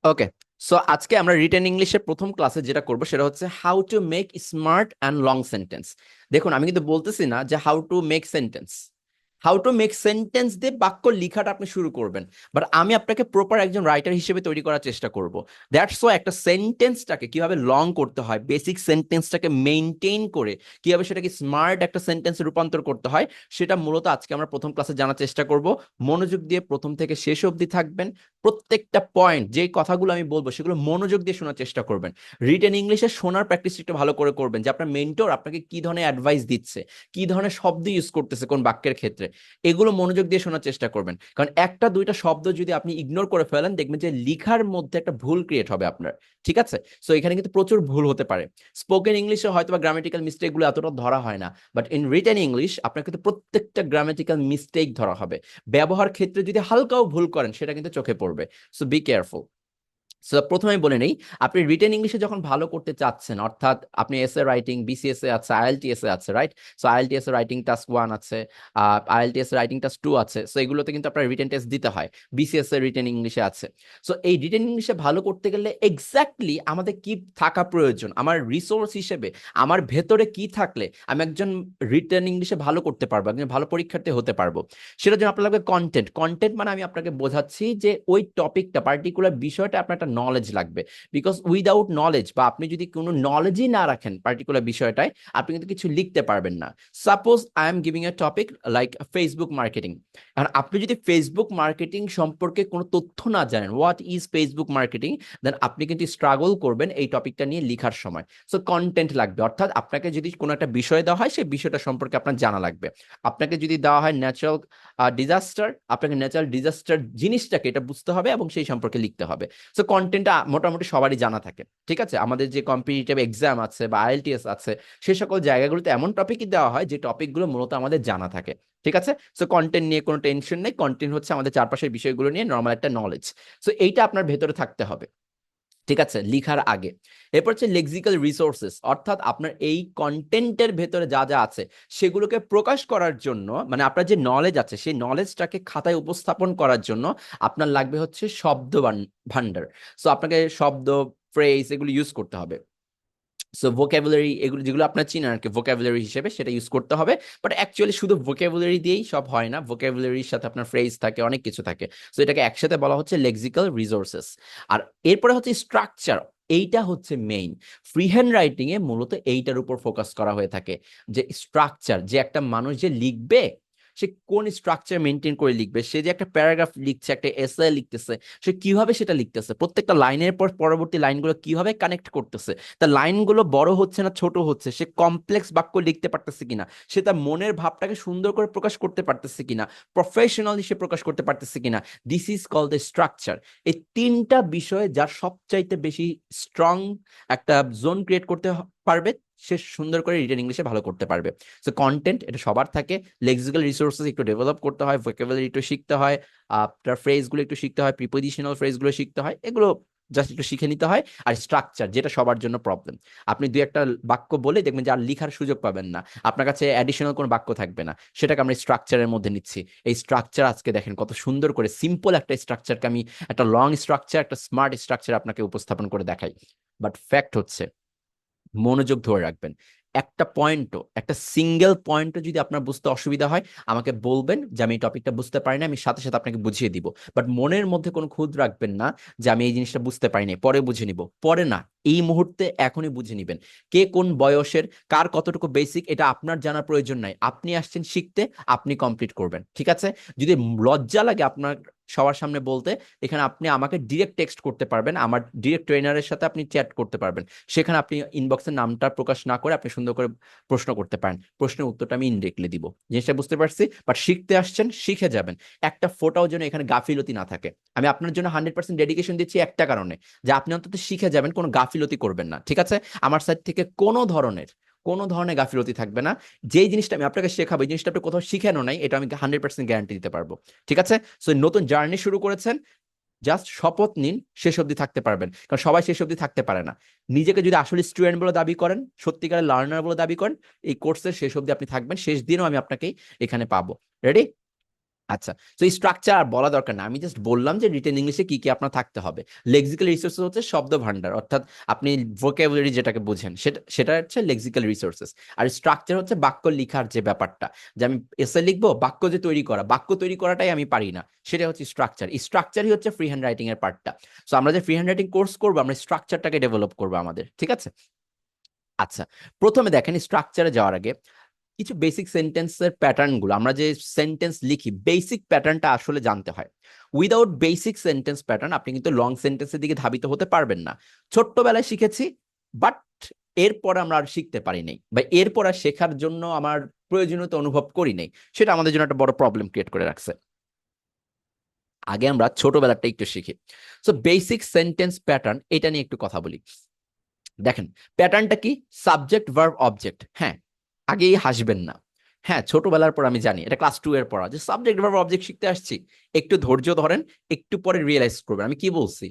ওকে, so আজকে আমরা written ইংলিশের প্রথম ক্লাসে যেটা করবো সেটা হচ্ছে how to make smart and long sentence. দেখুন, আমি কিন্তু বলতেছি না যে how to make sentence. How to make sentence দিয়ে বাক্য লেখাটা আপনি শুরু করবেন, বাট আমি আপনাকে প্রপার একজন রাইটার হিসেবে তৈরি করার চেষ্টা করব। দ্যাটস ওয়াই একটা সেন্টেন্সটাকে কিভাবে লং করতে হয়, বেসিক সেন্টেন্সটাকে মেনটেন করে কিভাবে সেটাকে স্মার্ট একটা সেন্টেন্সে রূপান্তর করতে হয়, সেটা মূলত আজকে আমরা প্রথম ক্লাসে জানার চেষ্টা করব। মনোযোগ দিয়ে প্রথম থেকে শেষ অবধি থাকবেন। প্রত্যেকটা পয়েন্ট, যে কথাগুলো আমি বলবো সেগুলো মনোযোগ দিয়ে শোনার চেষ্টা করবেন। রিটেন ইংলিশে শোনার প্র্যাকটিস একটু ভালো করে করবেন, যে আপনার মেন্টর আপনাকে কি ধরনের অ্যাডভাইস দিচ্ছে, কি ধরনের শব্দ ইউজ করতেছে কোন বাক্যের ক্ষেত্রে, এগুলো মনোযোগ দিয়ে শোনার চেষ্টা করবেন। কারণ একটা দুইটা শব্দ যদি আপনি ইগনোর করে ফেলেন, দেখবেন যে লিখার মধ্যে একটা ভুল ক্রিয়েট হবে আপনার। ঠিক আছে? সো এখানে কিন্তু প্রচুর ভুল হতে পারে। স্পোকেন ইংলিশে হয়তো বা গ্রামেটিক্যাল মিস্টেক গুলো এতটা ধরা হয় না, বাট ইন রিটেন ইংলিশ আপনার কিন্তু প্রত্যেকটা গ্রামেটিক্যাল মিস্টেক ধরা হবে। ব্যবহার ক্ষেত্রে যদি হালকাও ভুল করেন সেটা কিন্তু চোখে পড়বে। So be careful. সো প্রথমেই বলে নেই, আপনি রিটেন ইংলিশে যখন ভালো করতে চাচ্ছেন, অর্থাৎ আপনি এসএ রাইটিং, বিসিএস এ আছে, আইএলটিএস এ আছে, রাইট? সো আইএলটিএস এ রাইটিং টাস্ক 1 আছে, আইএলটিএস এ রাইটিং টাস্ক 2 আছে। সো এগুলোতে কিন্তু আপনার রিটেন টেস্ট দিতে হয়। বিসিএস এর রিটেন ইংলিশে আছে। সো এই রিটেন ইংলিশে ভালো করতে গেলে এক্স্যাক্টলি আমাদের কি থাকা প্রয়োজন, আমার রিসোর্স হিসেবে আমার ভেতরে কি থাকলে আমি একজন রিটেন ইংলিশে ভালো করতে পারবো, একজন ভালো পরীক্ষার্থী হতে পারবো। সেটার জন্য আপনার লাগবে কন্টেন্ট। কন্টেন্ট মানে আমি আপনাকে বোঝাচ্ছি যে ওই টপিকটা, পার্টিকুলার বিষয়টা আপনার একটা নলেজ লাগবে। বিকজ উইদাউট নলেজ, বা আপনি যদি কোনো নলেজই না রাখেন পার্টিকুলার বিষয়টায়, আপনি কিন্তু কিছু লিখতে পারবেন না। Suppose I am giving a topic like Facebook marketing. আর আপনি যদি ফেসবুক মার্কেটিং সম্পর্কে কোনো তথ্য না জানেন, what is Facebook marketing, then আপনি কিন্তু স্ট্রাগল করবেন এই টপিকটা নিয়ে লেখার সময়। সো কন্টেন্ট লাগবে, অর্থাৎ আপনাকে যদি কোনো একটা বিষয় দেওয়া হয় সেই বিষয়টা সম্পর্কে আপনার জানা লাগবে। আপনাকে যদি দেওয়া হয় ন্যাচারাল ডিজাস্টার, আপনাকে ন্যাচারাল ডিজাস্টার জিনিসটাকে এটা বুঝতে হবে এবং সেই সম্পর্কে লিখতে হবে। সো কন্টেন্টটা মোটামুটি সবারই জানা থাকে। ঠিক আছে? আমাদের যে কম্পিটিটিভ এক্সাম আছে বা আইএলটিএস আছে, সে সকল জায়গাগুলোতে এমন টপিকই দেওয়া হয় যে টপিকগুলো মূলত আমাদের জানা থাকে। ঠিক আছে? সো কন্টেন্ট নিয়ে কোনো টেনশন নেই। কন্টেন্ট হচ্ছে আমাদের চারপাশের বিষয়গুলো নিয়ে নর্মাল একটা নলেজ। সো এইটা আপনার ভেতরে থাকতে হবে। ঠিক আছে, লিখার আগে। এরপর হচ্ছে লেক্সিক্যাল রিসোর্সেস, অর্থাৎ আপনার এই কন্টেন্টের ভেতরে যা যা আছে সেগুলোকে প্রকাশ করার জন্য, মানে আপনার যে নলেজ আছে সেই নলেজটাকে খাতায় উপস্থাপন করার জন্য আপনার লাগবে হচ্ছে শব্দ ভান্ডার। সো আপনাকে শব্দ, ফ্রেজ এগুলো ইউজ করতে হবে। সো ভোকাবুলারি, এগুলো যেগুলো আপনার চিনেন আর কি ভোকাবুলারি হিসেবে, সেটা ইউজ করতে হবে। বাট অ্যাকচুয়ালি শুধু ভোকাবুলারি দিয়েই সব হয় না, ভোকাবুলারির সাথে আপনার ফ্রেজ থাকে, অনেক কিছু থাকে। সো এটাকে একসাথে বলা হচ্ছে লেক্সিক্যাল রিসোর্সেস। আর এরপরে হচ্ছে স্ট্রাকচার। এইটা হচ্ছে মেইন। ফ্রি হ্যান্ড রাইটিং এ মূলত এইটার উপর ফোকাস করা হয়ে থাকে, যে স্ট্রাকচার, যে একটা মানুষ যে লিখবে সে কোন স্ট্রাকচার মেনটেন করে লিখবে। সে যে একটা প্যারাগ্রাফ লিখছে, একটা এসে লিখতেছে, সে কিভাবে সেটা লিখতেছে, প্রত্যেকটা লাইনের পর পরবর্তী লাইনগুলো কিভাবে কানেক্ট করতেছে, তার লাইনগুলো বড় হচ্ছে না ছোট হচ্ছে, সে কমপ্লেক্স বাক্য লিখতে পারতেছে কিনা, সে তার মনের ভাবটাকে সুন্দর করে প্রকাশ করতে পারতেছে কিনা, প্রফেশনালি সে প্রকাশ করতে পারতেছে কিনা। This is call the structure. এই তিনটা বিষয়ে যার সবচাইতে বেশি স্ট্রং একটা জোন ক্রিয়েট করতে পারবে, সে সুন্দর করে রিটেন ইংলিশে ভালো করতে পারবে। সো কন্টেন্ট এটা সবার থাকে। লেক্সিক্যাল রিসোর্সেস একটু ডেভেলপ করতে হয়, ভোকাবুলারি একটু শিখতে হয়, আপনার ফ্রেজগুলো একটু শিখতে হয়, প্রিপোজিশনাল ফ্রেজগুলো শিখতে হয়, এগুলো জাস্ট একটু শিখে নিতে হয়। আর স্ট্রাকচার, যেটা সবার জন্য প্রবলেম, আপনি দুই একটা বাক্য বলে দেখবেন যে আর লিখার সুযোগ পাবেন না, আপনার কাছে অ্যাডিশনাল কোনো বাক্য থাকবে না, সেটাকে আমরা স্ট্রাকচারের মধ্যে নিচ্ছি। এই স্ট্রাকচার আজকে দেখেন কত সুন্দর করে, সিম্পল একটা স্ট্রাকচারকে আমি একটা লং স্ট্রাকচার, একটা স্মার্ট স্ট্রাকচার আপনাকে উপস্থাপন করে দেখাই। বাট ফ্যাক্ট হচ্ছে, মনোযোগ ধরে রাখবেন। একটা পয়েন্টও, একটা সিঙ্গেল পয়েন্টও যদি আপনার বুঝতে অসুবিধা হয়, আমাকে বলবেন যে আমি এই টপিকটা বুঝতে পারি না, আমি সাথে সাথে আপনাকে বুঝিয়ে দিব। বাট মনের মধ্যে কোনো খুঁত রাখবেন না যে আমি এই জিনিসটা বুঝতে পারিনি, পরে বুঝে নিব। পরে না, এই মুহূর্তে এখনই বুঝে নিবেন। কে কোন বয়সের, কার কতটুকু বেসিক, এটা আপনার জানার প্রয়োজন নাই। আপনি আসছেন শিখতে, আপনি কমপ্লিট করবেন। ঠিক আছে? যদি লজ্জা লাগে আপনার সবার সামনে বলতে, এখানে আপনি আমাকে ডিরেক্ট টেক্সট করতে পারবেন, আমার ডিরেক্ট ট্রেনারের সাথে আপনি চ্যাট করতে পারবেন। সেখানে আপনি ইনবক্সের নামটা প্রকাশ না করে আপনি সুন্দর করে প্রশ্ন করতে পারেন, প্রশ্নের উত্তরটা আমি ইনডিরেক্টলি দিব। জিনিসটা বুঝতে পারছি? বাট শিখতে আসছেন, শিখে যাবেন। একটা ফোটাও যেন এখানে গাফিলতি না থাকে। আমি আপনার জন্য 100% ডেডিকেশন দিচ্ছি একটা কারণে, যে আপনি অন্তত শিখে যাবেন, কোনো গাফিলতি করবেন না। ঠিক আছে? আমার সাইড থেকে কোনো ধরনের গাফিলতি থাকবে না। যেই জিনিসটা আমি আপনাকে শেখাবো, এই জিনিসটা আপনি কোথাও শিখেনও নাই, এটা আমি 100% গ্যারান্টি দিতে পারবো। ঠিক আছে? সো নতুন জার্নি শুরু করেছেন, জাস্ট শপথ নিন শেষ অবধি থাকতে পারবেন, কারণ সবাই শেষ অবধি থাকতে পারে না। নিজেকে যদি আসলে স্টুডেন্ট বলে দাবি করেন, সত্যিকারের লার্নার বলে দাবি করেন, এই কোর্সের শেষ অবধি আপনি থাকবেন, শেষ দিনও আমি আপনাকে এখানে পাবো। রেডি? আচ্ছা, তো এই স্ট্রাকচার আর বলা দরকার না, আমি জাস্ট বললাম যে রিটেন ইংলিশে কি কি আপনার থাকতে হবে। লেক্সিক্যাল রিসোর্সেস হচ্ছে শব্দ ভান্ডার, অর্থাৎ আপনি ভোকাবুলারি যেটাকে বোঝেন সেটা সেটা হচ্ছে লেক্সিক্যাল রিসোর্সেস। আর স্ট্রাকচার হচ্ছে বাক্য লেখার যে ব্যাপারটা, যে আমি এসে লিখবো, বাক্য যে তৈরি করা, বাক্য তৈরি করাটাই আমি পারি না, সেটা হচ্ছে স্ট্রাকচার। এই স্ট্রাকচারই হচ্ছে ফ্রি হ্যান্ড রাইটিং এর পার্টটা। সো আমরা যে ফ্রি হ্যান্ড রাইটিং কোর্স করবো, আমরা স্ট্রাকচারটাকে ডেভেলপ করবো আমাদের, ঠিক আছে? আচ্ছা, প্রথমে দেখেন স্ট্রাকচারে যাওয়ার আগে কিছু বেসিক সেন্টেন্সের প্যাটার্ন গুলো, আমরা যে সেন্টেন্স লিখি বেসিক প্যাটার্নটা আসলে জানতে হয়। উইদাউট বেসিক সেন্টেন্স প্যাটার্ন আপনি কিন্তু লং সেন্টেন্সের দিকে ধাবিত হতে পারবেন না। ছোট্টবেলায় শিখেছি, বাট এরপর আমরা আর শিখতে পারি নাই, বা এরপর আর শেখার জন্য আমার প্রয়োজনীয়তা অনুভব করি নাই, সেটা আমাদের জন্য একটা বড় প্রবলেম ক্রিয়েট করে রাখছে। আগে আমরা ছোটবেলাটা একটু শিখি। সো বেসিক সেন্টেন্স প্যাটার্ন, এটা নিয়ে একটু কথা বলি। দেখেন, প্যাটার্নটা কি? Subject verb object. হ্যাঁ, আগেই হাসবেন না। হ্যাঁ, ছোটবেলার পর আমি জানি, এটা ক্লাস 2 এর পড়া, যে সাবজেক্ট ভার্ব অবজেক্ট শিখতে আসছি। একটু ধৈর্য ধরেন, একটু পরে রিয়েলাইজ করবেন আমি কি বলছি।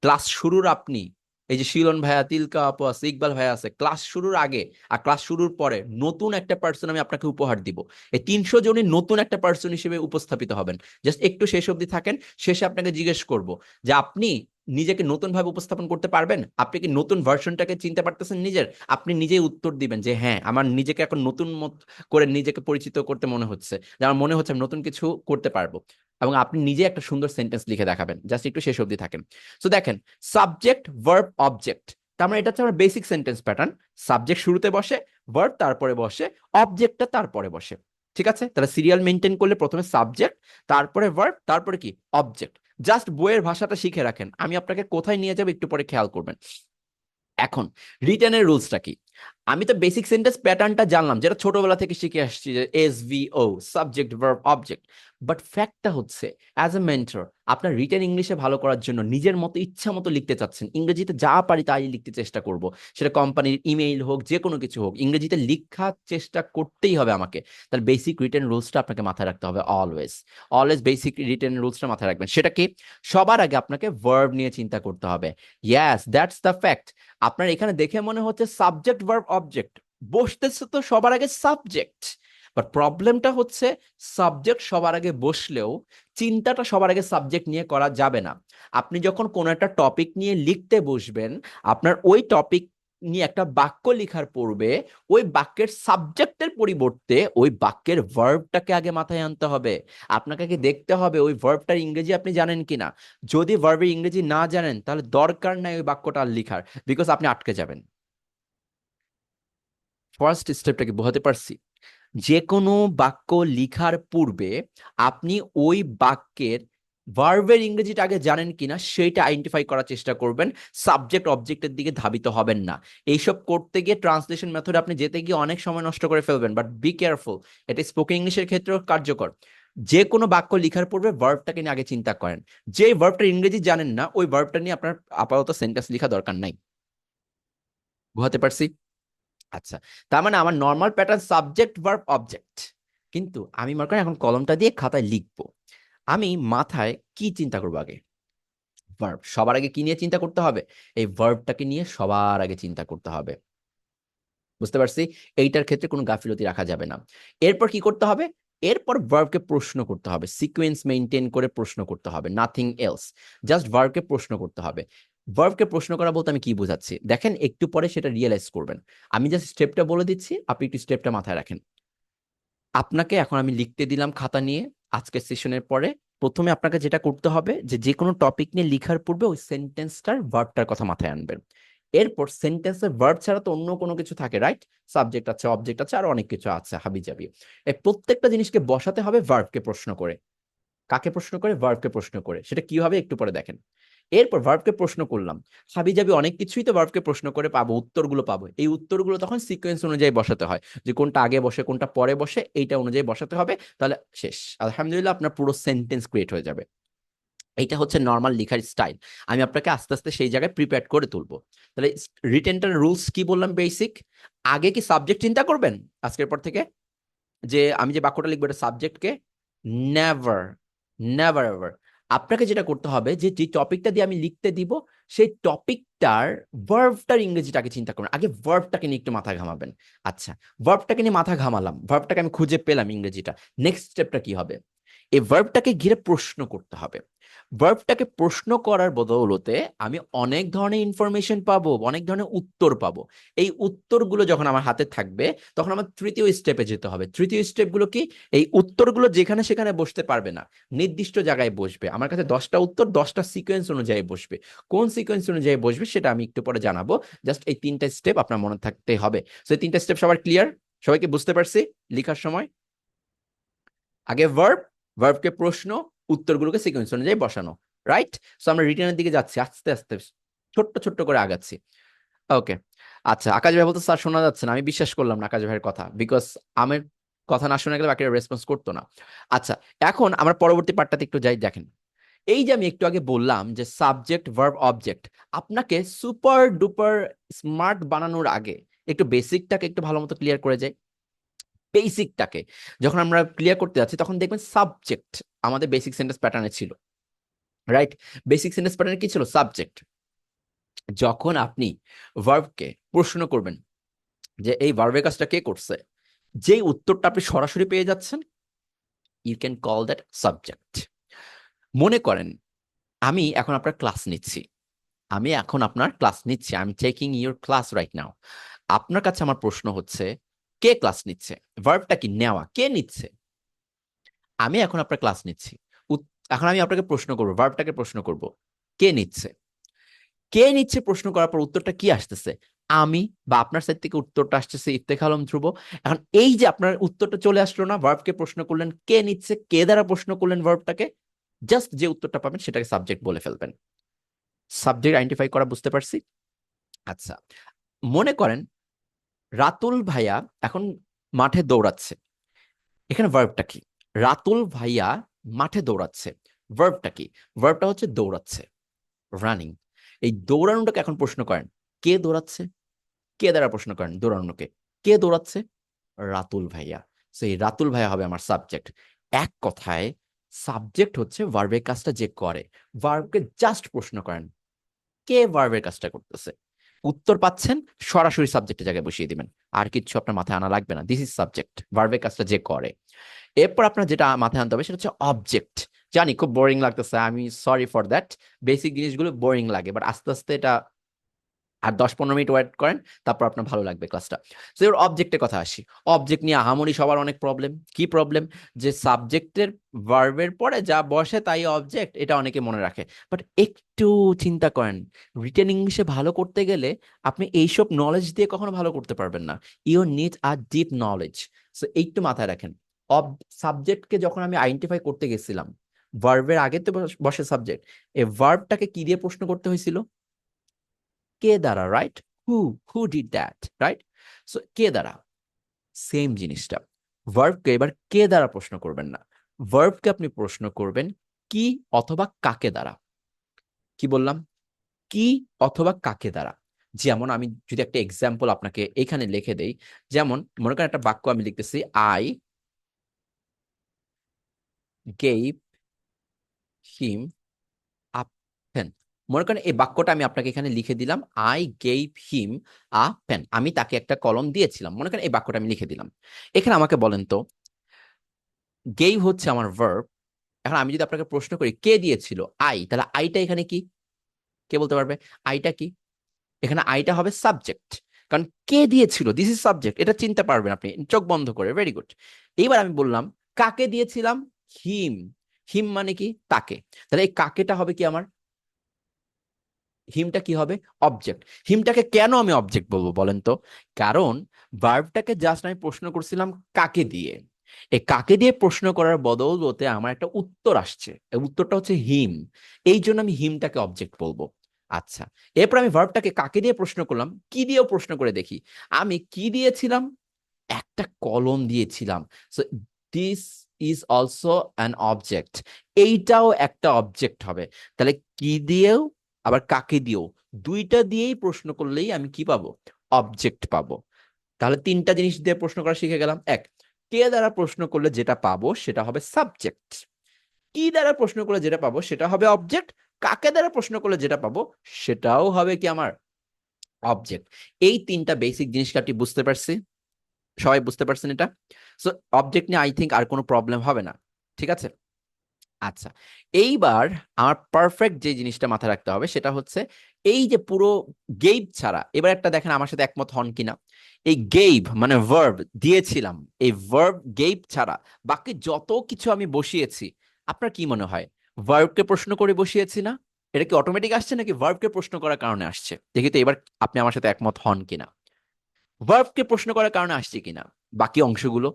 ক্লাস শুরুর আপনি, এই যে শিলন ভাইয়া, তিলকা আপু আছে, ইকবাল ভাইয়া আছে, ক্লাস শুরুর আগে আর ক্লাস শুরুর পরে নতুন একটা পার্সন আমি আপনাকে উপহার দিব। এই 300 জনই নতুন একটা পার্সন হিসেবে উপস্থাপিত হবেন। জাস্ট একটু শেষ অবধি থাকেন, শেষে আপনাকে জিজ্ঞেস করব যে আপনি নিজেকে নতুন ভাবে উপস্থাপন করতে পারবেন, আপনি কি নতুন ভার্সনটাকে চিনতে পারতেছেন নিজের? আপনি নিজেই উত্তর দিবেন যে হ্যাঁ, আমার নিজেকে এখন নতুন মত করে নিজেকে পরিচিত করতে মনে হচ্ছে, যে আমার মনে হচ্ছে আমি নতুন কিছু করতে পারবো। এবং আপনি নিজে একটা সুন্দর সেন্টেন্স লিখে দেখাবেন, জাস্ট একটু শেষ অবধি থাকেন। সো দেখেন, সাবজেক্ট ভার্ব অবজেক্ট, তার মানে এটা হচ্ছে আমার বেসিক সেন্টেন্স প্যাটার্ন। সাবজেক্ট শুরুতে বসে, ভার্ব তারপরে বসে, অবজেক্টটা তারপরে বসে। ঠিক আছে, তাহলে সিরিয়াল মেনটেন করলে প্রথমে সাবজেক্ট, তারপরে ভার্ব, তারপরে কি? অবজেক্ট। জাস্ট বইয়ের ভাষাটা শিখে রাখেন, আমি আপনাকে কোথায় নিয়ে যাবো একটু পরে খেয়াল করবেন। এখন রিটেনের রুলসটা কি? আমি তো বেসিক সেন্টেন্স প্যাটার্নটা জানলাম, যেটা ছোটবেলা থেকে শিখে আসছি, যে S V O, subject verb object. But ফ্যাক্টটা হচ্ছে, অ্যাজ এ মেন্টর, আপনার রিটেন ইংলিশে ভালো করার জন্য নিজের মতো ইচ্ছা মতো লিখতে চাচ্ছেন, ইংরেজিতে যা পারি তাই লিখতে চেষ্টা করব, সেটা কোম্পানির ইমেইল হোক, যে কোনো কিছু হোক, ইংরেজিতে লেখার চেষ্টা করতেই হবে আমাকে। তাহলে বেসিক রিটেন রুলসটা আপনাকে মাথায় রাখতে হবে। অলওয়েজ অলওয়েজ বেসিক রিটেন রুলসটা মাথায় রাখবেন। সেটা কি? সবার আগে আপনাকে ভার্ব নিয়ে চিন্তা করতে হবে। ইয়াস, দ্যাটস দ্য ফ্যাক্ট। আপনার এখানে দেখে মনে হচ্ছে সাবজেক্ট ভার্ব অবজেক্ট, বসতেছে তো সবার আগে সাবজেক্ট। বাট প্রবলেমটা হচ্ছে, সাবজেক্ট সবার আগে বসলেও চিন্তাটা সবার আগে সাবজেক্ট নিয়ে করা যাবে না। আপনি যখন কোনো একটা টপিক নিয়ে লিখতে বসবেন, আপনার ওই টপিক নিয়ে একটা বাক্য লেখার পূর্বে ওই বাক্যের সাবজেক্টের পরিবর্তে ওই বাক্যের ভার্বটাকে আগে মাথায় আনতে হবে। আপনাকে আগে দেখতে হবে ওই ভার্বটার ইংরেজি আপনি জানেন কিনা। যদি ভার্বের ইংরেজি না জানেন, তাহলে দরকার নাই ওই বাক্যটা আর লিখার, বিকজ আপনি আটকে যাবেন। ফার্স্ট স্টেপটাকে বোঝাতে পারছি? যে কোনো বাক্য লিখার পূর্বে আপনি ওই বাক্যের ভার্বের ইংরেজিটা আগে জানেন কিনা সেটা আইডেন্টিফাই করার চেষ্টা করবেন। সাবজেক্ট অবজেক্টের দিকে ধাবিত হবেন না। এইসব করতে গিয়ে ট্রান্সলেশন মেথড আপনি যেতে গিয়ে অনেক সময় নষ্ট করে ফেলবেন, বাট বি কেয়ারফুল। এটা স্পোকেন ইংলিশের ক্ষেত্রেও কার্যকর। যে কোনো বাক্য লিখার পূর্বে ভার্বটাকে নিয়ে আগে চিন্তা করেন। যে ভার্বটা ইংরেজি জানেন না, ওই ভার্বটা নিয়ে আপনার আপাতত সেন্টেন্স লেখা দরকার নাই। বুঝতে পারছি? আচ্ছা, তার মানে আমার normal pattern subject verb object. কিন্তু আমি মনে করেন এখন কলমটা দিয়ে খাতায় লিখবো, আমি মাথায় কি চিন্তা করবো আগে? ভার্ব। সবার আগে কি নিয়ে চিন্তা করতে হবে? এই ভার্বটাকে নিয়ে সবার আগে চিন্তা করতে হবে। বুঝতে পারছি? এইটার ক্ষেত্রে কোনো গাফিলতি রাখা যাবে না। এরপর কি করতে হবে? এরপর ভার্বকে প্রশ্ন করতে হবে, সিকোয়েন্স মেনটেন করে প্রশ্ন করতে হবে, নাথিং এলস। জাস্ট ভার্বকে প্রশ্ন করতে হবে। ভার্বকে প্রশ্ন করা বলতে আমি কি বোঝাচ্ছি দেখেন, একটু পরে সেটা রিয়েলাইজ করবেন। আমি জাস্ট স্টেপটা বলে দিচ্ছি, আপনি একটু স্টেপটা মাথায় রাখেন। আপনাকে এখন আমি লিখতে দিলাম খাতা নিয়ে, আজকের সেশনের পরে প্রথমে আপনাকে যেটা করতে হবে, যে যে কোনো টপিক নিয়ে লিখার পূর্বে ওই সেন্টেন্সটার ভার্বটার কথা মাথায় আনবেন। এরপর সেন্টেন্সের ভার্ব ছাড়া তো অন্য কোনো কিছু থাকে, রাইট? সাবজেক্ট আছে, অবজেক্ট আছে, আর অনেক কিছু আছে হাবিজাবি। এই প্রত্যেকটা জিনিসকে বসাতে হবে ভার্বকে প্রশ্ন করে। কাকে প্রশ্ন করে? ভার্বকে প্রশ্ন করে। সেটা কি হবে একটু পরে দেখেন। এরপর ভার্বকে প্রশ্ন করলাম, হাবিজাবি অনেক কিছুই তো ভার্বকে প্রশ্ন করে পাবো, উত্তরগুলো পাবো। এই উত্তরগুলো তখন সিকোয়েন্স অনুযায়ী বসাতে হয়, যে কোনটা আগে বসে কোনটা পরে বসে, এইটা অনুযায়ী বসাতে হবে। তাহলে শেষ, আলহামদুলিল্লাহ, আপনার পুরো সেন্টেন্স ক্রিয়েট হয়ে যাবে। এইটা হচ্ছে নর্মাল লেখার স্টাইল। আমি আপনাকে আস্তে আস্তে সেই জায়গায় প্রিপেয়ার করে তুলবো। তাহলে রিটেনটার রুলস কি বললাম? বেসিক। আগে কি সাবজেক্ট চিন্তা করবেন আজকের পর থেকে, যে আমি যে বাক্যটা লিখবো এটা সাবজেক্টকে? Never, never ever. আপনাকে যেটা করতে হবে, যে যে টপিকটা দিয়ে আমি লিখতে দিব, সেই টপিকটার ভার্বটার ইংরেজিটাকে চিন্তা করুন। আগে ভার্বটাকে নিয়ে একটু মাথা ঘামাবেন। আচ্ছা, ভার্বটাকে নিয়ে মাথা ঘামালাম, ভার্বটাকে আমি খুঁজে পেলাম ইংরেজিটা। নেক্সট স্টেপটা কি হবে? এই ভার্বটাকে ঘিরে প্রশ্ন করতে হবে। ভার্বটাকে প্রশ্ন করার বদৌলতে আমি অনেক ধরনের ইনফরমেশন পাবো, অনেক ধরনের উত্তর পাবো। এই উত্তরগুলো যখন আমার হাতে থাকবে তখন আমার তৃতীয় স্টেপে যেতে হবে। তৃতীয় স্টেপগুলো কি? এই উত্তরগুলো যেখানে সেখানে বসতে পারবে না, নির্দিষ্ট জায়গায় বসবে। আমার কাছে 10টা উত্তর 10টা সিকোয়েন্স অনুযায়ী বসবে। কোন সিকোয়েন্স অনুযায়ী বসবে সেটা আমি একটু পরে জানাবো। জাস্ট এই 3টা স্টেপ আপনার মনে থাকতে হবে। তো এই 3টা স্টেপ সবার ক্লিয়ার? সবাইকে বুঝতে পারছি লেখার সময়? আগে ভার্ব, ভার্বকে প্রশ্ন, উত্তরগুলোকে সিকোয়েন্স অনুযায়ী বসানো, রাইট? সো আমরা রিটার্নের দিকে যাচ্ছি আস্তে আস্তে, ছোট্ট ছোট্ট করে আগাচ্ছি। ওকে, আচ্ছা। আকাশ ভাই বলতে স্যার শোনা যাচ্ছে না। আমি বিশ্বাস করলাম না আকাশ ভাইয়ের কথা, বিকজ আমার কথা না শোনা গেলে বাকিরা রেসপন্স করতো না। আচ্ছা, এখন আমরা পরবর্তী পার্টটাতে একটু যাই। দেখেন, এই যে আমি একটু আগে বললাম যে সাবজেক্ট ভার্ব অবজেক্ট, আপনাকে সুপার ডুপার স্মার্ট বানানোর আগে একটু বেসিকটাকে একটু ভালো মতো ক্লিয়ার করে যাই। বেসিকটাকে যখন আমরা ক্লিয়ার করতে যাচ্ছি তখন দেখবেন সাবজেক্ট আমাদের বেসিক সেন্টেন্স প্যাটার্নে ছিল, রাইট? বেসিক সেন্টেন্স প্যাটার্নে কি ছিল? সাবজেক্ট। যখন আপনি ভার্বকে প্রশ্ন করবেন যে এই ভার্বের কাজটা কে করছে, যেই উত্তরটা আপনি সরাসরি পেয়ে যাচ্ছেন, you can call that subject. মনে করেন আমি এখন আপনার ক্লাস নিচ্ছি, I am taking your class right now. আপনার কাছে আমার প্রশ্ন হচ্ছে, কে ক্লাস নিচ্ছে? ভার্বটা কি? নেওয়া। কে নিচ্ছে? আমি এখন আপনার ক্লাস নিচ্ছি। এখন আমি আপনাকে প্রশ্ন করবো, ভার্বটাকে প্রশ্ন করব, কে নিচ্ছে? কে নিচ্ছে প্রশ্ন করার পর উত্তরটা কি আসতেছে? আমি, বা আপনার সাইড থেকে উত্তরটা আসতেছে ইফতেখার আলম ধ্রুব। এখন এই যে আপনার উত্তরটা চলে আসলো না, ভার্বকে প্রশ্ন করলেন, কে নিচ্ছে, কে দ্বারা প্রশ্ন করলেন ভার্বটাকে, জাস্ট যে উত্তরটা পাবেন সেটাকে সাবজেক্ট বলে ফেলবেন। সাবজেক্ট আইডেন্টিফাই করা বুঝতে পারছি? আচ্ছা, মনে করেন রাতুল ভাইয়া এখন মাঠে দৌড়াচ্ছে। এখানে ভার্বটা কি? রাতুল ভাইয়া মাঠে দৌড়াচ্ছে, ভার্বটা কি? ভার্বটা হচ্ছে দৌড়াচ্ছে, রানিং। এই দৌড়ানোটাকে এখন প্রশ্ন করেন, কে দৌড়াচ্ছে? কে দ্বারা প্রশ্ন করেন দৌড়ানোকে? কে দৌড়াচ্ছে? রাতুল ভাইয়া। সেই রাতুল ভাইয়া হবে আমার সাবজেক্ট। এক কথায় সাবজেক্ট হচ্ছে ভার্বের কাজটা যে করে। ভার্বকে জাস্ট প্রশ্ন করেন, কে ভার্বের কাজটা করতেছে? উত্তর পাচ্ছেন, সরাসরি সাবজেক্টের জায়গায় বসিয়ে দিবেন। আর কিছু আপনার মাথায় আনা লাগবে না। দিস ইজ সাবজেক্ট, ভার্বের কাজটা যে করে। এরপর আপনার যেটা মাথায় আনতে হবে সেটা হচ্ছে অবজেক্ট। জানি খুব বোরিং লাগতেছে, আমি সরি ফর দ্যাট। বেসিক জিনিসগুলো বোরিং লাগে, বাট আস্তে আস্তে এটা আর 10-15 মিনিট ওয়েট করেন, তারপর আপনার ভালো লাগবে ক্লাসটা। তো এর অবজেক্টের কথা আসি। অবজেক্ট নিয়ে আহামরি সবার অনেক প্রবলেম। কি প্রবলেম? যে সাবজেক্টের ভার্বের পরে যা বসে তাই অবজেক্ট, এটা অনেকে মনে রাখে। বাট একটু চিন্তা করেন, রিটেন ইংলিশে ভালো করতে গেলে আপনি এইসব নলেজ দিয়ে কখনো ভালো করতে পারবেন না। You need a deep knowledge. So একটু মাথায় রাখেন। সাবজেক্টকে যখন আমি আইডেন্টিফাই করতে গেছিলাম, ভার্বের আগে তো বসে সাবজেক্ট, এই ভার্বটাকে কি দিয়ে প্রশ্ন করতে হয়েছিল? কে দ্বারা, right? Who did that, right? So কে দ্বারা, সেম জিনিসটা। ভার্বকে এবার কে দ্বারা প্রশ্ন করবেন না, ভার্বকে আপনি প্রশ্ন করবেন কি অথবা কাকে দ্বারা। কি বললাম? কি অথবা কাকে দ্বারা। যেমন আমি যদি একটা এক্সাম্পল আপনাকে এখানে লিখে দেই, যেমন মনে করেন একটা বাক্য আমি লিখতেছি, I gave him a pen. মনে করেন এই বাক্যটা আমি আপনাকে এখানে লিখে দিলাম, I gave him a pen. আমি তাকে একটা কলম দিয়েছিলাম। মনে করেন এই বাক্যটা আমি লিখে দিলাম। এখানে আমাকে বলেন তো, গেভ হচ্ছে আমার ভার্ব। এখন আমি যদি আপনাকে প্রশ্ন করি কে দিয়েছিল, আই, তাহলে আইটা এখানে কি? কে বলতে পারবে আইটা কি? এখানে আইটা হবে সাবজেক্ট, কারণ কে দিয়েছিল, দিস ইজ সাবজেক্ট। এটা চিনতে পারবেন আপনি চোখ বন্ধ করে। Very good. এইবার আমি বললাম কাকে দিয়েছিলাম, হিম। হিম মানে কি? তাকে। তাহলে এই কাকেটা হবে কি আমার? হিমটা কি হবে? অবজেক্ট। হিমটাকে কেন আমি অবজেক্ট বলবো বলেন তো? কারণ ভার্বটাকে জাস্ট আমি প্রশ্ন করছিলাম কাকে দিয়ে। এই কাকে দিয়ে প্রশ্ন করার বদৌলতে আমার একটা উত্তর আসছে, এই উত্তরটা হচ্ছে হিম। এই জন্য আমি হিমটাকে অবজেক্ট বলবো। আচ্ছা, এরপর আমি ভার্বটাকে কাকে দিয়ে প্রশ্ন করলাম, কি দিয়েও প্রশ্ন করে দেখি। আমি কি দিয়েছিলাম? একটা কলম দিয়েছিলাম। So this is also an object. এইটাও একটা অবজেক্ট হবে। তাহলে কি দিয়েও আবার কাকে দিয়েও, দুইটা দিয়েই প্রশ্ন করলেই আমি কি পাবো? অবজেক্ট পাবো। তাহলে 3টা জিনিস দিয়ে প্রশ্ন করা শিখে গেলাম। এক, কে দ্বারা প্রশ্ন করলে যেটা পাবো সেটা হবে সাবজেক্ট। কি দ্বারা প্রশ্ন করলে যেটা পাবো সেটা হবে অবজেক্ট। কাকে দ্বারা প্রশ্ন করলে যেটা পাবো সেটাও হবে কি আমার? অবজেক্ট। এই 3টা বেসিক জিনিসকে আপনি বুঝতে পারছি? সবাই বুঝতে পারছেন এটা? সো অবজেক্ট নিয়ে আই থিঙ্ক আর কোনো প্রবলেম হবে না। ঠিক আছে? আচ্ছা, এইবার আমার পারফেক্ট যে জিনিসটা মাথায় রাখতে হবে সেটা হচ্ছে এই যে পুরো গেইব ছাড়া, এবার একটা দেখেন আমার সাথে একমত হন কিনা। এই গেইব মানে ভার্ব দিয়েছিলাম, এই ভার্ব গেইব ছাড়া বাকি যত কিছু আমি বসিয়েছি, আপনার কি মনে হয় ভার্বকে প্রশ্ন করে বসিয়েছি না? এটা কি অটোমেটিক আসছে নাকি ভার্বকে প্রশ্ন করার কারণে আসছে? দেখি তো এবার আপনি আমার সাথে একমত হন কিনা, ভার্বকে প্রশ্ন করার কারণে আসছে কিনা বাকি অংশগুলো।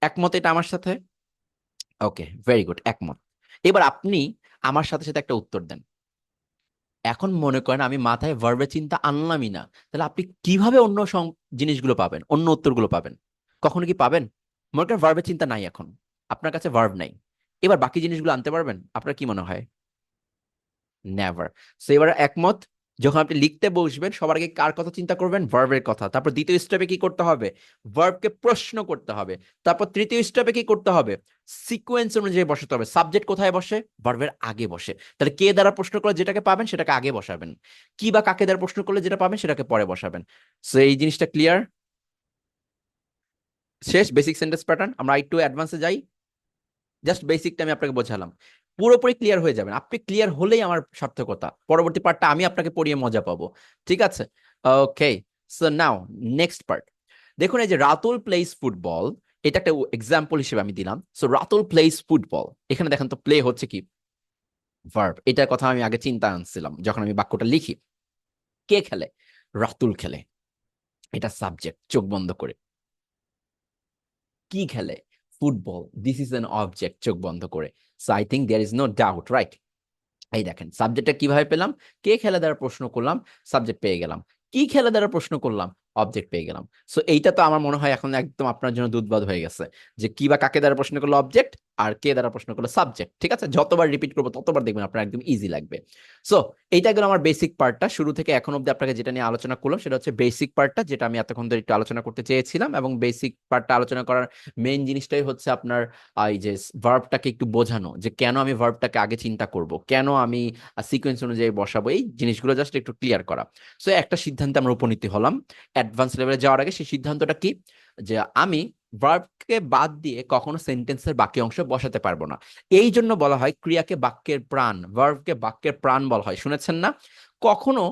একমত এটা আমার সাথে? ওকে, ভেরি গুড, একমত। এবার আপনি আমার সাথে সাথে একটা উত্তর দেন। এখন মনে করেন আমি মাথায় ভার্বের চিন্তা আনলামই না, তাহলে আপনি কিভাবে অন্য জিনিসগুলো পাবেন, অন্য উত্তরগুলো পাবেন? কখনো কি পাবেন? মনে করেন ভার্বের চিন্তা নাই, এখন আপনার কাছে ভার্ব নাই, এবার বাকি জিনিসগুলো আনতে পারবেন? আপনার কি মনে হয়? নেভার। সো এবার একমত। যখন আপনি লিখতে বসবেন সবার আগে কার কথা চিন্তা করবেন? ভার্বের কথা। তারপর দ্বিতীয় স্টেপে কি করতে হবে? ভার্বকে প্রশ্ন করতে হবে। তারপর তৃতীয় স্টেপে কি করতে হবে? সিকোয়েন্স অনুযায়ী বসাতে হবে। সাবজেক্ট কোথায় বসে? ভার্বের আগে বসে। তাহলে কে দ্বারা প্রশ্ন করলে যেটাকে পাবেন সেটাকে আগে বসাবেন, কি বা কাকে দ্বারা প্রশ্ন করলে যেটা পাবেন সেটাকে পরে বসাবেন। সো এই জিনিসটা ক্লিয়ার? শেষ বেসিক সেন্টেন্স প্যাটার্ন। আমরা একটু অ্যাডভান্সে যাই। জাস্ট বেসিকটা আমি আপনাকে বোঝালাম, পুরোপুরি ক্লিয়ার হয়ে যাবেন। আপনি ক্লিয়ার হলেই আমার সার্থকতা, পরবর্তী পার্টটা আমি আপনাকে পড়িয়ে মজা পাবো। ঠিক আছে? ওকে, সো নাও নেক্সট পার্ট। দেখুন এই যে রাতুল প্লেস ফুটবল, এটা একটা এক্সাম্পল হিসেবে আমি দিলাম। সো রাতুল প্লেস ফুটবল, এখানে দেখেন তো প্লে হচ্ছে কি? ভার্ব। এটার কথা আমি আগে চিন্তা আনছিলাম যখন আমি বাক্যটা লিখি। কে খেলে? রাতুল খেলে। এটা সাবজেক্ট, চোখ বন্ধ করে। কি খেলে? Football. This is an object, চোখ বন্ধ করে। So I think there is no doubt, right? এই দেখেন সাবজেক্টটা কিভাবে পেলাম? কে খেলা দ্বারা প্রশ্ন করলাম, সাবজেক্ট পেয়ে গেলাম। কি খেলা দ্বারা প্রশ্ন করলাম, অবজেক্ট পেয়ে গেলাম। সো এইটা তো আমার মনে হয় এখন একদম আপনার জন্য দুধবাদ হয়ে গেছে, যে কি বা কাকে দ্বারা প্রশ্ন করলো অবজেক্ট, আর কে দ্বারা প্রশ্ন করলো সাবজেক্ট। ঠিক আছে, যতবার রিপিট করবো ততবার দেখবেন আপনার একদম ইজি লাগবে। সো এইটা গেল আমার বেসিক পার্টটা, শুরু থেকে এখন অব্দি আপনাকে যেটা নিয়ে আলোচনা করলাম সেটা হচ্ছে বেসিক পার্টটা, যেটা আমি এতক্ষণ ধরে একটু আলোচনা করতে চেয়েছিলাম। এবং বেসিক পার্টটা আলোচনা করার মেইন জিনিসটাই হচ্ছে আপনার এই যে ভার্বটাকে একটু বোঝানো, যে কেন আমি ভার্বটাকে আগে চিন্তা করব, কেন আমি সিকোয়েন্স অনুযায়ী বসাবো, এই জিনিসগুলো জাস্ট একটু ক্লিয়ার করা। সো একটা সিদ্ধান্তে আমরা উপনীত হলাম অ্যাডভান্স লেভেলে যাওয়ার আগে। সেই সিদ্ধান্তটা কি? যে আমি ভার্বকে বাদ দিয়ে কখনো সেন্টেন্সের বাকি অংশ বসাতে পারবো না। এই জন্য বলা হয় ক্রিয়াকে বাক্যের প্রাণ, ভার্বকে বাক্যের প্রাণ বলা হয়। শুনেছেন না? কখনো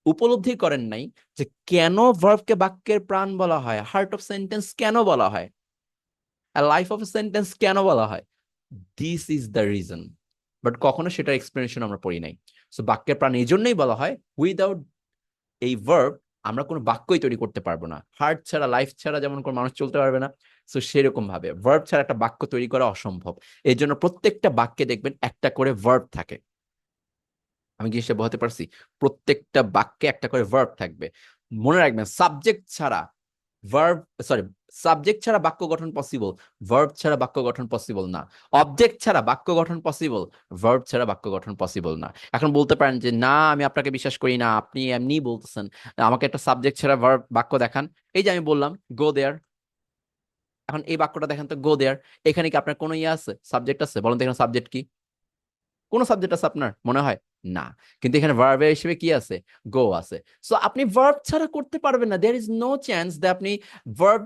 উপলব্ধি করেন নাই যে কেন ভার্বকে বাক্যের প্রাণ বলা হয়, হার্ট অফ সেন্টেন্স কেন বলা হয়, লাইফ অফ সেন্টেন্স কেন বলা হয়? This is the reason. But কখনো সেটার এক্সপ্লেনেশন আমরা পড়ি নাই। সো বাক্যের প্রাণ এই জন্যই বলা হয়, উইদাউট এই ভার্ব আমরা কোনো বাক্যই তৈরি করতে পারবো না। হার্ট ছাড়া, লাইফ ছাড়া যেমন কোনো মানুষ চলতে পারবে না, সো সেরকম ভাবে ভার্ব ছাড়া একটা বাক্য তৈরি করা অসম্ভব। এই জন্য প্রত্যেকটা বাক্যে দেখবেন একটা করে ভার্ব থাকে। আমি জিনিসটা বোঝাতে পারছি? প্রত্যেকটা বাক্যে একটা করে ভার্ব থাকবে। মনে রাখবেন সাবজেক্ট ছাড়া ভার্ব, সরি, সাবজেক্ট ছাড়া বাক্য গঠন পসিবল, ভার্ব ছাড়া বাক্য গঠন পসিবল না। অবজেক্ট ছাড়া বাক্য গঠন পসিবল, ভার্ব ছাড়া বাক্য গঠন পসিবল না। এখন বলতে পারেন যে না আমি আপনাকে বিশ্বাস করি না, আপনি এমনি বলতেছেন, আমাকে একটা সাবজেক্ট ছাড়া ভার্ব বাক্য দেখান। এই যে আমি বললাম গো দেয়ার, এখন এই বাক্যটা দেখেন তো, গো দেয়ার। এখানে কি আপনার কোনো ইয়ে আছে, সাবজেক্ট আছে? বলেন তো এখানে সাবজেক্ট কি? কোন সাবজেক্ট আছে আপনার মনে হয়? না। কিন্তু এখানে ভার্বের হিসেবে কি আছে? গো আছে। সো আপনি ভার্ব ছাড়া করতে পারবেন না। দেয়ার ইজ নো চান্স যে আপনি ভার্ব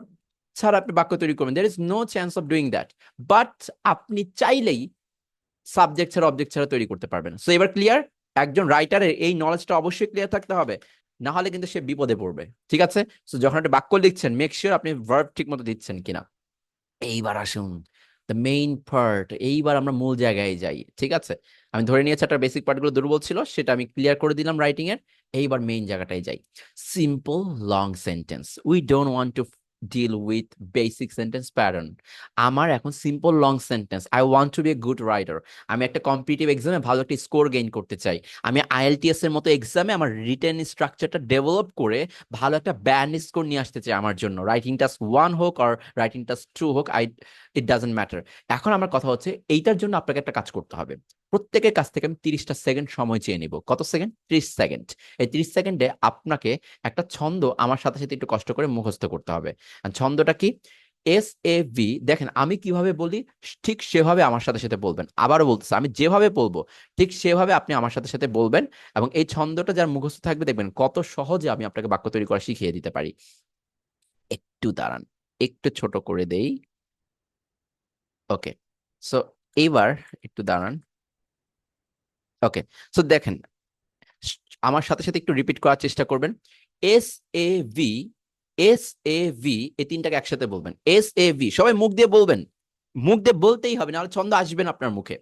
ছাড়া আপনি বাক্য তৈরি করবেন। There is no chance of doing that. But আপনি চাইলেই সাবজেক্ট ছাড়া অবজেক্ট ছাড়া তৈরি করতে পারবেন। সো এবার ক্লিয়ার? একজন রাইটারের এই নলেজটা অবশ্যই ক্লিয়ার থাকতে হবে, না হলে কিন্তু সে বিপদে পড়বে। ঠিক আছে? সো যখন একটা বাক্য লিখছেন মেক শিওর আপনি ভার্ব ঠিক মতো দিচ্ছেন কিনা। এইবার আসুন দ্য মেইন পার্ট, এইবার আমরা মূল জায়গায় যাই। ঠিক আছে, আমি ধরে নিয়েছি একটা বেসিক পার্টগুলো দুর্বল ছিল, সেটা আমি ক্লিয়ার করে দিলাম রাইটিং এর। এইবার মেইন জায়গাটায় যাই, simple long sentence. We don't want to deal with basic sentence pattern. আমার এখন simple long sentence. I want to be a good writer. আমি একটা কম্পিটিটিভ এক্সামে ভালো একটা স্কোর গেইন করতে চাই। আমি আইএলটিএস এর মতো এক্সামে আমার রিটেন স্ট্রাকচারটা ডেভেলপ করে ভালো একটা ব্যান্ড স্কোর নিয়ে আসতে চাই আমার জন্য। রাইটিং টাস্ক 1 হোক আর রাইটিং টাস্ক 2 হোক, ইট ডাজন্ট ম্যাটার। এখন আমার কথা হচ্ছে এইটার জন্য আপনাকে একটা কাজ করতে হবে। প্রত্যেকের কাছ থেকে আমি 30টা সেকেন্ড সময় চেয়ে নিব। কত সেকেন্ড? 30 সেকেন্ড। এই 30 সেকেন্ডে আপনাকে একটা ছন্দ আমার সাথে সাথে একটু কষ্ট করে মুখস্থ করতে হবে। আর ছন্দটা কি? SAV। দেখেন আমি কিভাবে বলি, ঠিক সেভাবে আমার সাথে সাথে বলবেন। আবারও বলতেছি, আমি যেভাবে বলবো ঠিক সেভাবে আপনি আমার সাথে সাথে বলবেন। এবং এই ছন্দটা যার মুখস্থ থাকবে দেখবেন কত সহজে আমি আপনাকে বাক্য তৈরি করা শিখিয়ে দিতে পারি। একটু দাঁড়ান, একটু ছোট করে দেই। ওকে, সো এইবার একটু দাঁড়ান। ওকে, সো দেখেন, আমার সাথে সাথে একটু রিপিট করার চেষ্টা করবেন। S A V, S A V, এই তিনটাকে একসাথে বলবেন। এস এ ভি, সবাই মুখ দিয়ে বলবেন, মুখ দিয়ে বলতেই হবে, নাহলে ছন্দ আসবে না আপনার মুখে।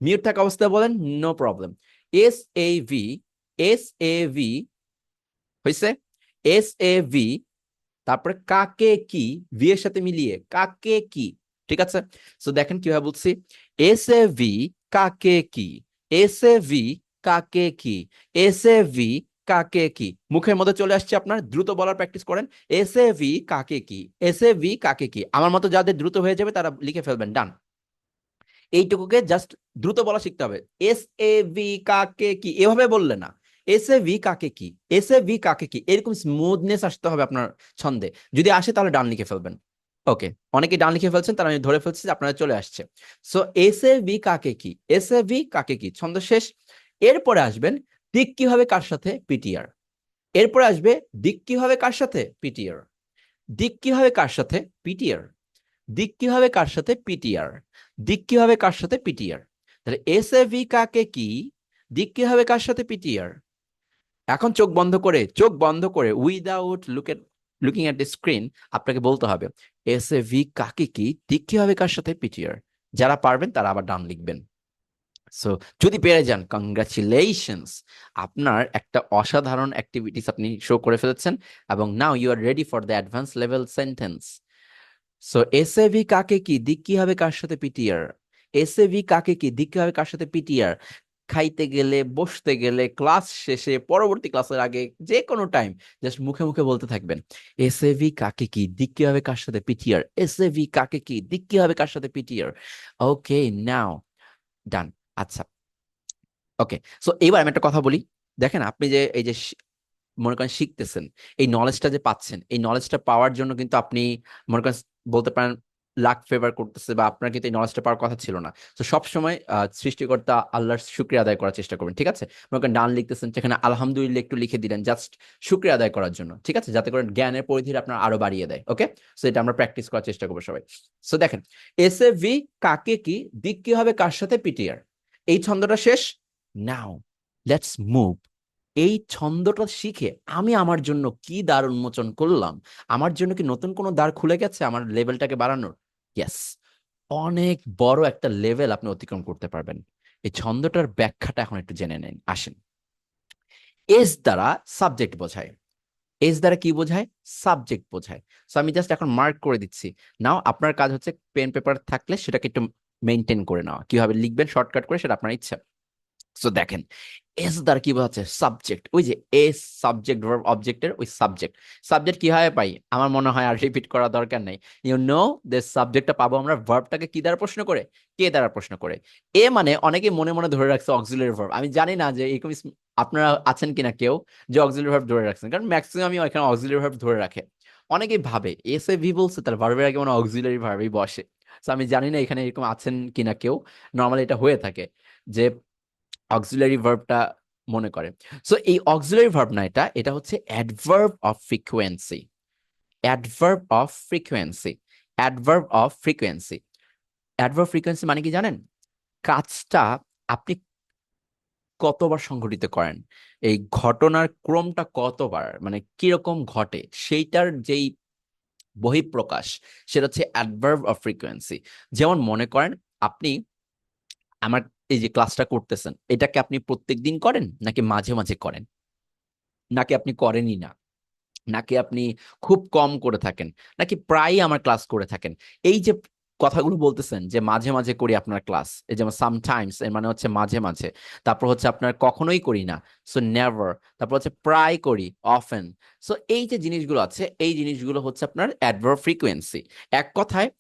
মিউট থাকা অবস্থায় বলেন, no problem. S A V, S A V, হয়েছে? এস এ ভি, তারপরে কাকে কি, ভি এর সাথে মিলিয়ে কাকে কি, ঠিক আছে? সো দেখেন কিভাবে বলছি, এস এ ভি কাকে কি, এস এ ভি কাকে কি, এস এ ভি কাকে কি, মুখের মধ্যে চলে আসছে আপনার, দ্রুত বলার প্র্যাকটিস করেন। এস এ ভি কাকে কি, এস এ ভি কাকে কি। আমার মতো যাদের দ্রুত হয়ে যাবে তারা লিখে ফেলবেন, ডান। এইটুকুকে জাস্ট দ্রুত বলা শিখতে হবে। এস এ ভি কাকে কি, এভাবে বললে না। এস এ ভি কাকে কি, এস এ ভি কাকে কি, এরকম স্মুথনেস আসতে হবে আপনার ছন্দে। যদি আসে তাহলে ডান লিখে ফেলবেন। ওকে, অনেকে ডান লিখে ফেলছেন, তারা আমি ধরে ফেলছি যে আপনারা চলে আসছে। সো এস এ ভি কাকে কি, এস এ ভি কাকে কি, ছন্দ শেষ। এরপরে আসবেন দিক কি হবে কার সাথে, পিটিআর। এরপরে আসবে দিক কি হবে কার সাথে, পিটিআর। দিক কি হবে কার সাথে, পিটিআর। দিক কি হবে কার সাথে, পিটিআর। দিক কি হবে কার সাথে, পিটিআর। তাহলে এস এ ভি কাকে কি, দিক কি হবে কার সাথে, পিটিআর। এখন চোখ বন্ধ করে, চোখ বন্ধ করে, without looking at the screen, আপনাকে বলতে হবে এস এ ভি কাকে কি, দিক কি হবে কার সাথে, পিটিআর। যারা পারবেন তারা আবার ডান লিখবেন। সো যদি পেরে যান, কংগ্রাচুলেশনস, আপনার একটা অসাধারণ অ্যাক্টিভিটিস আপনি শো করে ফেলেছেন, এবং now you are ready for the advance level sentence. So SAV কাকে কি, দিক কি হবে কার সাথে, পিটিআর। এসএভি কাকে কি, দিক কি হবে কার সাথে, পিটিআর। খাইতে গেলে, বসতে গেলে, ক্লাস শেষে, পরবর্তী ক্লাসের আগে, যে কোনো টাইম জাস্ট মুখে মুখে বলতে থাকবেন, এসএভি কাকে কি, দিক কি হবে কার সাথে, পিটিআর। এসএভি কাকে কি, দিক কি হবে কার সাথে, পিটিআর। ওকে, নাও ডান। আচ্ছা, ওকে। সো এবার আমি একটা কথা বলি। দেখেন, আপনি যে এই যে মনে করেন শিখতেছেন, এই নলেজটা যে পাচ্ছেন, এই নলেজটা পাওয়ার জন্য কিন্তু আপনি মনে করেন বলতে পারেন লাক ফেভার করতেছে, বা আপনার কিন্তু এই নলেজটা পাওয়ার কথা ছিল না। তো সবসময় সৃষ্টিকর্তা আল্লাহর শুক্রিয়া আদায় করার চেষ্টা করবেন, ঠিক আছে? মনে করেন ডান লিখতেছেন, সেখানে আলহামদুলিল্লাহ একটু লিখে দিলেন, জাস্ট শুক্রিয়া আদায় করার জন্য, ঠিক আছে? যাতে করে জ্ঞানের পরিধির আপনার আরো বাড়িয়ে দেয়। ওকে, সো এটা আমরা প্র্যাকটিস করার চেষ্টা করবো সবাই। সো দেখেন, এস এ ভি কাকে কি, দিক কি হবে কার সাথে, পিটিআর। এই ছন্দটা শেষ। Now let's move. এই ছন্দটা শিখে আমি আমার জন্য কি দ্বার উন্মোচন করলাম, আমার জন্য কি নতুন কোনো দ্বার খুলে গেছে আমার লেভেলটাকে বাড়ানোর। ইয়েস, অনেক বড় একটা লেভেল আপনি অতিক্রম করতে পারবেন। এই ছন্দটার ব্যাখ্যাটা এখন একটু জেনে নেন, আসেন। এস দ্বারা সাবজেক্ট বোঝায়। এস দ্বারা কি বোঝায়, সাবজেক্ট বোঝায়। সো আমি জাস্ট এখন মার্ক করে দিচ্ছি। নাও আপনার কাজ হচ্ছে পেন পেপার থাকলে সেটাকে একটু মেনটেন করে নেওয়া, কিভাবে লিখবেন শর্টকাট করে, সেটা আপনার ইচ্ছা। সো দেখেন, এস দ্বারা কি বোঝাচ্ছে, সাবজেক্ট। ওই যে এস, সাবজেক্ট ভার্ব অবজেক্টের ওই সাবজেক্ট। সাবজেক্ট কিভাবে পাই, আমার মনে হয় আর রিপিট করা দরকার নেই। ইউ নো, দ্য সাবজেক্টটা পাবো আমরা ভার্বটাকে কি দ্বারা প্রশ্ন করে, কে দ্বারা প্রশ্ন করে। এ মানে অনেকে মনে মনে ধরে রাখছে অক্সিলারি ভার্ব। আমি জানি না যে এরকম আপনারা আছেন কিনা কেউ যে অক্সিলারি ভার্ব ধরে রাখছেন, কারণ ম্যাক্সিমামই এখানে অক্সিলারি ভার্ব ধরে রাখে। অনেকেই ভাবে এস এ ভি বলছে, তার ভার্বের আগে মানে অক্সিলারি ভার্বই বসে। তো আমি জানি না এখানে এরকম আছেন কিনা কেউ। নর্মালি এটা হয়ে থাকে যে অক্সিলারি ভার্বটা মনে করে। সো এই অক্সিলারি ভার্ব না, এটা এটা হচ্ছে adverb of frequency. Adverb of frequency, adverb of frequency. Adverb frequency মানে কি জানেন, কাজটা আপনি কতবার সংঘটিত করেন, এই ঘটনার ক্রমটা কতবার, মানে কিরকম ঘটে, সেইটার যেই বহিঃপ্রকাশ, সেটা হচ্ছে অ্যাডভার্ব অফ ফ্রিকোয়েন্সি। যেমন মনে করেন আপনি আমার এই যে ক্লাসটা করতেছেন, এটাকে আপনি প্রত্যেকদিন করেন, নাকি মাঝে মাঝে করেন, নাকি আপনি করেনই না, নাকি আপনি খুব কম করে থাকেন, নাকি প্রায়ই আমার ক্লাস করে থাকেন। এই যে কথাগুলো বলতেছেন যে মাঝে মাঝে করি আপনার ক্লাস, এই যেমন সামটাইমস এর মানে হচ্ছে মাঝে মাঝে, তারপর হচ্ছে আপনার কখনোই করি না, সো নেভার, তারপর হচ্ছে প্রায় করি, অফেন। সো এই যে জিনিসগুলো আছে, এই জিনিসগুলো হচ্ছে আপনার অ্যাডভার্ব ফ্রিকোয়েন্সি। এক কথায়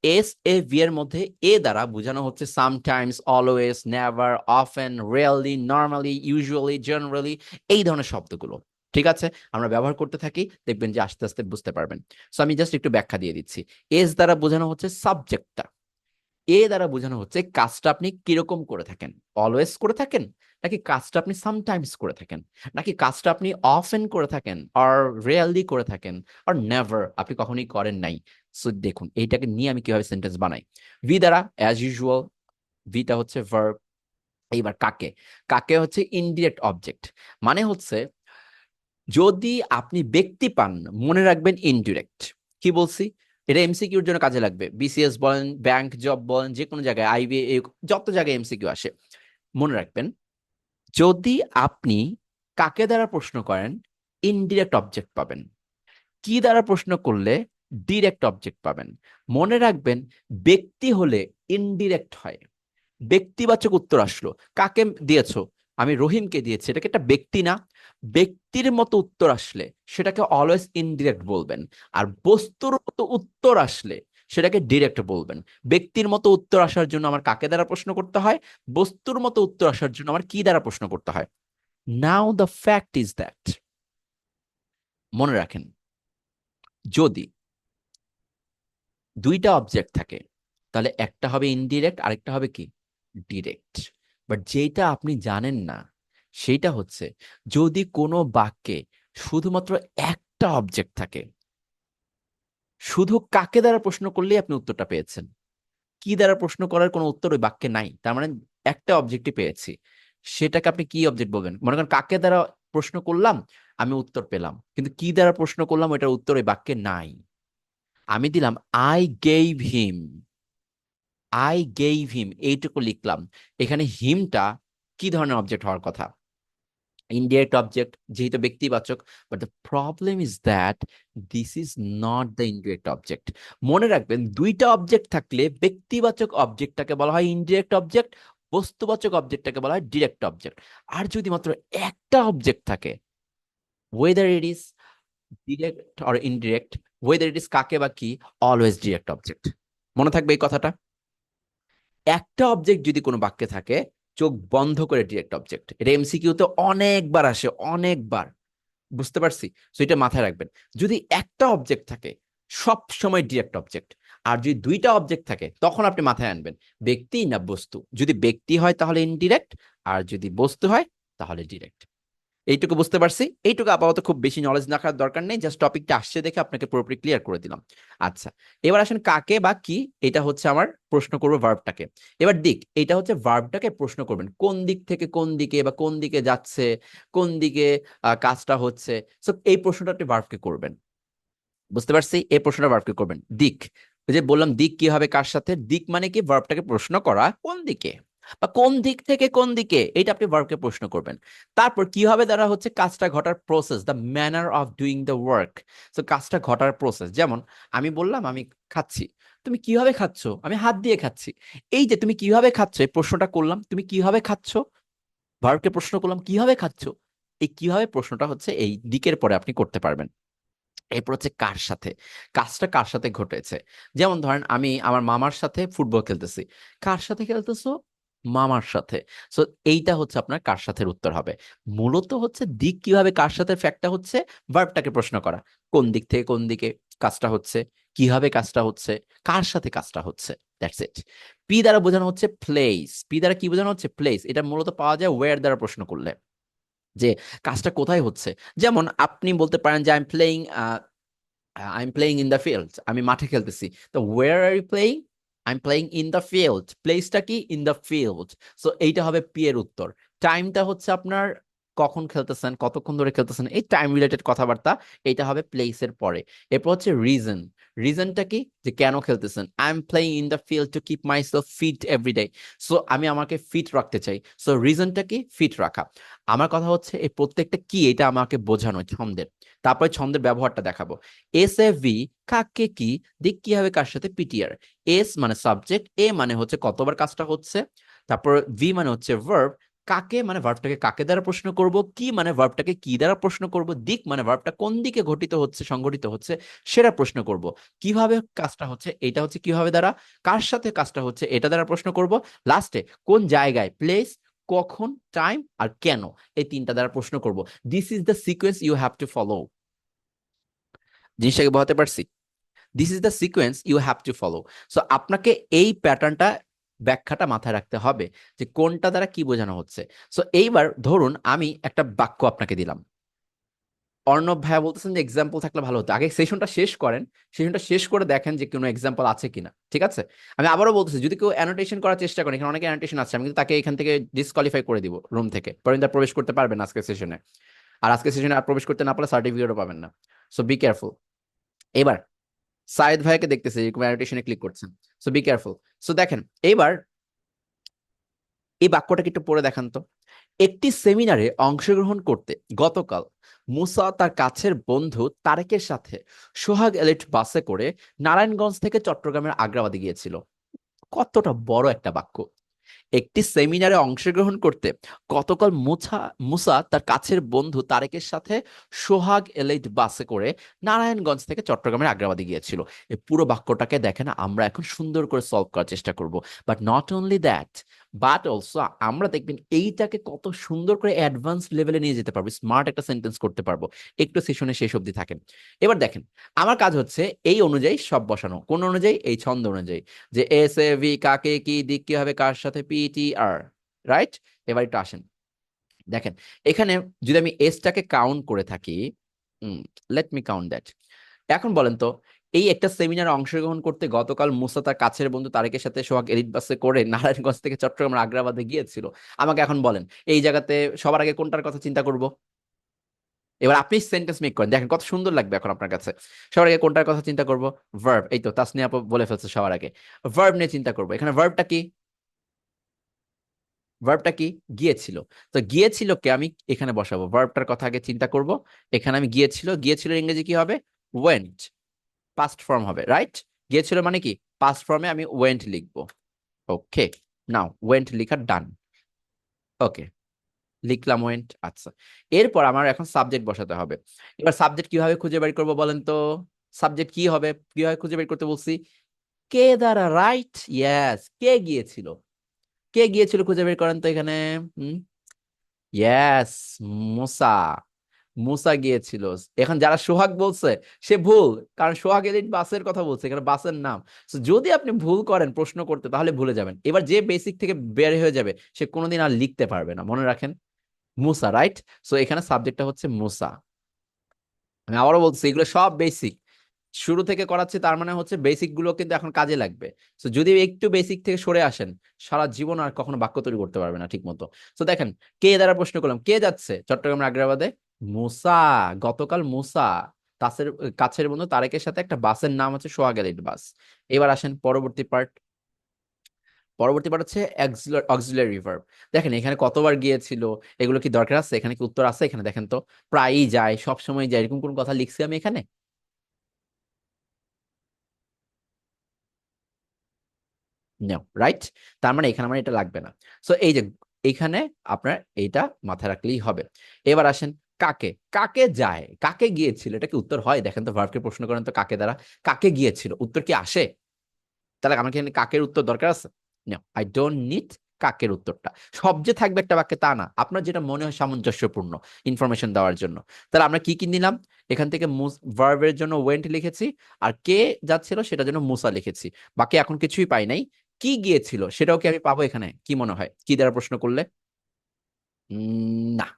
এস এ ভি এর মধ্যে এ দ্বারা বোঝানো হচ্ছে sometimes, always, never, often, really, normally, usually, generally, এই ধরনের শব্দগুলো। ঠিক আছে, আমরা ব্যবহার করতে থাকি, দেখবেন যে আস্তে আস্তে বুঝতে পারবেন। সো আমি জাস্ট একটু ব্যাখ্যা দিয়ে দিচ্ছি। এস দ্বারা বোঝানো হচ্ছে সাবজেক্টটা, এ দ্বারা বোঝানো হচ্ছে কাজটা আপনি কিরকম করে থাকেন, অলওয়েজ করে থাকেন, নাকি কাজটা আপনি সামটাইমস করে থাকেন, নাকি কাজটা আপনি অফেন করে থাকেন, আর রিয়েলি করে থাকেন, আর নেভার আপনি কখনোই করেন নাই। সো দেখুন এইটাকে নিয়ে আমি কিভাবে সেন্টেন্স বানাই। ভি দ্বারা অ্যাজ ইউজুয়াল ভিটা হচ্ছে ভার্ব। এইবার কাকে, কাকে হচ্ছে ইনডিরেক্ট অবজেক্ট। মানে হচ্ছে যদি আপনি ব্যক্তি পান, মনে রাখবেন ইনডিরেক্ট। কি বলছি? এটা এমসিকিউর জন্য কাজে লাগবে, বিসিএস বলেন, ব্যাংক জব বলেন, যে কোনো জায়গায়, আইবি, যত জায়গায় এমসিকিউ আসে। মনে রাখবেন, যদি আপনি কাকে দ্বারা প্রশ্ন করেন, ইনডিরেক্ট অবজেক্ট পাবেন। কি দ্বারা প্রশ্ন করলে ডিরেক্ট অবজেক্ট পাবেন। মনে রাখবেন, ব্যক্তি হলে ইনডিরেক্ট হয়। ব্যক্তিবাচক উত্তর আসলো, কাকে দিয়েছো? আমি রহিমকে দিয়েছি, এটাকে একটা ব্যক্তি না? ব্যক্তির মতো উত্তর আসলে সেটাকে অলওয়েজ ইনডিরেক্ট বলবেন। আর বস্তুর মতো উত্তর আসলে সেটাকে ডিরেক্ট বলবেন। ব্যক্তির মতো উত্তর আসার জন্য আমার কাকে দ্বারা প্রশ্ন করতে হয়, বস্তুর মতো উত্তর আসার জন্য আমার কি দ্বারা প্রশ্ন করতে হয়। নাও দ্য ফ্যাক্ট ইজ দ্যাট, মনে রাখেন, যদি দুইটা অবজেক্ট থাকে তাহলে একটা হবে ইনডিরেক্ট, আরেকটা হবে কি, ডিরেক্ট। বাট যেটা আপনি জানেন না সেটা হচ্ছে, যদি কোনো বাক্যে শুধুমাত্র একটা অবজেক্ট থাকে, শুধু কাকে দ্বারা প্রশ্ন করলেই আপনি উত্তরটা পেয়েছেন। কি দ্বারা প্রশ্ন করার কোনো উত্তর ওই বাক্যে নাই, তার মানে একটা অবজেক্টই পেয়েছি। সেটাকে আপনি কি অবজেক্ট বলবেন? মনে করেন কাকে দ্বারা প্রশ্ন করলাম, আমি উত্তর পেলাম, কিন্তু কি দ্বারা প্রশ্ন করলাম ওইটার উত্তর ওই বাক্যে নাই। আমি দিলাম আই গেইভ হিম, আই গেইভ হিম, এইটুকু লিখলাম। এখানে হিমটা কি ধরনের অবজেক্ট হওয়ার কথা? ইনডিরেক্ট অবজেক্ট, যেহেতু ব্যক্তিবাচক। But the problem is that this is not the indirect object. মনে রাখবেন, দুইটা অবজেক্ট থাকলে ব্যক্তিবাচক অবজেক্টটাকে বলা হয় ইনডিরেক্ট অবজেক্ট, বস্তুবাচক অবজেক্টটাকে বলা হয় ডিরেক্ট অবজেক্ট। আর যদি মাত্র একটা অবজেক্ট থাকে, weather it is direct or indirect, weather it is কাকে বা কি, অলওয়েজ ডিরেক্ট অবজেক্ট। মনে থাকবে এই কথাটা। একটা অবজেক্ট যদি কোনো বাক্যে থাকে, চোখ বন্ধ করে ডিরেক্ট অবজেক্ট। এটা এমসিকিউ তে অনেকবার আসে, অনেকবার। বুঝতে পারছি? তো এটা মাথায় রাখবেন, যদি একটা অবজেক্ট থাকে সব সময় ডিরেক্ট অবজেক্ট। আর যদি দুইটা অবজেক্ট থাকে তখন আপনি মাথায় আনবেন ব্যক্তি না বস্তু। যদি ব্যক্তি হয় তাহলে ইনডিরেক্ট, আর যদি বস্তু হয় তাহলে ডিরেক্ট। এইটুকু বুঝতে পারছি। এইটুকু আপাতত খুব বেশি নলেজ রাখার দরকার নেই, জাস্ট টপিকটা আসছে দেখে আপনাকে পুরোপুরি ক্লিয়ার করে দিলাম। আচ্ছা, এবার আসেন কাকে বা কি। এটা হচ্ছে আমার প্রশ্ন করবো ভার্বটাকে। এবার দিক, এটা হচ্ছে ভার্বটাকে প্রশ্ন করবেন, কোন দিক থেকে কোন দিকে, বা কোন দিকে যাচ্ছে, কোন দিকে কাজটা হচ্ছে। সো এই প্রশ্নটা আপনি ভার্বকে করবেন। বুঝতে পারছি? এই প্রশ্নটা ভার্বকে করবেন। দিক, ওই যে বললাম দিক কি হবে কার সাথে, দিক মানে কি ভার্বটাকে প্রশ্ন করা, কোন দিকে বা কোন দিক থেকে কোন দিকে, এটা আপনি ভার্বকে প্রশ্ন করবেন। তারপর কি হবে, দ্বারা হচ্ছে কাজটা ঘটার process, the manner of doing the work. তো কাজটা ঘটার প্রসেস, যেমন আমি বললাম আমি খাচ্ছি, তুমি কিভাবে খাচ্ছ? আমি হাত দিয়ে খাচ্ছি। এই যে তুমি কিভাবে খাচ্ছ, এই প্রশ্নটা করলাম, তুমি কিভাবে খাচ্ছ, ভার্বকে প্রশ্ন করলাম কিভাবে খাচ্ছ। এই কিভাবে প্রশ্নটা হচ্ছে এই দিকের পরে আপনি করতে পারবেন। এরপর হচ্ছে কার সাথে, কাজটা কার সাথে ঘটেছে। যেমন ধরেন আমি আমার মামার সাথে ফুটবল খেলতেছি। কার সাথে খেলতেছো? মামার সাথে। সো এইটা হচ্ছে আপনার কার সাথে উত্তর হবে। মূলত হচ্ছে দিক কিভাবে কার সাথে, ফ্যাক্টটা হচ্ছে ভার্বটাকে প্রশ্ন করা, কোন দিক থেকে কোন দিকে কাজটা হচ্ছে, কিভাবে কাজটা হচ্ছে, কার সাথে কাজটা হচ্ছে। That's it. পি দ্বারা বোঝানো হচ্ছে প্লেস। পি দ্বারা কি বোঝানো হচ্ছে? প্লেস। এটা মূলত পাওয়া যায় ওয়্যার দ্বারা প্রশ্ন করলে, যে কাজটা কোথায় হচ্ছে। যেমন আপনি বলতে পারেন যে I am playing in the field, আমি মাঠে খেলতেছি। তো where are you playing? I am playing in the field. প্লেসটা কি? In the field. সো এইটা হবে পি এর উত্তর। টাইমটা হচ্ছে আপনার কখন খেলতেছেন, কতক্ষণ ধরে খেলতেছেন, এই টাইম রিলেটেড কথাবার্তা, এইটা হবে প্লেসের পরে। এরপর হচ্ছে রিজন। রিজনটা কি? যে কেন খেলতেছেন। I am playing in the field to keep myself fit everyday. So আমি আমাকে ফিট রাখতে চাই। সো রিজনটা কি? ফিট রাখা। আমার কথা হচ্ছে এই প্রত্যেকটা কি, এটা আমাকে বোঝানো ছন্দের। তারপরে ছন্দের ব্যবহারটা দেখাবো। এস এ ভি, কাকে কি, দিক কি হবে কার সাথে, পিটিআর। এস মানে সাবজেক্ট, এ মানে হচ্ছে কতবার কাজটা হচ্ছে, তারপর ভি মানে হচ্ছে ভার্ব, কাকে মানে ভার্বটাকে কাকে দ্বারা প্রশ্ন করব, কি মানে ভার্বটাকে কি দ্বারা প্রশ্ন করব, দিক মানে ভার্বটা কোন দিকে ঘটিত হচ্ছে, সংঘটিত হচ্ছে, সেটা প্রশ্ন করব। কিভাবে কাজটা হচ্ছে, এটা হচ্ছে কিভাবে দ্বারা, কার সাথে কাজটা হচ্ছে এটা দ্বারা প্রশ্ন করব। লাস্টে কোন জায়গায়, প্লেস, কখন, টাইম আর কেন, এই তিনটা দ্বারা প্রশ্ন করব। This is the sequence you have to follow. জিনিসটাকে বোঝাতে পারছি? This is the sequence you have to follow. So আপনাকে এই প্যাটার্নটা, ব্যাখ্যাটা মাথায় রাখতে হবে যে কোনটা দ্বারা কি বোঝানো হচ্ছে। সো এইবার ধরুন আমি একটা বাক্য আপনাকে দিলাম, অর্ণব ভাইয়া বলতেছেন যে এক্সাম্পল থাকলে ভালো হতো। আগে সেশনটা শেষ করেন, সেশনটা শেষ করে দেখেন যে কোনো এক্সাম্পল আছে কিনা, ঠিক আছে? আমি আবারও বলতেছি, যদি কেউ অ্যানোটেশন করার চেষ্টা করেন, এখানে অনেকে অ্যানোটেশন আছে, আমি কিন্তু তাকে এখান থেকে ডিসকোয়ালিফাই করে দিব রুম থেকে, পরে তার প্রবেশ করতে পারবেন আজকের সেশনে। আর আজকের সেশনে আর প্রবেশ করতে না পারলে সার্টিফিকেটও পাবেন না। So be careful. এবার সায়েদ ভাইকে দেখতেছি এরকম অ্যানোটেশনে ক্লিক করছেন। So be careful. সো দেখেন এইবার এই বাক্যটাকে একটু পড়ে দেখান তো। একটি সেমিনারে অংশগ্রহণ করতে গতকাল মুসা তার কাছের বন্ধু তারেকের সাথে সোহাগ এলিট বাসে করে নারায়ণগঞ্জ থেকে চট্টগ্রামের আগ্রাবাদে গিয়েছিল। কতটা বড় একটা বাক্য! একটি সেমিনারে অংশগ্রহণ করতে গতকাল মুসা তার কাছের বন্ধু তারেকের সাথে সোহাগ এলাইট বাসে করে নারায়ণগঞ্জ থেকে চট্টগ্রামের আগ্রাবাদে গিয়েছিল। এই পুরো বাক্যটাকে দেখেন, আমরা এখন সুন্দর করে সলভ করার চেষ্টা করব। But not only that, but also আমরা দেখবেন এইটাকে কত সুন্দর করে অ্যাডভান্স লেভেলে নিয়ে যেতে পারবো, স্মার্ট একটা সেন্টেন্স করতে পারবো। একটু সেশনে শেষ অবধি থাকেন। এবার দেখেন, আমার কাজ হচ্ছে এই অনুযায়ী সব বসানো। কোন অনুযায়ী? এই ছন্দ অনুযায়ী, যে এস এ ভি কাকে কি, দিক কি হবে কার সাথে, পি টি আর, রাইট? এবার একটু আসেন, দেখেন এখানে যদি আমি এসটাকে কাউন্ট করে থাকি, লেট মি কাউন্ট দ্যাট। এখন বলেন তো, এই একটা সেমিনারে অংশগ্রহণ করতে গতকাল মুসা তার কাছের বন্ধু তারেকের সাথে সোহাগ এলিট বাসে করে নারায়ণগঞ্জ থেকে চট্টগ্রামের আগ্রাবাদে গিয়েছিল। আমাকে এখন বলেন, এই জায়গাতে সবার আগে কোনটার কথা চিন্তা করব? এবার আপনি সেন্টেন্স মেক করেন, দেখেন কত সুন্দর লাগবে এখন আপনার কাছে। সবার আগে কোনটার কথা চিন্তা করব? ভার্ব। এই তো তাসনিয়া আপু বলে ফেলছে সবার আগে ভার্ব নিয়ে চিন্তা করবো। এখানে ভার্বটা কি? ভার্বটা কি? গিয়েছিল। তো গিয়েছিল কে আমি এখানে বসাবো, ভার্বটার কথা আগে চিন্তা করব। এখানে আমি গিয়েছিল, গিয়েছিল ইংরেজি কি হবে? ওয়েন্ট। পাস্ট ফর্ম হবে, রাইট? গিয়েছিল মানে কি? পাস্ট ফর্মে আমি ওয়েন্ট লিখবো। ওকে, নাও ওয়েন্ট লিখা ডান। ওকে, লিখলাম ওয়েন্ট। আচ্ছা, এরপর আমার এখন সাবজেক্ট বসাতে হবে। এবার সাবজেক্ট কিভাবে খুঁজে বের করবো বলেন তো? সাবজেক্ট কি হবে, কিভাবে খুঁজে বের করতে বলছি? কে দ্বারা, রাইট? ইয়েস, কে গিয়েছিল। কে গিয়েছিল খুঁজে বের করেন তো এখানে। হুম, ইয়েস, মুসা। মুসা গিয়েছিল। এখন যারা সোহাগ বলছে সে ভুল, কারণ সোহাগ এলিট বাসের কথা বলছে, এখানে বাসের নাম। So, যদি আপনি ভুল করেন প্রশ্ন করতে, তাহলে ভুলে যাবেন। এবার যে বেসিক থেকে বের হয়ে যাবে সে কোনোদিন আর লিখতে পারবে না, মনে রাখেন। মুসা, রাইট? সো এখানে সাবজেক্টটা হচ্ছে মুসা। আমি আবারও বলছি, এগুলো সব বেসিক শুরু থেকে করাচ্ছি, তার মানে হচ্ছে বেসিক গুলো কিন্তু এখন কাজে লাগবে। তো যদি একটু বেসিক থেকে সরে আসেন, সারা জীবন আর কখনো বাক্য তৈরি করতে পারবে না ঠিক মতো। তো দেখেন, কে দ্বারা প্রশ্ন করলাম, কে যাচ্ছে চট্টগ্রামের আগ্রাবাদে? মুসা। গতকাল মুসা তাসের কাছের বন্ধু তারেকের সাথে একটা বাসের নাম হচ্ছে সোহাগ এলিট বাস। এবার আসেন পরবর্তী পার্ট। পরবর্তী পার্ট হচ্ছে অক্সিলারি ভার্ব। দেখেন এখানে কতবার গিয়েছিল, এগুলো কি দরকার আছে? এখানে কি উত্তর আছে? এখানে দেখেন তো, প্রায়ই যায়, সব সময় যায়, এরকম কোন কথা লিখছি আমি এখানে? No, right? তার মানে এখানে আমার এটা লাগবে না। সো এই যে এখানে আপনার এইটা মাথায় রাখলেই হবে। এবার আসেন, কাকে, কাকে যায়, কাকে গিয়েছিল, এটা কি উত্তর হয়? দেখেন তো, ভার্বকে প্রশ্ন করেন তো কাকে দ্বারা, কাকে গিয়েছিল, উত্তর কি আসে? তাহলে আমার এখানে কাকের উত্তর দরকার আছে? নো, আই ডোন্ট নিড কাকের উত্তরটা। সব যে থাকবে একটা বাক্যে তা না, আপনার যেটা মনে হয় সামঞ্জস্যপূর্ণ ইনফরমেশন দেওয়ার জন্য। তাহলে আমরা কি কি নিলাম? এখান থেকে ভার্বের জন্য ওয়েন্ট লিখেছি, আর কে যাচ্ছিল সেটার জন্য মুসা লিখেছি। বাকি এখন কিছুই পাই নাই। কি গিয়েছিল সেটাও কি আমি পাবো এখানে? কি মনে হয়, কি দ্বারা প্রশ্ন করলে? না,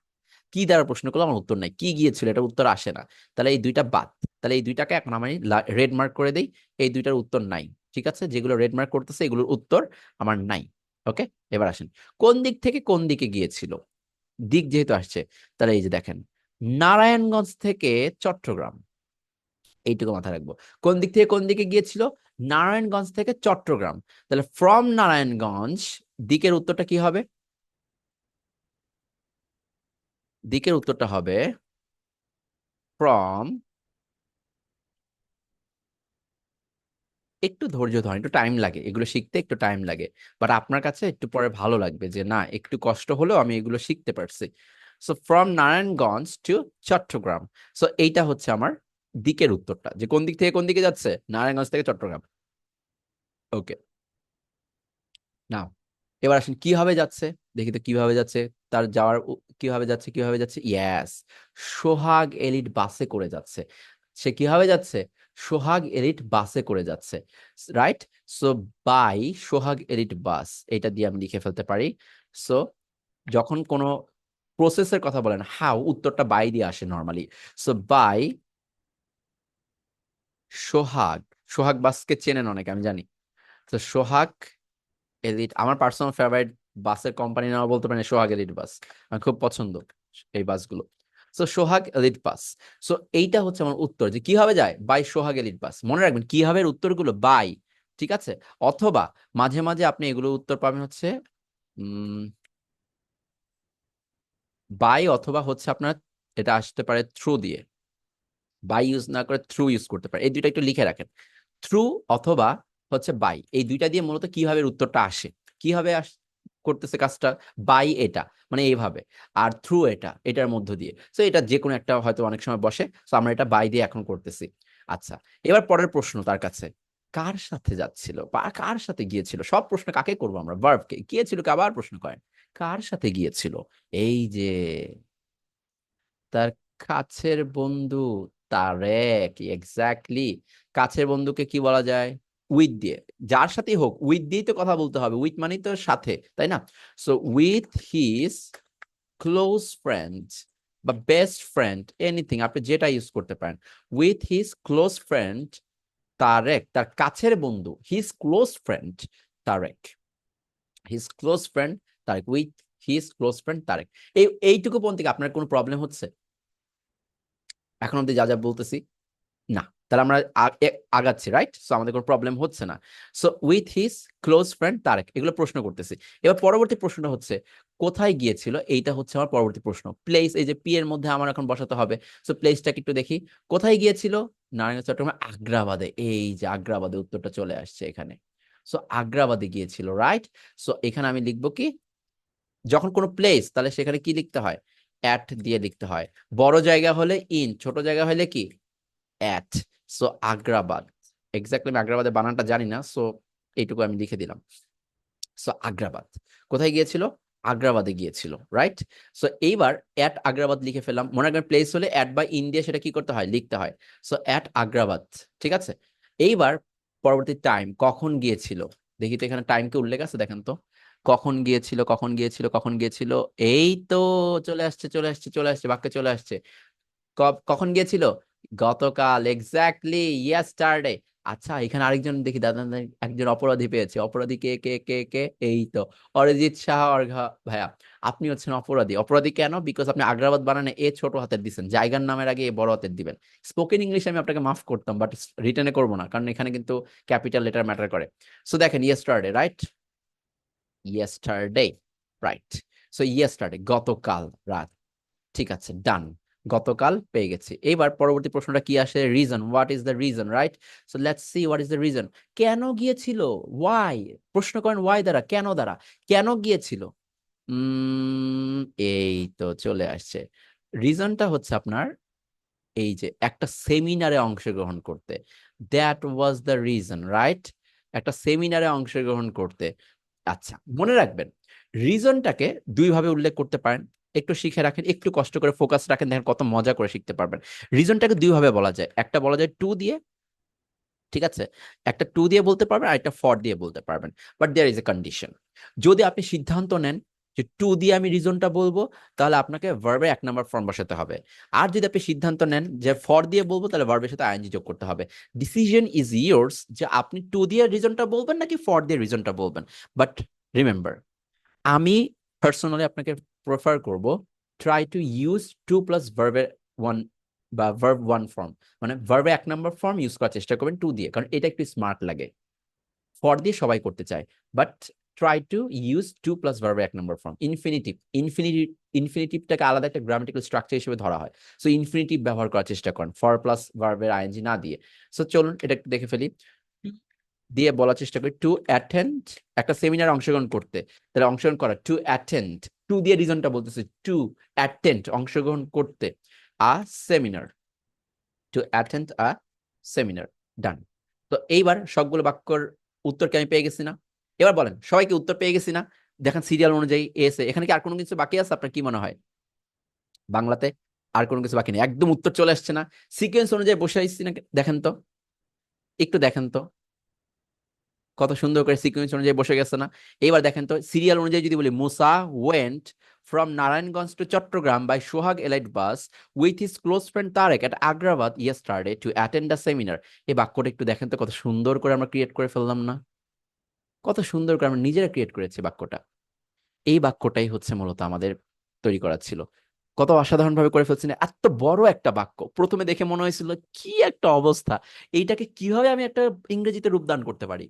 কি দ্বারা প্রশ্ন করলে আমার উত্তর নাই, কি গিয়েছিল এটা উত্তর আসে না। তাহলে এই দুইটা বাদ। তাহলে এই দুইটাকে এখন আমি রেড মার্ক করে দেই, এই দুইটার উত্তর নাই। ঠিক আছে, যেগুলো রেড মার্ক করতেছে এগুলোর উত্তর আমার নাই। ওকে, এবার আসেন, কোন দিক থেকে কোন দিকে গিয়েছিল? দিক যেহেতু আসছে, তাহলে এই যে দেখেন, নারায়ণগঞ্জ থেকে চট্টগ্রাম, এইটুকু মাথায় রাখবো। কোন দিক থেকে কোন দিকে গিয়েছিল? নারায়ণগঞ্জ থেকে চট্টগ্রাম। তাহলে ফ্রম নারায়ণগঞ্জ, দিকের উত্তরটা কি হবে? দিকের উত্তরটা হবে ফ্রম, একটু ধৈর্য ধরেন, একটু টাইম লাগে, এগুলো শিখতে একটু টাইম লাগে। বাট আপনার কাছে একটু পরে ভালো লাগবে যে না, একটু কষ্ট হলেও আমি এগুলো শিখতে পারছি। So from Narayanganj to Chattogram. So এইটা হচ্ছে আমার দিকের উত্তরটা, যে কোন দিক থেকে কোন দিকে যাচ্ছে, নারায়ণগঞ্জ থেকে চট্টগ্রাম। ওকে, নাও এবার আসেন কিভাবে যাচ্ছে, দেখি তো কিভাবে যাচ্ছে। তার যাওয়ার কিভাবে যাচ্ছে, কিভাবে যাচ্ছে, ইয়েস, সোহাগ এলিট বাসে করে যাচ্ছে। সে কিভাবে যাচ্ছে? সোহাগ এলিট বাসে করে যাচ্ছে, right? So by Sohag Elite bus, এটা দিয়ে আমি লিখে ফেলতে পারি। সো যখন কোনো প্রসেসের কথা বলেন, হাউ উত্তরটা বাই দিয়ে আসে নর্মালি। সো বাই সোহাগ। সোহাগ বাসকে চেনেন অনেকে আমি জানি। তো সোহাগ এলিট আমার পার্সোনাল ফেভারিট বাসের কোম্পানি নাম বলতে পারেন সোহাগ এলিট বাস, আমার খুব পছন্দ এই বাসগুলো। সো সোহাগ এলিট বাস। সো এইটা হচ্ছে আমার উত্তর, যে কিভাবে যায় বাই সোহাগ এলিট বাস। মনে রাখবেন কিভাবে উত্তরগুলো বাই, ঠিক আছে। অথবা মাঝে মাঝে আপনি এগুলো উত্তর পাবেন হচ্ছে বাই, অথবা হচ্ছে আপনার এটা আসতে পারে থ্রু দিয়ে। বাই ইউজ না করে থ্রু ইউজ করতে পারে, এই দুইটা একটু লিখে রাখেন। থ্রু অথবা হচ্ছে বাই, এই দুইটা দিয়ে মূলত কিভাবে উত্তরটা আসে, কিভাবে করতেছে কাজটা। বাই এটা মানে এইভাবে, আর থ্রু এটা এটার মধ্য দিয়ে। সো এটা যে কোনো একটা হয়তো অনেক সময় বসে, সো আমরা এটা বাই দিয়ে এখন করতেছি। আচ্ছা, এবার পরের প্রশ্ন তার কাছে, কার সাথে যাচ্ছিল বা কার সাথে গিয়েছিল। সব প্রশ্ন কাকে করবো আমরা, ভার্বকে। গিয়েছিল কে আবার প্রশ্ন করেন, কার সাথে গিয়েছিল। এই যে তার কাছের বন্ধু তারেক, এক্স্যাক্টলি। কাছের বন্ধুকে কি বলা যায়, উইথ দিয়ে। যার সাথেই হোক উইথ দিয়েই তো কথা বলতে হবে, উইথ মানেই তো সাথে, তাই না। So with his close friend বা বেস্ট ফ্রেন্ড, এনিথিং আপনি যেটা ইউজ করতে পারেন। With his close friend Tareq, তার কাছের বন্ধু, his close friend Tareq, his close friend Tareq, with his close friend Tareq. এইটুকু পর্যন্ত কি আপনার কোনো প্রবলেম হচ্ছে এখন অব্দি যা যা বলতেছি? না, তাহলে আমরা আগাচ্ছি, রাইট। সো আমাদের কোনো প্রবলেম হচ্ছে না। So with his close friend Tareq, এগুলো প্রশ্ন করতেছি। এবার পরবর্তী প্রশ্নটা হচ্ছে কোথায় গিয়েছিল, এইটা হচ্ছে আমার পরবর্তী প্রশ্ন। প্লেস, এই যে পি এর মধ্যে আমার এখন বসাতে হবে। সো প্লেসটাকে একটু দেখি, কোথায় গিয়েছিল, নারায়ণ চট্টগ্রাম আগ্রাবাদে। এই যে আগ্রাবাদে উত্তরটা চলে আসছে এখানে। সো আগ্রাবাদে গিয়েছিল, রাইট। সো এখানে আমি লিখবো কি, যখন কোনো প্লেস তাহলে সেখানে কি লিখতে হয়, অ্যাট দিয়ে লিখতে হয়। বড় জায়গা হলে ইন, ছোট জায়গা হলে কি অ্যাট। সো আগ্রাবাদ, এক্স্যাক্টলি আমি আগ্রাবাদের বানানটা জানি না, সো এইটুকু আমি লিখে দিলাম। সো আগ্রাবাদ কোথায় গিয়েছিল, আগ্রাবাদে গিয়েছিল, রাইট। সো এইবার অ্যাট আগ্রাবাদ লিখে ফেললাম। মনে রাখবেন প্লেস হলে অ্যাট বা ইন দিয়ে সেটা কি করতে হয়, লিখতে হয়। সো অ্যাট আগ্রাবাদ, ঠিক আছে। এইবার পরবর্তী টাইম, কখন গিয়েছিল। দেখি তো এখানে টাইমকে উল্লেখ আছে, দেখেন তো। কখন গিয়েছিল, কখন গিয়েছিল, কখন গিয়েছিল। এই তো চলে আসছে, চলে আসছে, চলে আসছে, বাক্যে চলে আসছে। কখন গিয়েছিল, গতকাল, এক্স্যাক্টলি, ইয়েস্টারডে। আচ্ছা, এখানে আরেকজন দেখি দাদা, একজন অপরাধী পেয়েছে। অপরাধী কে কে কে কে, এই তো অরিজিৎ শাহ অর্ঘা ভাইয়া। আপনি হচ্ছেন অপরাধী। অপরাধী কেন, বিকজ আপনি আগ্রাবাদ বানানে এ ছোট হাতের দিচ্ছেন, জায়গার নামের আগে এ বড় হাতের দিবেন। স্পোকেন ইংলিশ আমি আপনাকে মাফ করতাম, বাট রিটেনে করবো না, কারণ এখানে কিন্তু ক্যাপিটাল লেটার ম্যাটার করে। সো দেখেন yesterday, right, yesterday, right. So yesterday গতকাল রাত, ঠিক আছে, ডান। গতকাল পেয়ে গেছি। এবার পরবর্তী প্রশ্নটা কি আসে, reason, what is the reason, right. So let's see what is the reason. কেন গিয়েছিল, ওয়াই। প্রশ্ন করেন ওয়াই দ্বারা, কেন দ্বারা। কেন গিয়েছিল, এই তো চলে আসছে। রিজনটা হচ্ছে আপনার এই যে একটা সেমিনারে অংশগ্রহণ করতে, that was the reason, right. একটা সেমিনারে অংশগ্রহণ করতে। আচ্ছা, মনে রাখবেন রিজনটাকে দুই ভাবে উল্লেখ করতে পারেন। একটু শিখে রাখেন, একটু কষ্ট করে ফোকাস রাখেন, দেখেন কত মজা করে শিখতে পারবেন। রিজনটাকে দুই ভাবে বলা যায়, একটা বলা যায় টু দিয়ে, ঠিক আছে। একটা টু দিয়ে বলতে পারবেন, আর একটা ফর দিয়ে বলতে পারবেন। But there is a condition. যদি আপনি সিদ্ধান্ত নেন যে টু দিয়ে আমি রিজনটা বলবো, তাহলে আপনাকে ভার্বের 1 নম্বর ফর্ম বসাতে হবে। আর যদি আপনি সিদ্ধান্ত নেন যে ফর দিয়ে বলবো, তাহলে ভার্বের সাথে আইএনজি যোগ করতে হবে। ডিসিশন ইজ ইয়ার্স, যে আপনি টু দিয়ে রিজনটা বলবেন নাকি ফর দিয়ে রিজনটা বলবেন। বাট রিমেম্বার, আমি পার্সোনালি আপনাকে প্রেফার করব try to use to plus ভার্বের ওয়ান বা ভার্ব ওয়ান ফর্ম, মানে ভার্বে 1 নম্বর ফর্ম ইউজ করার চেষ্টা করবেন টু দিয়ে, কারণ এটা একটু স্মার্ট লাগে। ফর দিয়ে সবাই করতে চায়, but try to use to plus ভার্বে 1 নম্বর ফর্ম। ইনফিনিটিভ, ইনফিনিটিভটাকে আলাদা একটা গ্রামাটিক্যাল স্ট্রাকচার হিসেবে ধরা হয়। সো ইনফিনিটিভ ব্যবহার করার চেষ্টা করেন ফর প্লাস ভার্বের আইএনজি না দিয়ে। সো চলুন এটা একটু দেখে ফেলি। দিয়ে বলার চেষ্টা করি টু অ্যাটেন্ড, একটা সেমিনার অংশগ্রহণ করতে, তাহলে অংশগ্রহণ করা, টু অ্যাটেন্ড। টু দিয়ে রিজনটা বলতেছে, টু অ্যাটেন্ড অংশগ্রহণ করতে, a seminar, to attend a seminar, done. তো এইবার সবগুলো বাক্যর উত্তরকে আমি পেয়ে গেছি না। এবার বলেন সবাইকে উত্তর পেয়ে গেছি না। দেখেন সিরিয়াল অনুযায়ী এসে, এখানে কি আর কোনো কিছু বাকি আছে আপনার কি মনে হয়, বাংলাতে আর কোনো কিছু বাকি নেই, একদম উত্তর চলে আসছে না। সিকোয়েন্স অনুযায়ী বসে আসছি না, দেখেন তো, একটু দেখেন তো কত সুন্দর করে সিকোয়েন্স অনুযায়ী বসে গেছে না। এবার দেখেন তো সিরিয়াল অনুযায়ী যদি বলি মুসা went from Narayanganj to Chattogram by Sohag Elite bus with his close friend Tarek at Agrabad yesterday to attend a seminar. এই বাক্যটা একটু দেখেন তো কত সুন্দর করে আমরা ক্রিয়েট করে ফেললাম না? কত সুন্দর করে আমরা নিজেরা ক্রিয়েট করেছি বাক্যটা। এই বাক্যটাই হচ্ছে মূলত আমাদের তৈরি করা ছিল। কত অসাধারণ ভাবে করে ফেলছি না? এত বড় একটা বাক্য প্রথমে দেখে মনে হয়েছিল কি একটা অবস্থা, এইটাকে কিভাবে আমি একটা ইংরেজিতে রূপদান করতে পারি।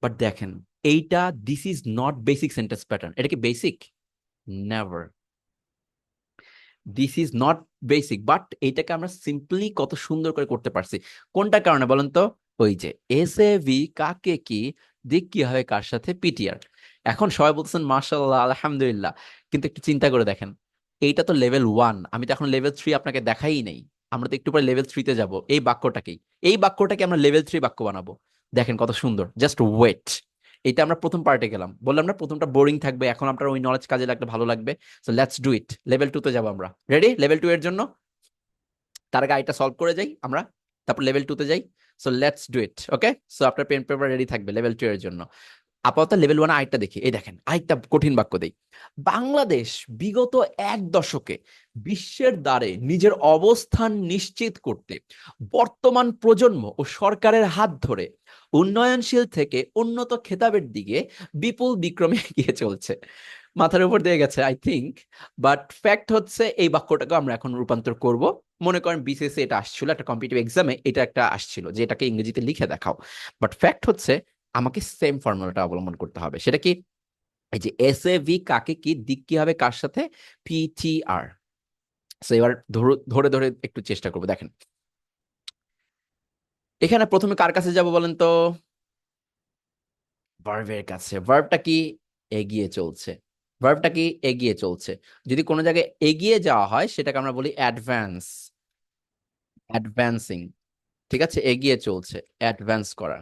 বাট দেখেন, এইটা this is not basic sentence pattern. এটা কি basic? Never. This is not basic, but এইটাকে আমরা সিম্পলি কত সুন্দর করে করতে পারছি। কোনটার কারণে বলেন তো? ওই যে এস এ ভি কাকে কি, দিক কি হয় কার সাথে, পিটিআর। এখন সবাই বলতেছেন মাশাআল্লাহ আলহামদুলিল্লাহ, কিন্তু একটু চিন্তা করে দেখেন, এইটা তো লেভেল 1, আমি তো এখন লেভেল 3 আপনাকে দেখাই নাই। আমরা তো একটু পরে লেভেল 3-তে যাব। এই বাক্যটাকে আমরা লেভেল 3 বাক্য বানাবো। দেখেন কত সুন্দর, জাস্ট ওয়েট। এটা আমরা প্রথম পার্টে গেলাম, বললাম না প্রথমটা বোরিং থাকবে, এখন আপনার ওই নলেজ কাজে লাগলে ভালো লাগবে। So let's do it. Level 2-তে যাবো আমরা। রেডি লেভেল 2 এর জন্য? তার আগে আইটা সলভ করে যাই আমরা, তারপর লেভেল 2-তে যাই। So let's do it. Okay, so আপনার পেন পেপার রেডি থাকবে লেভেল 2 এর জন্য। আপাতত লেভেল 1 আরেকটা দেখি। এই দেখেন আরেকটা কঠিন বাক্য দেই। বাংলাদেশ বিগত 1 দশকে বিশ্বের দ্বারে নিজের অবস্থান নিশ্চিত করতে বর্তমান প্রজন্ম ও সরকারের হাত ধরে উন্নয়নশীল থেকে উন্নত খেতাবের দিকে বিপুল বিক্রমে এগিয়ে চলছে। মাথার উপর দিয়ে গেছে আই থিংক, বাট ফ্যাক্ট হচ্ছে এই বাক্যটাকে আমরা এখন রূপান্তর করব। মনে করেন বিসিএসসি এটা আসছিল, একটা কম্পিটিটিভ এক্সামে এটা একটা আসছিল যে এটাকে ইংরেজিতে লিখে দেখাও। বাট ফ্যাক্ট হচ্ছে আমাকে সেম ফর্মুলাটা অবলম্বন করতে হবে। সেটা কি? এই যে এস এ ভি কাকে কি, দিক কি হবে কার সাথে, পিটিআর। সো এবার ধরে ধরে একটু চেষ্টা করবো। দেখেন এখানে প্রথমে কার কাছে যাব বলেন তো? ভার্বের কাছে। ভার্বটা কি? এগিয়ে চলছে। ভার্বটা কি? এগিয়ে চলছে। যদি কোনো জায়গায় এগিয়ে যাওয়া হয় সেটাকে আমরা বলি অ্যাডভান্স, অ্যাডভান্সিং। ঠিক আছে, এগিয়ে চলছে, অ্যাডভান্স করা।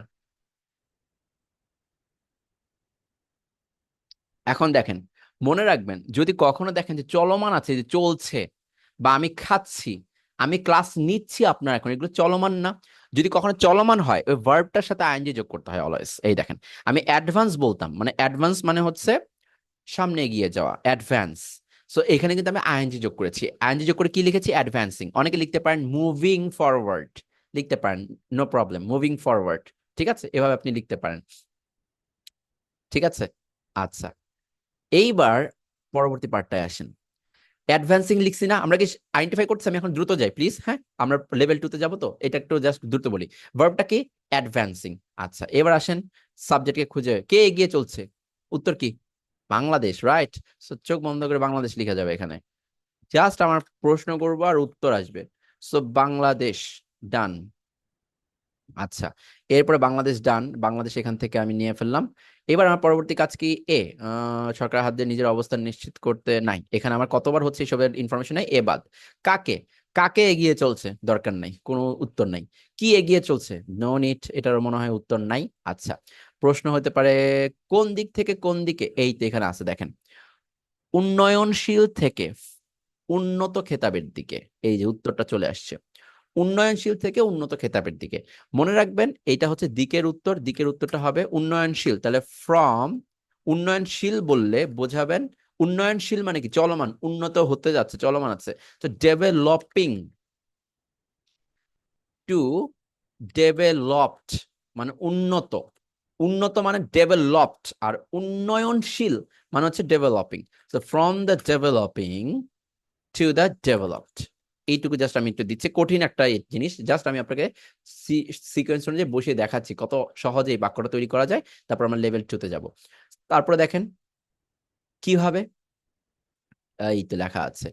এখন দেখেন, মনে রাখবেন যদি কখনো দেখেন যে চলমান আছে, যে চলছে, বা আমি খাচ্ছি, আমি ক্লাস নিচ্ছি, আপনার এখন এগুলো চলমান না? যদি কখনো চলমান হয় ওই ভার্বটার সাথে আইএনজি যোগ করতে হয় অলওয়েজ। এই দেখেন, আমি অ্যাডভান্স বলতাম, মানে অ্যাডভান্স মানে হচ্ছে সামনে এগিয়ে যাওয়া, অ্যাডভান্স। সো এখানে কিন্তু আমি আইএনজি যোগ করেছি। আইএনজি যোগ করে কি লিখেছি? অ্যাডভান্সিং। অনেকে লিখতে পারেন মুভিং ফরওয়ার্ড, লিখতে পারেন, নো প্রবলেম, মুভিং ফরওয়ার্ড। ঠিক আছে, এভাবে আপনি লিখতে পারেন। ঠিক আছে, আচ্ছা। এইবার পরবর্তী পার্টটায় আসেন। অ্যাডভান্সিং লিখছি না আমরা, কি আইডেন্টিফাই করতেছি? আমি এখন দ্রুত যাই প্লিজ। হ্যাঁ, আমরা লেভেল 2-তে যাবো, তো এটা একটু জাস্ট দ্রুত বলি। ভার্বটা কি? অ্যাডভান্সিং। আচ্ছা, এবার আসেন সাবজেক্টকে খুঁজে, কে এগিয়ে চলছে? উত্তর কি? বাংলাদেশ, রাইট। সো চোখ বন্ধ করে বাংলাদেশ লিখা যাবে এখানে। জাস্ট আমার প্রশ্ন করবো আর উত্তর আসবে। সো বাংলাদেশ, ডান। আচ্ছা, এরপরে বাংলাদেশ ডান, বাংলাদেশ এখান থেকে আমি নিয়ে ফেললাম। এবার আমার পরবর্তী কাজ কি? সরকার হাত দিয়ে নিজের অবস্থান নিশ্চিত করতে, নাই এখানে আমার কতবার হচ্ছে এসবের ইনফরমেশন নাই, এ বাদ। কাকে? কাকে এগিয়ে চলছে? দরকার নাই, কোনো উত্তর নাই। কি এগিয়ে চলছে? নো নিট, এটার মনে হয় উত্তর নাই। আচ্ছা, প্রশ্ন হতে পারে কোন দিক থেকে কোন দিকে, এই তো এখানে আছে দেখেন, উন্নয়নশীল থেকে উন্নত খেতাবের দিকে, এই যে উত্তরটা চলে আসছে, উন্নয়নশীল থেকে উন্নত খেতাবের দিকে। মনে রাখবেন এইটা হচ্ছে দিকের উত্তর, দিকের উত্তরটা হবে উন্নয়নশীল। তাহলে ফ্রম, উন্নয়নশীল বললে বোঝাবেন উন্নয়নশীল মানে কি? চলমান, উন্নত হতে যাচ্ছে, চলমান আছে। তো ডেভেলপিং টু ডেভেলপড মানে উন্নত, উন্নত মানে ডেভেলপড, আর উন্নয়নশীল মানে হচ্ছে developing. So from the developing to the developed. এইটুকু জাস্ট আমি একটু দিচ্ছি, কঠিন একটা জিনিস, জাস্ট আমি আপনাকে সিকোয়েন্স অনুযায়ী বসিয়ে দেখাচ্ছি কত সহজে এই বাক্যটা তৈরি করা যায়। তারপর আমরা লেভেল 2-তে যাব। তারপরে দেখেন কিভাবে, এই তো লেখা আছে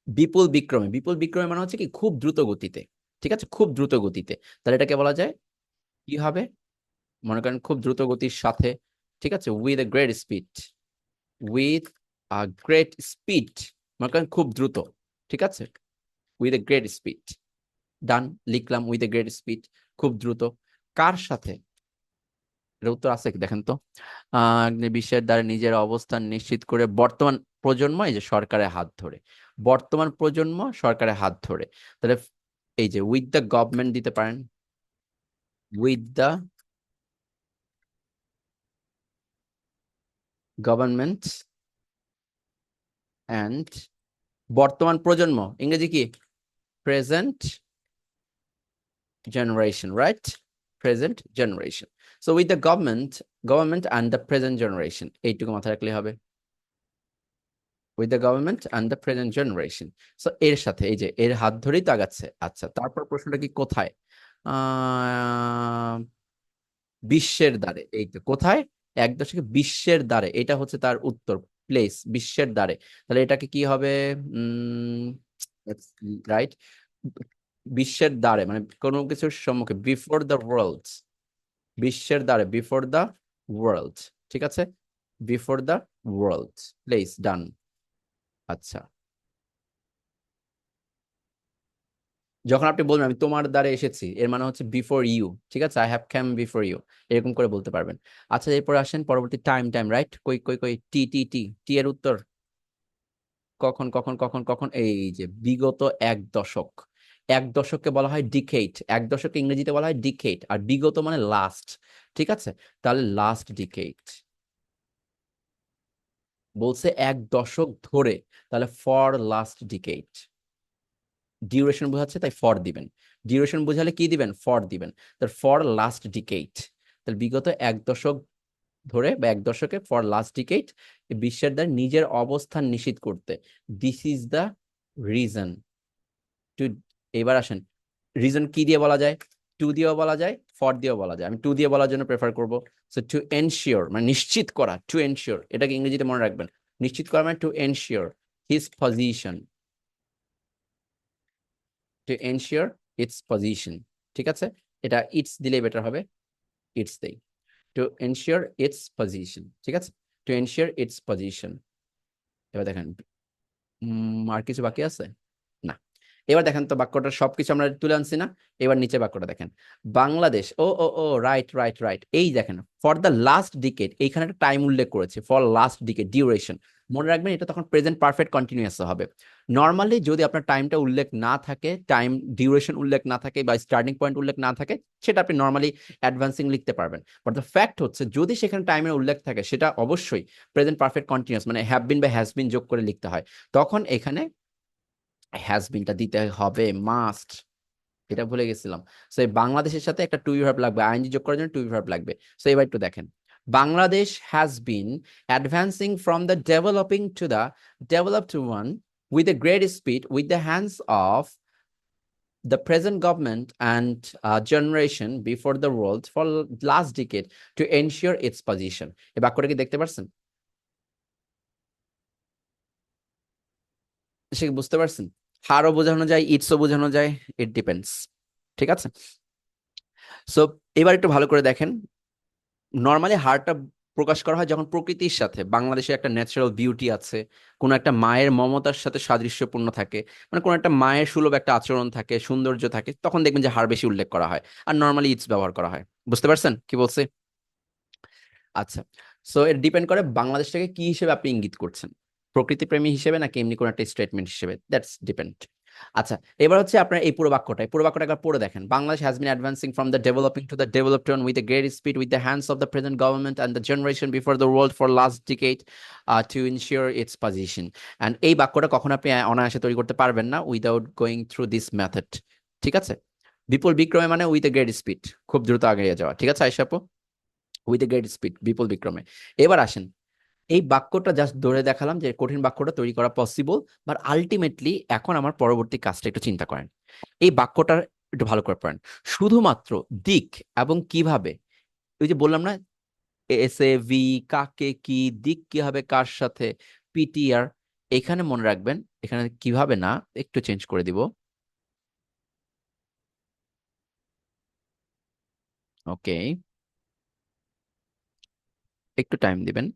বিপুল বিক্রমে। বিপুল বিক্রমে মানে হচ্ছে কি? খুব দ্রুত গতিতে। ঠিক আছে, খুব দ্রুত গতিতে। তাহলে এটাকে বলা যায় কি হবে? মনে করেন খুব দ্রুত গতির সাথে। ঠিক আছে, with a great speed, with a great speed, মনে করেন খুব দ্রুত। ঠিক আছে, উইথ এ গ্রেট স্পিড, ডান, লিখলাম উইথ এ গ্রেট স্পিড, খুব দ্রুত। কার সাথে? এর উত্তর আছে কি দেখেন তো? বিশ্বের দ্বারা নিজের অবস্থান নিশ্চিত করে বর্তমান প্রজন্ম, এই যে সরকারের হাত ধরে, বর্তমান প্রজন্ম সরকারের হাত ধরে। তাহলে এই যে উইথ দ্য গভর্নমেন্ট দিতে পারেন, উইথ দ্য গভর্নমেন্ট অ্যান্ড বর্তমান প্রজন্ম, ইংরেজি কি? Present generation, right? Present generation. So with the government and the present generation, এইটুকু মাথায় রাখলে হবে। with the government and the present generation. So এর সাথে এই যে এর হাত ধরেই তো আগাচ্ছে। আচ্ছা, তারপর প্রশ্নটা কি কোথায়? আহ বিশ্বের দ্বারে, এই তো কোথায়? এক দশকে বিশ্বের দ্বারে, এটা হচ্ছে তার উত্তর, প্লেস, বিশ্বের দ্বারে। তাহলে এটাকে কি হবে? রাইট, বিশ্বের দ্বারে মানে কোনো কিছুর সম্মুখে, বিফোর দ্য ওয়ার্ল্ড, বিশ্বের দ্বারে, বিফোর দ্য ওয়ার্ল্ড, ঠিক আছে, বিফোর দ্য ওয়ার্ল্ড, প্লেস, ডান। আচ্ছা, যখন আপনি বলবেন আমি তোমার দ্বারে এসেছি, এর মানে হচ্ছে বিফোর ইউ, ঠিক আছে, I have come before you, এরকম করে বলতে পারবেন। আচ্ছা, এরপর আসেন পরবর্তী, টাইম, টাইম, রাইট, কই কই কই, টি টি টি, টি এর উত্তর কখন কখন কখন কখন, এই যে বিগত এক দশক, এক দশককে বলা হয় ডিকেট, এক দশককে ইংরেজিতে বলা হয় ডিকেট, আর বিগত মানে লাস্ট, ঠিক আছে, তাহলে লাস্ট ডিকেট, বলছে এক দশক ধরে, তাহলে ফর লাস্ট ডিকেট, ডিউরেশন বোঝাচ্ছে তাই ফর দিবেন, ডিউরেশন বোঝালে কি দিবেন? ফর দিবেন, তাহলে ফর লাস্ট ডিকেট, তাহলে বিগত এক দশক ধরে বা এক দশকে, ফর লাস্ট ডিকেট, বিশ্বের দ্বারা নিজের অবস্থান নিশ্চিত করতে, this is the reason to. এবার আসেন, রিজন কি দিয়ে বলা যায়? টু দিয়েও বলা যায়, ফর দিয়েও বলা যায়, আমি টু দিয়ে বলার জন্য প্রেফার করবো। সো টু এনশিওর মানে নিশ্চিত করা, টু এনশিওর, এটাকে ইংরেজিতে মনে রাখবেন, নিশ্চিত করা মানে to ensure his position, to ensure it's position, ঠিক আছে, এটা ইটস দিলে বেটার হবে, ইটস দেই, টু এনশিওর ইটস পজিশন, ঠিক আছে, টু এনশিওর ইটস পজিশন। এবার দেখেন, আর কিছু বাকি আছে না? এবার দেখেন তো বাক্যটা সবকিছু আমরা তুলে আনছি না? এবার নিচে বাক্যটা দেখেন, বাংলাদেশ, ও ও ও রাইট রাইট রাইট, এই দেখেন ফর দ্য লাস্ট ডিকেড, এইখানে একটা টাইম উল্লেখ করেছে, ফর লাস্ট ডিকেড, ডিউরেশন, মনে রাখবেন এটা তখন প্রেজেন্ট পারফেক্ট কন্টিনিউয়াস হবে। নর্মালি যদি আপনার টাইমটা উল্লেখ না থাকে, টাইম ডিউরেশন উল্লেখ না থাকে বা স্টার্টিং পয়েন্ট উল্লেখ না থাকে, সেটা আপনি নর্মালি অ্যাডভান্সিং লিখতে পারবেন। বাট দ্য ফ্যাক্ট হচ্ছে যদি সেখানে টাইমের উল্লেখ থাকে, সেটা অবশ্যই প্রেজেন্ট পারফেক্ট কন্টিনিউয়াস মানে হ্যাভ বিন বা হ্যাজ বিন যোগ করে লিখতে হয়, তখন এখানে হ্যাজ বিনটা দিতে হবে, মাস্ট, এটা ভুলে গেছিলাম। সো এই বাংলাদেশের সাথে একটা টু ভার্ব লাগবে, আইএনজি যোগ করার জন্য টু ভার্ব লাগবে। সো এবার একটু দেখেন, Bangladesh has been advancing from the developing to the developed one with a great speed with the hands of the present government and generation before the world for last decade to ensure its position। এই বাক্যটা কি দেখতে পারছেন? সে বুঝতে পারছেন? হারও বোঝানো যায়, ইটসও বোঝানো যায়, ইট ডিপেন্ডস, ঠিক আছে। সো এবার একটু ভালো করে দেখেন, নর্মালি হারটা প্রকাশ করা হয় যখন প্রকৃতির সাথে, বাংলাদেশে একটা ন্যাচারাল বিউটি আছে, কোনো একটা মায়ের মমতার সাথে সাদৃশ্যপূর্ণ থাকে, মানে কোনো একটা মায়ের সুলভ একটা আচরণ থাকে, সৌন্দর্য থাকে, তখন দেখবেন যে হার বেশি উল্লেখ করা হয়, আর নর্মালি ইটস ব্যবহার করা হয়। বুঝতে পারছেন কি বলছে? আচ্ছা, সো এটা ডিপেন্ড করে বাংলাদেশটাকে কি হিসেবে আপনি ইঙ্গিত করছেন, প্রকৃতি প্রেমী হিসেবে নাকি এমনি কোনো একটা স্টেটমেন্ট হিসেবে, দ্যাটস ডিপেন্ড। আচ্ছা, এবার হচ্ছে আপনার এই পুরো বাক্যটা একবার পড়ে দেখেন, Bangladesh has been advancing from the developing to the developed one with a great speed with the hands of the present government and the generation before the world for last decade to ensure it's position. And এই বাক্যটা কখন আপনি অনায়াসে তৈরি করতে পারবেন না without going through this method, ঠিক আছে। বিপুল বিক্রমে মানে উইথ এ গ্রেট স্পিড, খুব দ্রুত আগে যাওয়া, ঠিক আছে আয়েশা আপু, উইথ এ গ্রেট স্পিড, বিপুল বিক্রমে। এবার আসেন, এই বাক্যটা জাস্ট ধরে দেখালাম যে কঠিন বাক্যটা তৈরি করা পসিবল, বাট আলটিমেটলি এখন আমার পরবর্তী কাজটা একটু চিন্তা করেন, এই বাক্যটার একটু ভালো করে পড়েন, শুধুমাত্র দিক এবং কিভাবে, ওই যে বললাম না, এস এ ভি, কাকে কি, দিক কি হবে কার সাথে, পিটিআর, এখানে মনে রাখবেন, এখানে কিভাবে না, একটু চেঞ্জ করে দিব, ওকে, একটু টাইম দিবেন,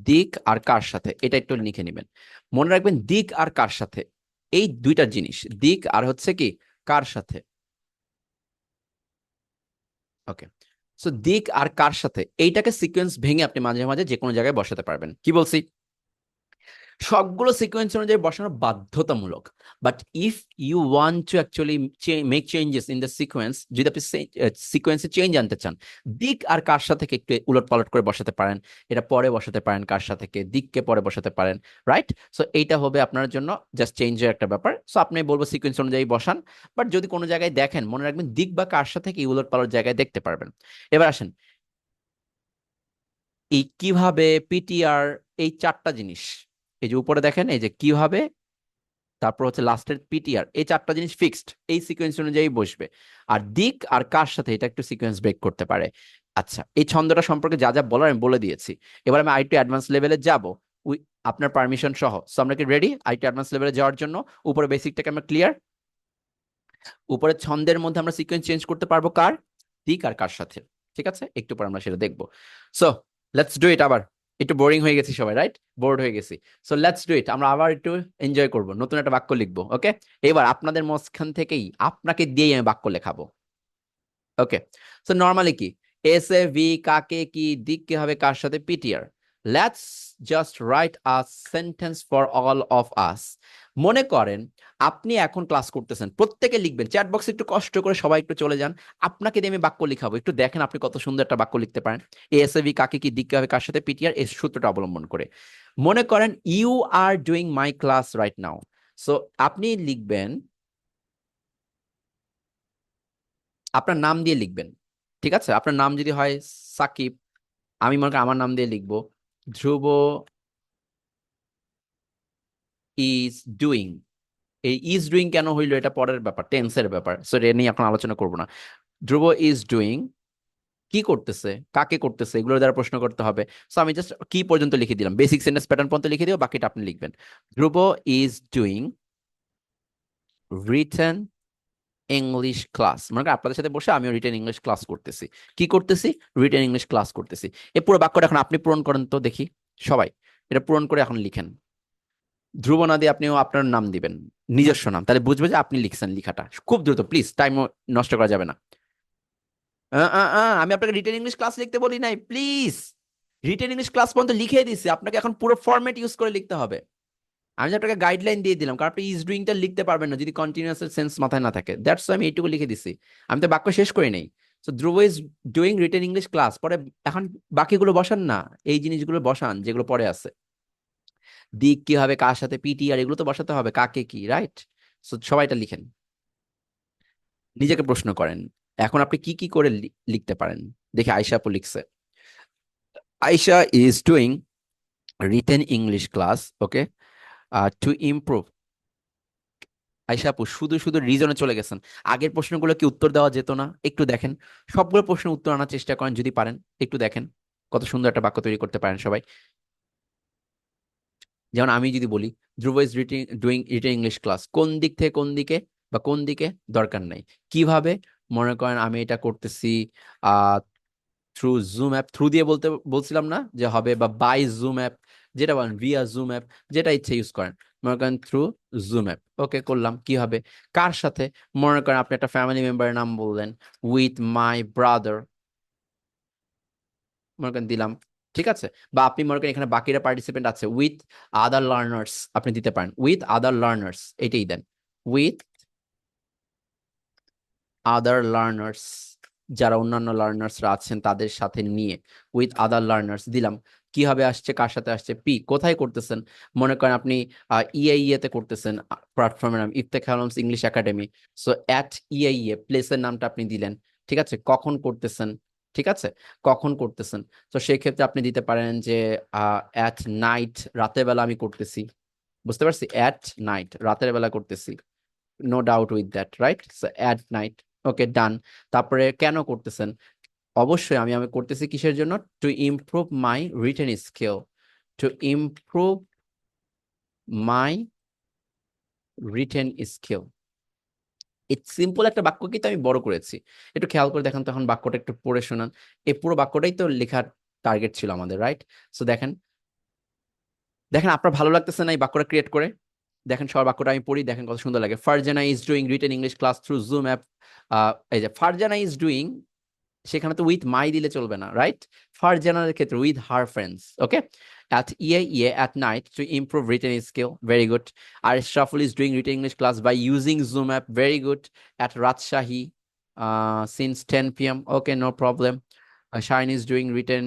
দিক আর কার সাথে, এটা একটু লিখে নেবেন, মনে রাখবেন দিক আর কার সাথে, এই দুইটা জিনিস, দিক আর হচ্ছে কি কার সাথে, ওকে। সো দিক আর কার সাথে, এইটাকে সিকোয়েন্স ভেঙে আপনি মাঝে মাঝে যে কোনো জায়গায় বসাতে পারবেন। কি বলছি? সবগুলো সিকোয়েন্স অনুযায়ী বসানো বাধ্যতামূলক। But if you want to actually make changes in the sequence, যদি আপনি সিকোয়েন্সে চেঞ্জ আনতে চান, দিক আর কার সাথে একটু উলট পালট করে বসাতে পারেন, এটা পরে বসাতে পারেন কার সাথে, দিককে পরে বসাতে পারেন, রাইট? সো এইটা হবে আপনার জন্য জাস্ট চেঞ্জের একটা ব্যাপার। সো আপনি বলবো সিকোয়েন্স অনুযায়ী বসান। বাট যদি কোনো জায়গায় দেখেন, মনে রাখবেন দিক বা কার সাথে কি উলট পালট জায়গায় দেখতে পারবেন। এবার আসেন এই কিভাবে পিটিআর, এই চারটা জিনিস, এই যে উপরে দেখেন এই যে কিভাবে, তারপর হচ্ছে লাস্টের পিটিআর, এই চারটা জিনিস ফিক্সড, এই সিকোয়েন্স অনুযায়ী বসবে। আর দিক আর কার সাথে এটা একটু সিকোয়েন্স ব্রেক করতে পারে। আচ্ছা, এই ছন্দটা সম্পর্কে যা যা বলার আমি বলে দিয়েছি। এবার আমি আইটু অ্যাডভান্স লেভেলে যাব, উই আপনার পারমিশন সহ। সো আমরা কি রেডি আইটু অ্যাডভান্স লেভেলে যাওয়ার জন্য? উপরে বেসিকটাকে আমরা ক্লিয়ার। উপরে ছন্দের মধ্যে আমরা সিকোয়েন্স চেঞ্জ করতে পারবো কার, দিক আর কার সাথে। ঠিক আছে, একটু পর আমরা সেটা দেখবো। সো লেটস ডু ইট। আবার একটু বোরিং হয়ে গেছি সবাই, রাইট? বোর্ড হয়ে গেছি। সো লেটস ডু ইট। আমরা আবার একটু এনজয় করব, নতুন একটা বাক্য লিখবো। ওকে, এবার আপনাদের মাঝখান থেকেই আপনাকে দিয়েই আমি বাক্য লেখাবো। ওকে, সো নর্মালি কি, এস এ ভি, কাকে কি, দিক কি হবে কার সাথে, PTR. Let's just write a sentence for all of us. মনে করেন আপনি এখন ক্লাস করতেছেন, প্রত্যেকে লিখবেন, চ্যাট বক্সে একটু কষ্ট করে সবাই একটু চলে যান, আপনাকে দিয়ে আমি বাক্য লিখাবো, একটু দেখেন আপনি কত সুন্দর একটা বাক্য লিখতে পারেন। এস এ ভি, কাকে কি, দিক কি হবে কার সাথে, পিটিআর, এই সূত্রটা অবলম্বন করে। মনে করেন you are doing my class right now. So আপনি লিখবেন, আপনার নাম দিয়ে লিখবেন। ঠিক আছে, আপনার নাম যদি হয় সাকিব, আমি মনে করি আমার নাম দিয়ে লিখবো, ধ্রুব ইজ ডুইং। এই ইজ ডুইং কেন হইলো এটা পরের ব্যাপার, টেন্সের ব্যাপার, সো এটা নিয়ে এখন আলোচনা করবো না। ধ্রুব ইজ ডুইং, কি করতেছে, কাকে করতেছে, এগুলোর দ্বারা প্রশ্ন করতে হবে। সো আমি জাস্ট কি পর্যন্ত লিখে দিলাম, বেসিক সেন্টেন্স প্যাটার্ন পর্যন্ত লিখে দিব, বাকিটা আপনি লিখবেন। Dhruba is doing written English class. মনে করেন আপনাদের সাথে বসে আমিও রিটেন ইংলিশ ক্লাস করতেছি। কি করতেছি? রিটেন ইংলিশ ক্লাস করতেছি। এই পুরো বাক্যটা এখন আপনি পূরণ করেন তো দেখি, সবাই এটা পূরণ করে এখন লিখেন। ধ্রুব না দিয়ে আপনিও আপনার নাম দিবেন, নিজস্ব নাম, তাহলে বুঝবে যে আপনি লিখছেন। লিখাটা খুব দ্রুত, প্লিজ, টাইম নষ্ট করা যাবে না। আমি আপনাকে রিটেন ইংলিশ ক্লাস লিখতে বলি নাই, প্লিজ। রিটেন ইংলিশ ক্লাস পর্যন্ত লিখে দিছি, আপনাকে এখন পুরো ফরম্যাট ইউজ করে লিখতে হবে। আমি যে আপনাকে গাইডলাইন দিয়ে দিলাম, কারণ আপনি ইজ ডুইংটা লিখতে পারবেন না যদি কন্টিনিউয়াস সেন্স মাথায় না থাকে, দ্যাটস আমি এইটুকু লিখে দিছি। আমি তো বাক্য শেষ করি নাই। So Dhruv is doing written English class, পরে এখন বাকিগুলো বসান না, এই জিনিসগুলো বসান যেগুলো পরে আছে। দিক কি হবে কার সাথে, পিটিআর, এগুলো তো বসাতে হবে, কাকে কি, রাইট? সো সবাই এটা লিখেন, নিজেকে প্রশ্ন করেন এখন আপনি কি কি করে লিখতে পারেন। দেখি আয়শা আপু লিখছে, Ayesha is doing written English class, okay, to improve. Ayesha আপু শুধু শুধু রিজনে চলে গেছেন, আগের প্রশ্নগুলো কি উত্তর দেওয়া যেত না? একটু দেখেন, সবগুলো প্রশ্নের উত্তর আনার চেষ্টা করেন যদি পারেন, একটু দেখেন কত সুন্দর একটা বাক্য তৈরি করতে পারেন সবাই। যেমন আমি যদি বলি Dhruba is doing written English class, কোন দিক থেকে কোন দিকে, বা কোন দিকে দরকার নাই, কিভাবে, মনে করেন আমি এটা করতেছি আহ থ্রু জুম অ্যাপ, থ্রু দিয়ে বলতে বলছিলাম না যে হবে, বা বাই জুম অ্যাপ, যেটা বলেন ভিয়া জুম অ্যাপ, যেটা ইচ্ছে ইউজ করেন। মনে করেন থ্রু জুম অ্যাপ, ওকে করলাম। কি হবে কার সাথে, মনে করেন আপনি একটা ফ্যামিলি মেম্বারের নাম বললেন, উইথ মাই ব্রাদার, মনে করেন দিলাম। ঠিক আছে, বা আপনি মনে করেন এখানে বাকিরা পার্টিসিপেন্ট আছে, উইথ আদার লার্নার্স আপনি দিতে পারেন, উইথ আদার লার্নার্স এটাই দেন, উইথ আদার লার্নার্স, যারা অন্যান্য লার্নার্সরা আছেন তাদের সাথে নিয়ে, উইথ আদার লার্নার্স দিলাম। কি হবে আসছে, কার সাথে আসছে, পি, কোথায় করতেছেন, মনে করেন আপনি ইআইএ তে করতেছেন, প্ল্যাটফর্মের নাম Iftekhar Alam's English academy. So at EIA, প্লেসের নামটা আপনি দিলেন। ঠিক আছে, কখন করতেছেন, ঠিক আছে, কখন করতেছেন। তো সেই ক্ষেত্রে আপনি দিতে পারেন যে অ্যাট নাইট, রাতের বেলা আমি করতেছি, বুঝতে পারছি, অ্যাট নাইট, রাতের বেলা করতেছি, no doubt with that, right? So at night, okay done. তারপরে কেন করতেছেন, অবশ্যই আমি করতেছি কিসের জন্য, to improve my written skill, to improve my written skill. এই সিম্পল একটা বাক্য কিন্তু আমি বড় করেছি, একটু খেয়াল করে দেখেন, তখন বাক্যটা একটু পড়ে শোনান। এই পুরো বাক্যটাই তো লেখার টার্গেট ছিল আমাদের, রাইট? সো দেখেন, দেখেন আপনার ভালো লাগতেছে না এই বাক্যটা ক্রিয়েট করে? দেখেন সবার বাক্যটা আমি পড়ি, দেখেন কত সুন্দর লাগে। Farzana is doing written English class through Zoom app. এই যে ফারজানা ইজ ডুইং, সেখানে তো উইথ মাই দিলে চলবে না, রাইট? ফারজানার ক্ষেত্রে with her friends, okay. at EAEA at night to improve written skill. Very good. Arshaful is doing written English class by using Zoom app. Very good. At Rajshahi since 10 p.m. Okay, no problem. Shine is doing written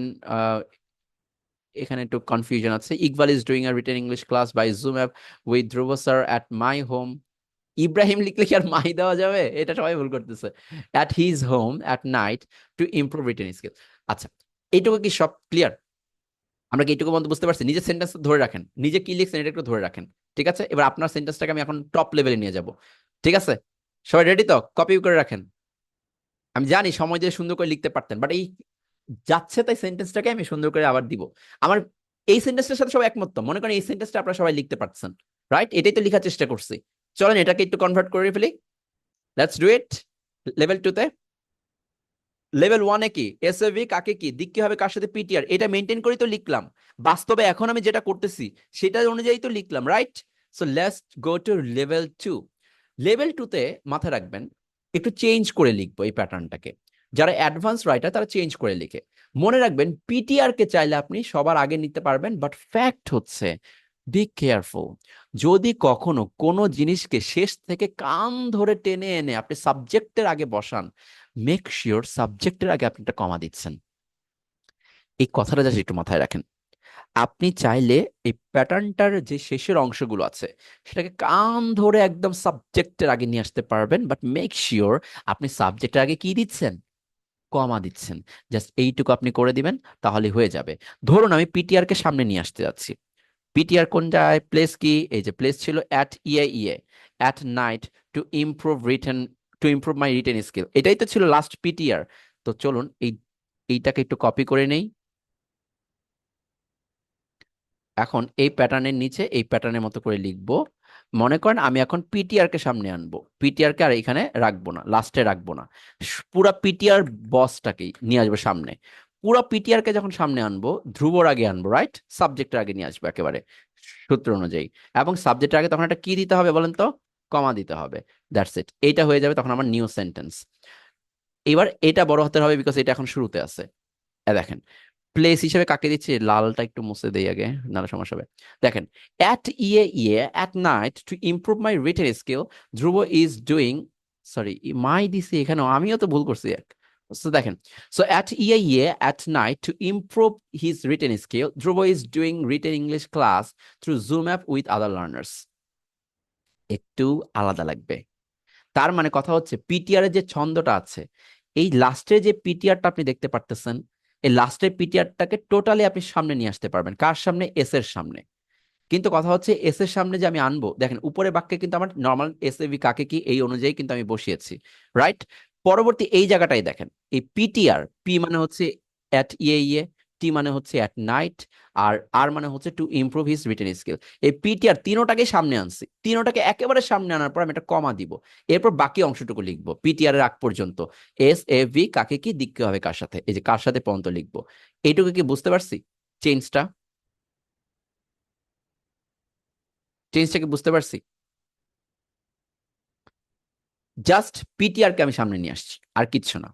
এখানে একটু confusion আছে। Iqbal is doing a written English class by Zoom app with Dhruv sir at my home. Ibrahim লিখলে কি আর মাই দেওয়া যাবে? এটা সবাই ভুল করতেছে। At his home at night to improve written skill. আচ্ছা, এইটুকু কি সব ক্লিয়ার? আমরা কি এইটুকু বন্ধু বুঝতে পারছি? নিজের সেন্টেন্স ধরে রাখেন, নিজে কি লিখছেন এটা একটু ধরে রাখেন। ঠিক আছে, এবার আপনার সেন্টেন্সটাকে আমি এখন টপ লেভেলে নিয়ে যাব। ঠিক আছে, সবাই রেডি তো? কপি করে রাখেন। আমি জানি সময় দিয়ে সুন্দর করে লিখতে পারতেন, বাট এই যাচ্ছে তাই সেন্টেন্সটাকে আমি সুন্দর করে আবার দিব। আমার এই সেন্টেন্সটার সাথে সবাই একমত তো? মনে করেন এই সেন্টেন্সটা আপনারা সবাই লিখতে পারছেন, রাইট? এটাই তো লেখার চেষ্টা করছি। চলেন এটাকে একটু কনভার্ট করে ফেলি। Let's do it. লেভেল 2 তে, লেভেল 1 এ কি এসএভি কাকে কি দিক কি হবে কার সাথে পিটিআর, এটা মেইনটেইন করেই তো লিখলাম। বাস্তবে এখন আমি যেটা করতেছি সেটা অনুযায়ী তো লিখলাম, right? So let's go to level 2। Level 2 তে মাথায় রাখবেন একটু চেঞ্জ করে লিখবো এই প্যাটার্নটাকে। যারা অ্যাডভান্স রাইটার তারা চেঞ্জ করে লিখে। মনে রাখবেন পিটিআর কে চাইলে আপনি সবার আগে নিতে পারবেন, বাট ফ্যাক্ট হচ্ছে বি কেয়ারফুল। যদি কখনো কোনো জিনিসকে শেষ থেকে কান ধরে টেনে এনে আপনি সাবজেক্টের আগে বসান, মেক শিওর সাবজেক্টের আগে আপনি একটা কমা দিচ্ছেন। এই কথাটা জাস্ট একটু মাথায় রাখেন। আপনি চাইলে এই প্যাটার্নটার যে শেষের অংশগুলো আছে সেটাকে কান ধরে একদম সাবজেক্টের আগে নিয়ে আসতে পারবেন, বাট মেক শিওর আপনি সাবজেক্টের আগে কি দিচ্ছেন, কমা দিচ্ছেন। জাস্ট এইটুকু আপনি করে দিবেন, তাহলে হয়ে যাবে। ধরুন আমি পিটিআর কে সামনে নিয়ে আসতে যাচ্ছি। পিটিআর কোনটায়, প্লেস কি, এই যে প্লেস ছিল at E A at night to improve written, to improve my written skill, এটাই তো ছিল লাস্ট পিটিআর। তো চলুন এইটাকে একটু কপি করে নেই। এখন এই প্যাটার্নের নিচে এই প্যাটার্নের মতো করে লিখবো। মনে করেন আমি এখন পিটিআর কে সামনে আনবো, পিটিআর কে আর এখানে রাখবো না, লাস্টে রাখবো না, পুরা পিটিআর বসটাকেই নিয়ে আসবো সামনে। পুরো পিটিআর কে যখন সামনে আনবো ধ্রুবর আগে আনবো, রাইট? সাবজেক্টের আগে নিয়ে আসবো একেবারে সূত্র অনুযায়ী। এবং সাবজেক্টের আগে তখন একটা কি দিতে হবে বলেন তো? কমা দিতে হবে। দ্যাটস ইট, এইটা হয়ে যাবে তখন আমার নিউ সেন্টেন্স। এবার এটা বড় হতে হবে বিকজ এটা এখন শুরুতে আছে। দেখেন প্লেস হিসেবে কাকে দিচ্ছি, লালটা একটু মুছে দেই আগে, নাহলে সমস্যা হবে। দেখেন at E A at night to improve my written skill Dhruv is doing, sorry my দিছি এখানে, আমিও তো ভুল করছি এক। So দেখেন, so at EAE at night to improve his written skill, Dhruvo is doing written English class through Zoom app with other learners. একটু আলাদা লাগবে। তার মানে কথা হচ্ছে পিটিআর এর যে ছন্দটা আছে, এই লাস্টে যে পিটিআরটা আপনি দেখতে পারতেছেন, এই লাস্টের পিটিআরটাকে টোটালি আপনি সামনে নিয়ে আসতে পারবেন। কার সামনে? এস এর সামনে। কিন্তু কথা হচ্ছে এস এর সামনে যে আমি আনবো, দেখেন উপরে বাক্যে কিন্তু আমার নর্মাল এস এ ভি কাকে কি এই অনুযায়ী কিন্তু আমি বসিয়েছি, রাইট? পরবর্তী এই জায়গাটাই দেখেন, এই পিটিআর, পি মানে হচ্ছে অ্যাট ইয়ে, টি মানে হচ্ছে অ্যাট নাইট, আর আর মানে হচ্ছে two improve his written skill. এই পিটিআর তিনোটাকে সামনে আনছি, তিনোটাকে একেবারে সামনে আনার পর আমি একটা কমা দিব। এরপর বাকি অংশটুকু লিখবো পিটিআর এর আগ পর্যন্ত এস এ ভি কাকে কি দিকতে হবে কার সাথে, এই যে কার সাথে পর্যন্ত লিখবো। এইটুকু কি বুঝতে পারছি? চেঞ্জটা, চেঞ্জটাকে বুঝতে পারছি? জাস্ট পিটিআর কে আমি সামনে নিয়ে আসছি, আর কিচ্ছু না।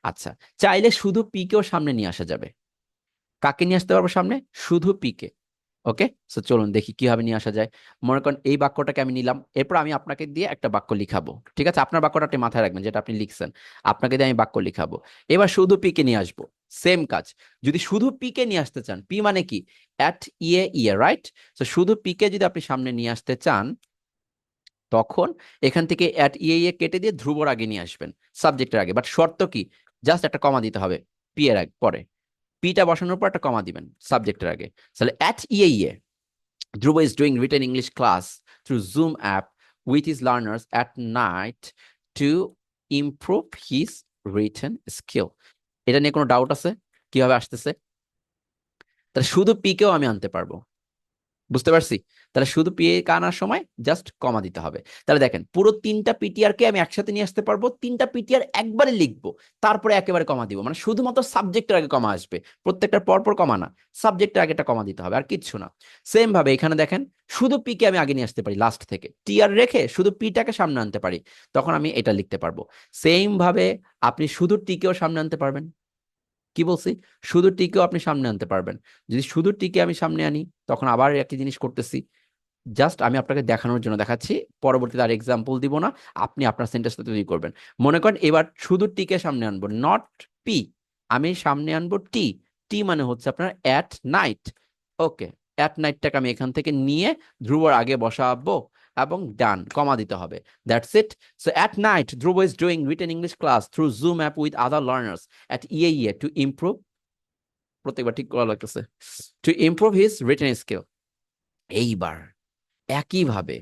আচ্ছা, চাইলে শুধু পি কেও সামনে নিয়ে আসা যাবে। কাকে নিয়ে আসতে পারবো সামনে? শুধু পি কে। ওকে, সো চলুন দেখি কিভাবে নিয়ে আসা যায়। মনে করেন এই বাক্যটাকে আমি নিলাম, এরপর আমি আপনাকে দিয়ে একটা বাক্য লিখাবো। ঠিক আছে, আপনার বাক্যটা আপনি মাথায় রাখবেন যেটা আপনি লিখছেন, আপনাকে দিয়ে আমি বাক্য লিখাবো। এবার শুধু পি কে নিয়ে আসবো, সেম কাজ। যদি শুধু পি কে নিয়ে আসতে চান, পি মানে কি অ্যাট ইয়ে, রাইট? তো শুধু পি কে যদি আপনি সামনে নিয়ে আসতে চান, তখন এখান থেকে অ্যাট ইয়ে কেটে দিয়ে ধ্রুবর আগে নিয়ে আসবেন, সাবজেক্টের আগে। বাট শর্ত কি, জাস্ট একটা কমা দিতে হবে পি এর আগে, পরে পিটা বসানোর পর একটা কমা দিবেন সাবজেক্টের আগে। তাহলে অ্যাট ইয়ে Dhruba is doing written English class through Zoom app with his learners at night to improve his written skill. এটা নিয়ে কোনো ডাউট আছে কিভাবে আসতেছে? তাহলে শুধু পি কেও আমি আনতে পারবো, বুঝতে পারছি? তাহলে শুধু পি কে আনার সময় জাস্ট কমা দিতে হবে। তাহলে দেখেন পুরো তিনটা পিটিআর কে আমি একসাথে নিয়ে আসতে পারবো, তিনটা পিটিআর একবারে লিখবো, তারপরে একেবারে কমা দিব। মানে শুধুমাত্র সাবজেক্টের আগে কমা আসবে, প্রত্যেকটা পরপর কমা না, সাবজেক্টের আগে একটা কমা দিতে হবে, আর কিচ্ছু না। সেম ভাবে এখানে দেখেন শুধু পি কে আমি আগে নিয়ে আসতে পারি, লাস্ট থেকে টিআর রেখে শুধু পিটাকে সামনে আনতে পারি, তখন আমি এটা লিখতে পারবো। সেম ভাবে আপনি শুধু টি কেও সামনে আনতে পারবেন, কি বলছি? শুধু টিকেও আপনি সামনে আনতে পারবেন। যদি শুধু টিকে আমি সামনে আনি, তখন আবার একই জিনিস করতেছি। জাস্ট আমি আপনাকে দেখানোর জন্য দেখাচ্ছি, পরবর্তীতে আর এক্সাম্পল দিব না, আপনি আপনার সেন্টেন্সটা তৈরি করবেন। মনে করেন এবার শুধু টিকে সামনে আনবো, নট পি, আমি সামনে আনবো টি। টি মানে হচ্ছে আপনার অ্যাট নাইট। ওকে, অ্যাট নাইটটাকে আমি এখান থেকে নিয়ে ধ্রুবর আগে বসাবো এবং ডান, কমা দিতে হবে। That's it. So at night Dhruv is doing written English class through Zoom app with other learners at E A to improve, প্রত্যেকবার ঠিক করা লাগতেছে, to improve his written skill. এইবার একইভাবে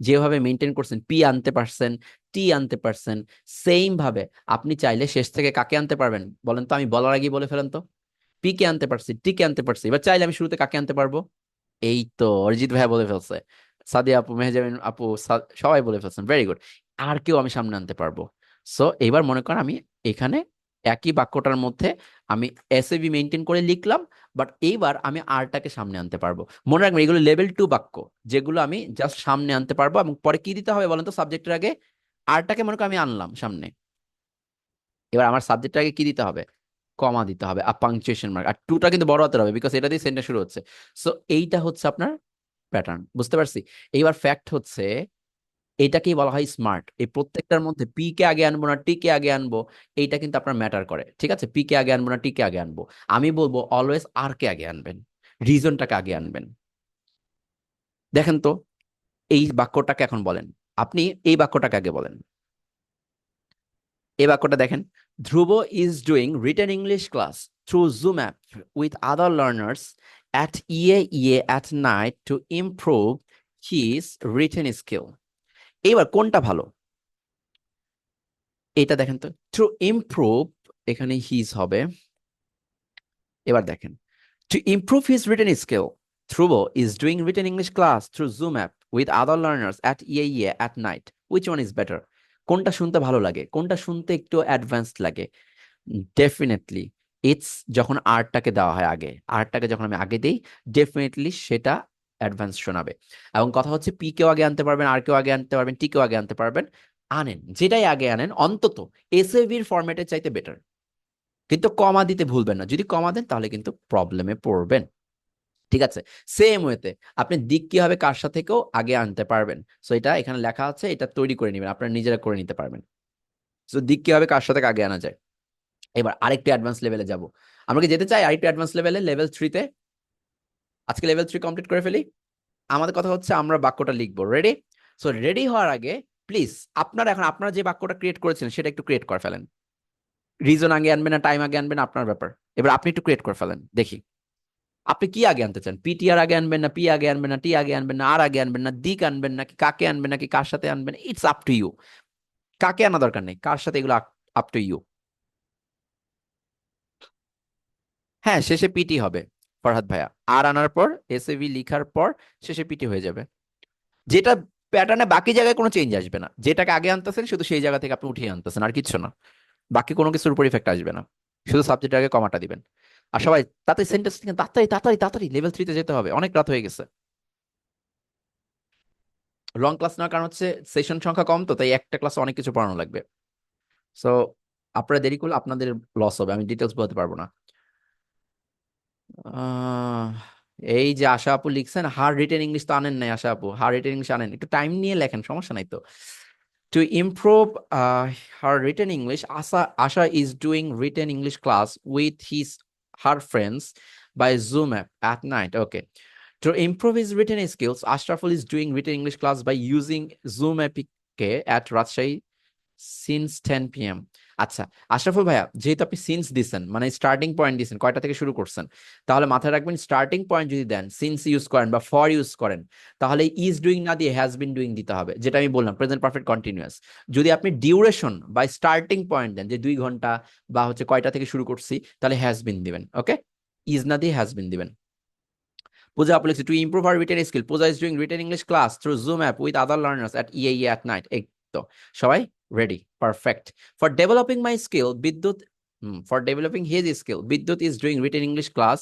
যেভাবে মেনটেন করছেন, পি আনতে পারছেন, টি আনতে পারছেন, সেম ভাবে আপনি চাইলে শেষ থেকে কাকে আনতে পারবেন বলেন তো? আমি বলার আগেই বলে ফেলেন তো। পি কে আনতে পারছি, টি কে আনতে পারছি, এবার চাইলে আমি শুরুতে কাকে আনতে পারবো? এই তো অরিজিৎ ভাইয়া বলে ফেলছে, সাদিয়া আপু, মেহজাবিন আপু, সবাই বলে ফেলছেন, ভেরি গুড। আর কেউ আমি সামনে আনতে পারবো। সো এবার মনে করেন আমি এখানে একই বাক্যটার মধ্যে আমি এসএভি মেনটেন করে লিখলাম, বাট এইবার আমি আরটাকে সামনে আনতে পারবো। মনে রাখবেন এগুলো লেভেল 2 বাক্য, যেগুলো আমি জাস্ট সামনে আনতে পারবো। এবং পরে কি দিতে হবে বলেন তো? সাবজেক্টের আগে আরটাকে মনে করেন আমি আনলাম সামনে, এবার আমার সাবজেক্টের আগে কি দিতে হবে? কমা দিতে হবে, আর পাংচুয়েশন মার্ক, আর টুটা কিন্তু বড় হাতের হবে, বিকজ এটা দিয়ে সেন্টেন্স শুরু হচ্ছে। সো এইটা হচ্ছে আপনার প্যাটার্ন, বুঝতে পারছি? এইবার ফ্যাক্ট হচ্ছে, এটাকেই বলা হয় স্মার্ট। এই প্রত্যেকটার মধ্যে পি কে আগে আনবো না টি কে আগে আনবো, এইটা কিন্তু আপনার ম্যাটার করে। ঠিক আছে, পি কে আগে আনবো না টি কে আগে আনবো, আমি বলবো অলওয়েজ আর কে আগে আনবেন, রিজনটাকে আগে আনবেন। দেখেন তো, এই বাক্যটাকে এখন বলেন, আপনি এই বাক্যটাকে আগে বলেন। এই বাক্যটা দেখেন, Dhruba is doing written English class through Zoom app with other learners at at night to improve his written skill. এইবার কোনটা ভালো? এটা দেখেন তো, থ্রু ইমপ্রুভ, এখানে হিজ হবে। এবার দেখেন, to improve his written skill, Dhruv is doing written English class through Zoom app with other learners at at night, which one is better? কোনটা শুনতে ভালো লাগে, কোনটা শুনতে একটু অ্যাডভান্সড লাগে? ডেফিনেটলি ইটস, যখন আর্টটাকে দেওয়া হয় আগে, আর্টটাকে যখন আমি আগে দিই, ডেফিনেটলি সেটা অ্যাডভান্স শোনাবে। এবং কথা হচ্ছে, পি কেও আগে আনতে পারবেন, আর কেউ আগে আনতে পারবেন, টি কেও আগে আনতে পারবেন। আনেন, যেটাই আগে আনেন অন্তত এসএভির ফরম্যাটের চাইতে বেটার। কিন্তু কমা দিতে ভুলবেন না, যদি কমা দেন তাহলে কিন্তু প্রবলেমে পড়বেন। ঠিক আছে, সেম ওয়েতে আপনি দিক কি হবে কার সাথেও আগে আনতে পারবেন। সো এটা এখানে লেখা আছে, এটা তৈরি করে নেবেন, আপনারা নিজেরা করে নিতে পারবেন। সো দিক কি হবে কার সাথে আগে আনা যায়। এবার আরেকটু অ্যাডভান্স লেভেলে যাব, আমরা কি যেতে চাই আরেকটু অ্যাডভান্স লেভেলে, লেভেল 3-তে? আজকে লেভেল 3 কমপ্লিট করে ফেলি। আমাদের কথা হচ্ছে আমরা বাক্যটা লিখবো, রেডি? সো রেডি হওয়ার আগে প্লিজ আপনারা এখন আপনারা যে বাক্যটা ক্রিয়েট করেছেন সেটা একটু ক্রিয়েট করে ফেলেন। রিজন আগে আনবেন না টাইম আগে আনবেন আপনার ব্যাপার। এবার আপনি একটু ক্রিয়েট করে ফেলেন, দেখি আপনি কি আগে আনতে চান। পিটিআর আগে আনবেন না, পি আগে আনবেন না, টি আগে আনবেন না, আর আগে আনবেন না, দিক আনবেন নাকি কাকে আনবেন, নাকি কার সাথে আনবেন, ইটস আপ টু ইউ। কাকে আনা দরকার নেই, কার সাথে, এগুলো আপ টু ইউ। হ্যাঁ, শেষে পিটি হবে ফরহাদ ভাইয়া, আর আনার পর এসএভি লিখার পর শেষে পিটি হয়ে যাবে। যেটা প্যাটার্নে বাকি জায়গায় কোনো চেঞ্জ আসবে না, যেটাকে আগে আনতেছেন শুধু সেই জায়গা থেকে আপনি উঠিয়ে আনতেছেন, আর কিচ্ছু না। বাকি কোনো কিছুর উপর ইফেক্ট আসবে না, শুধু সাবজেক্টের আগে কমাটা দিবেন। আর সবাই তাড়াতাড়ি সেন্টেন্স লিখেন, তাড়াতাড়ি তাড়াতাড়ি তাড়াতাড়ি, লেভেল 3-তে যেতে হবে, অনেক রাত হয়ে গেছে। লং ক্লাস নেওয়ার কারণ হচ্ছে সেশন সংখ্যা কম, তো তাই একটা ক্লাসে অনেক কিছু পড়ানো লাগবে। সো আপনারা দেরি করলে আপনাদের লস হবে, আমি ডিটেলস বলতে পারবো না। আহ, এই যে আশা আপু লিখছেন, হার রিটেন ইংলিশ তো আনেন নাই আশা আপু, হার রিটেন ইংলিশ আনেন, একটু টাইম নিয়ে লেখেন, সমস্যা নাই তো। To improve her written English, Asha is doing written English class with her friends by Zoom app at night. Okay. To improve his written skills, Ashraful is doing written English class by using Zoom app at Rajshahi since 10 p.m. আচ্ছা, আশরাফুল ভাইয়া, যেহেতু আপনি since দিচ্ছেন, মানে starting point দিচ্ছেন, কয়টা থেকে শুরু করছেন, তাহলে মাথায় রাখবেন স্টার্টিং পয়েন্ট যদি দেন, সিন্স ইউজ করেন বা ফর ইউজ করেন, তাহলে ইজ ডুইং না দিয়ে হ্যাজ বিন ডুইং দিতে হবে, যেটা আমি বললাম প্রেজেন্ট পারফেক্ট কন্টিনিউয়াস। যদি আপনি ডিউরেশন বা স্টার্টিং পয়েন্ট দেন, যে 2 ঘন্টা বা হচ্ছে কয়টা থেকে শুরু করছি, তাহলে হ্যাজ বিন দিবেন। ওকে, ইজ না দিয়ে হ্যাজ বিন দিবেন। পূজা আপু লিখছে, to improve our written skill, Puja is doing written English class through Zoom app with other learners at at night. এই তো সবাই ready, perfect. For developing my skill Bidyut, for developing his skill Bidyut is doing written English class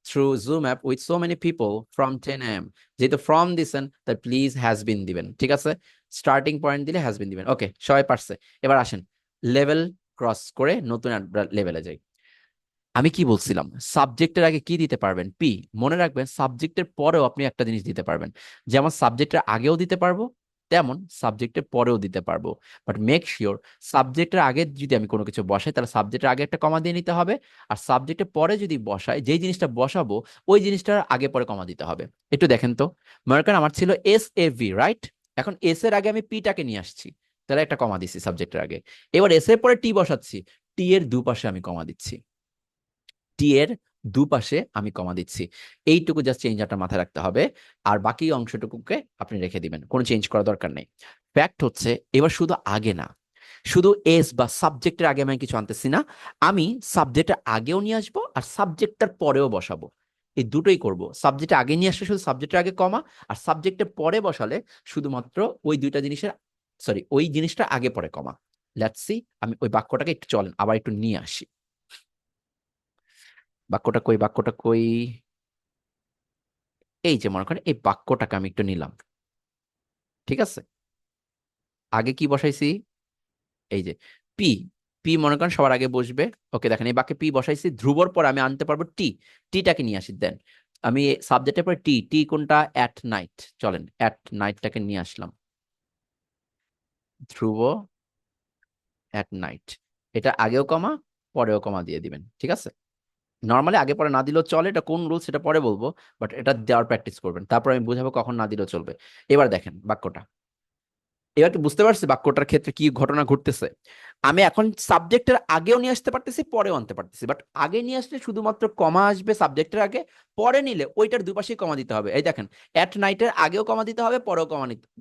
through Zoom app with so many people from 10 a.m. যেহেতু from দিছেন তাই please has been দিবেন। ঠিক আছে, starting point দিলে হ্যাজ বিন দিবেন। ওকে, সবাই পারছে। এবার আসেন লেভেল ক্রস করে নতুন লেভেলে যাই। আমি কি বলছিলাম, সাবজেক্টের আগে কি দিতে পারবেন? পি। মনে রাখবেন সাবজেক্টের পরেও আপনি একটা জিনিস দিতে পারবেন, যেমন সাবজেক্টের আগেও দিতে পারবো, তেমন সাবজেক্টের পরেও দিতে পারবো। বাট মেক শিওর সাবজেক্টের আগে যদি আমি কোনো কিছু বসাই তাহলে সাবজেক্টের আগে একটা কমা দিয়ে নিতে হবে, আর সাবজেক্টের পরে যদি বসাই যেই জিনিসটা বসাবো ওই জিনিসটার আগে পরে কমা দিতে হবে। একটু দেখেন তো, মনে করেন আমার ছিল SAV, রাইট? এখন এস এর আগে আমি পিটাকে নিয়ে আসছি, তাহলে একটা কমা দিচ্ছি সাবজেক্টের আগে। এবার এস এর পরে টি বসাচ্ছি, টি এর দুপাশে আমি কমা দিচ্ছি, টি এর দুপাশে আমি কমা দিচ্ছি। এইটুকু জাস্ট চেঞ্জ আপনার মাথায় রাখতে হবে, আর বাকি অংশটুকুকে আপনি রেখে দিবেন, কোনো চেঞ্জ করার দরকার নেই। ফ্যাক্ট হচ্ছে এবার শুধু আগে না, শুধু এস বা সাবজেক্টের আগে আমি কিছু আনতেছি না, আমি সাবজেক্টের আগেও নিয়ে আসবো আর সাবজেক্টটার পরেও বসাবো। এই দুটোই করব, সাবজেক্টে আগে নিয়ে আসলে শুধু সাবজেক্টের আগে কমা, আর সাবজেক্টের পরে বসালে শুধুমাত্র ওই দুইটা জিনিসের, সরি ওই জিনিসটা আগে পরে কমা। লেটস সি, আমি ওই বাক্যটাকে একটু চলেন আবার একটু নিয়ে আসি। বাক্যটা কই, বাক্যটা কই? এই যে মনে করেন এই বাক্যটাকে আমি একটু নিলাম, ঠিক আছে? আগে কি বসাইছি? এই যে পি। পি মনে করেন সবার আগে বসবে। ওকে, দেখেন এই বাক্যে পি বসাইছি, ধ্রুবর পর আমি আনতে পারবো টি। টিটাকে নিয়ে আসি দেন। আমি সাবজেক্টের পরে টি, টি কোনটা? At night. চলেন অ্যাট নাইটটাকে নিয়ে আসলাম। ধ্রুব অ্যাট নাইট, এটা আগেও কমা পরেও কমা দিয়ে দিবেন, ঠিক আছে? নর্মালি আগে পরে না দিলেও চলে, এটা কোন রুল সেটা পরে বলবো, বাট এটা দেওয়ার প্র্যাকটিস করবেন, তারপর আমি বুঝাবো কখন না দিলেও চলবে। এবার দেখেন বাক্যটা, এবার কি বুঝতে পারছি বাক্যটার ক্ষেত্রে কি ঘটনা ঘটতেছে? আমি এখন সাবজেক্টের আগেও নিয়ে আসতে পারতেছি, পরেও আনতে পারতেছি, বাট আগে নিয়ে আসলে শুধুমাত্র কমা আসবে সাবজেক্টের আগে, পরে নিলে ওইটার দুপাশেই কমা দিতে হবে। এই দেখেন, অ্যাট নাইটের আগেও কমা দিতে হবে, পরেও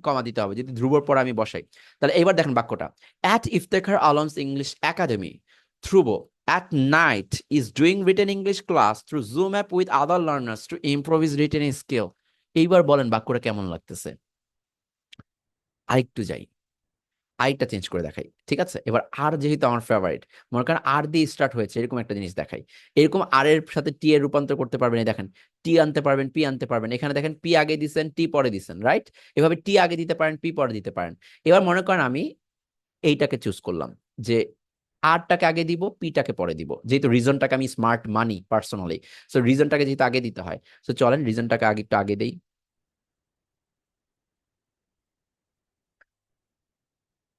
কমা দিতে হবে যদি ধ্রুবর পর আমি বসাই। তাহলে এবার দেখেন বাক্যটা, at Iftekhar Alam's English academy, Dhruba at night is doing written English class through Zoom app with other learners to improve his written skill. এইবার বলেন বাক্যটা কেমন লাগতেছে? আরেকটু যাই, আইটা চেঞ্জ করে দেখাই, ঠিক আছে? এবার আর যেহেতু আমার ফেভারিট, মনে করেন আর দিয়ে স্টার্ট হয়েছে এরকম একটা জিনিস দেখাই, এরকম আর এর সাথে টি এর রূপান্তর করতে পারবেন। এই দেখেন, টি আনতে পারবেন, পি আনতে পারবেন, এখানে দেখেন পি আগে দিচ্ছেন টি পরে দিচ্ছেন, রাইট? এভাবে টি আগে দিতে পারেন, পি পরে দিতে পারেন। এবার মনে করেন আমি এইটাকে চুজ করলাম যে আরটাকে আগে দিব, পিটাকে পরে দিব, যেহেতু রিজনটাকে আমি স্মার্ট মানি পার্সোনালি, সো রিজনটাকে যেহেতু আগে দিতে হয়, সো চলেন রিজনটাকে আগে একটু আগে দেই।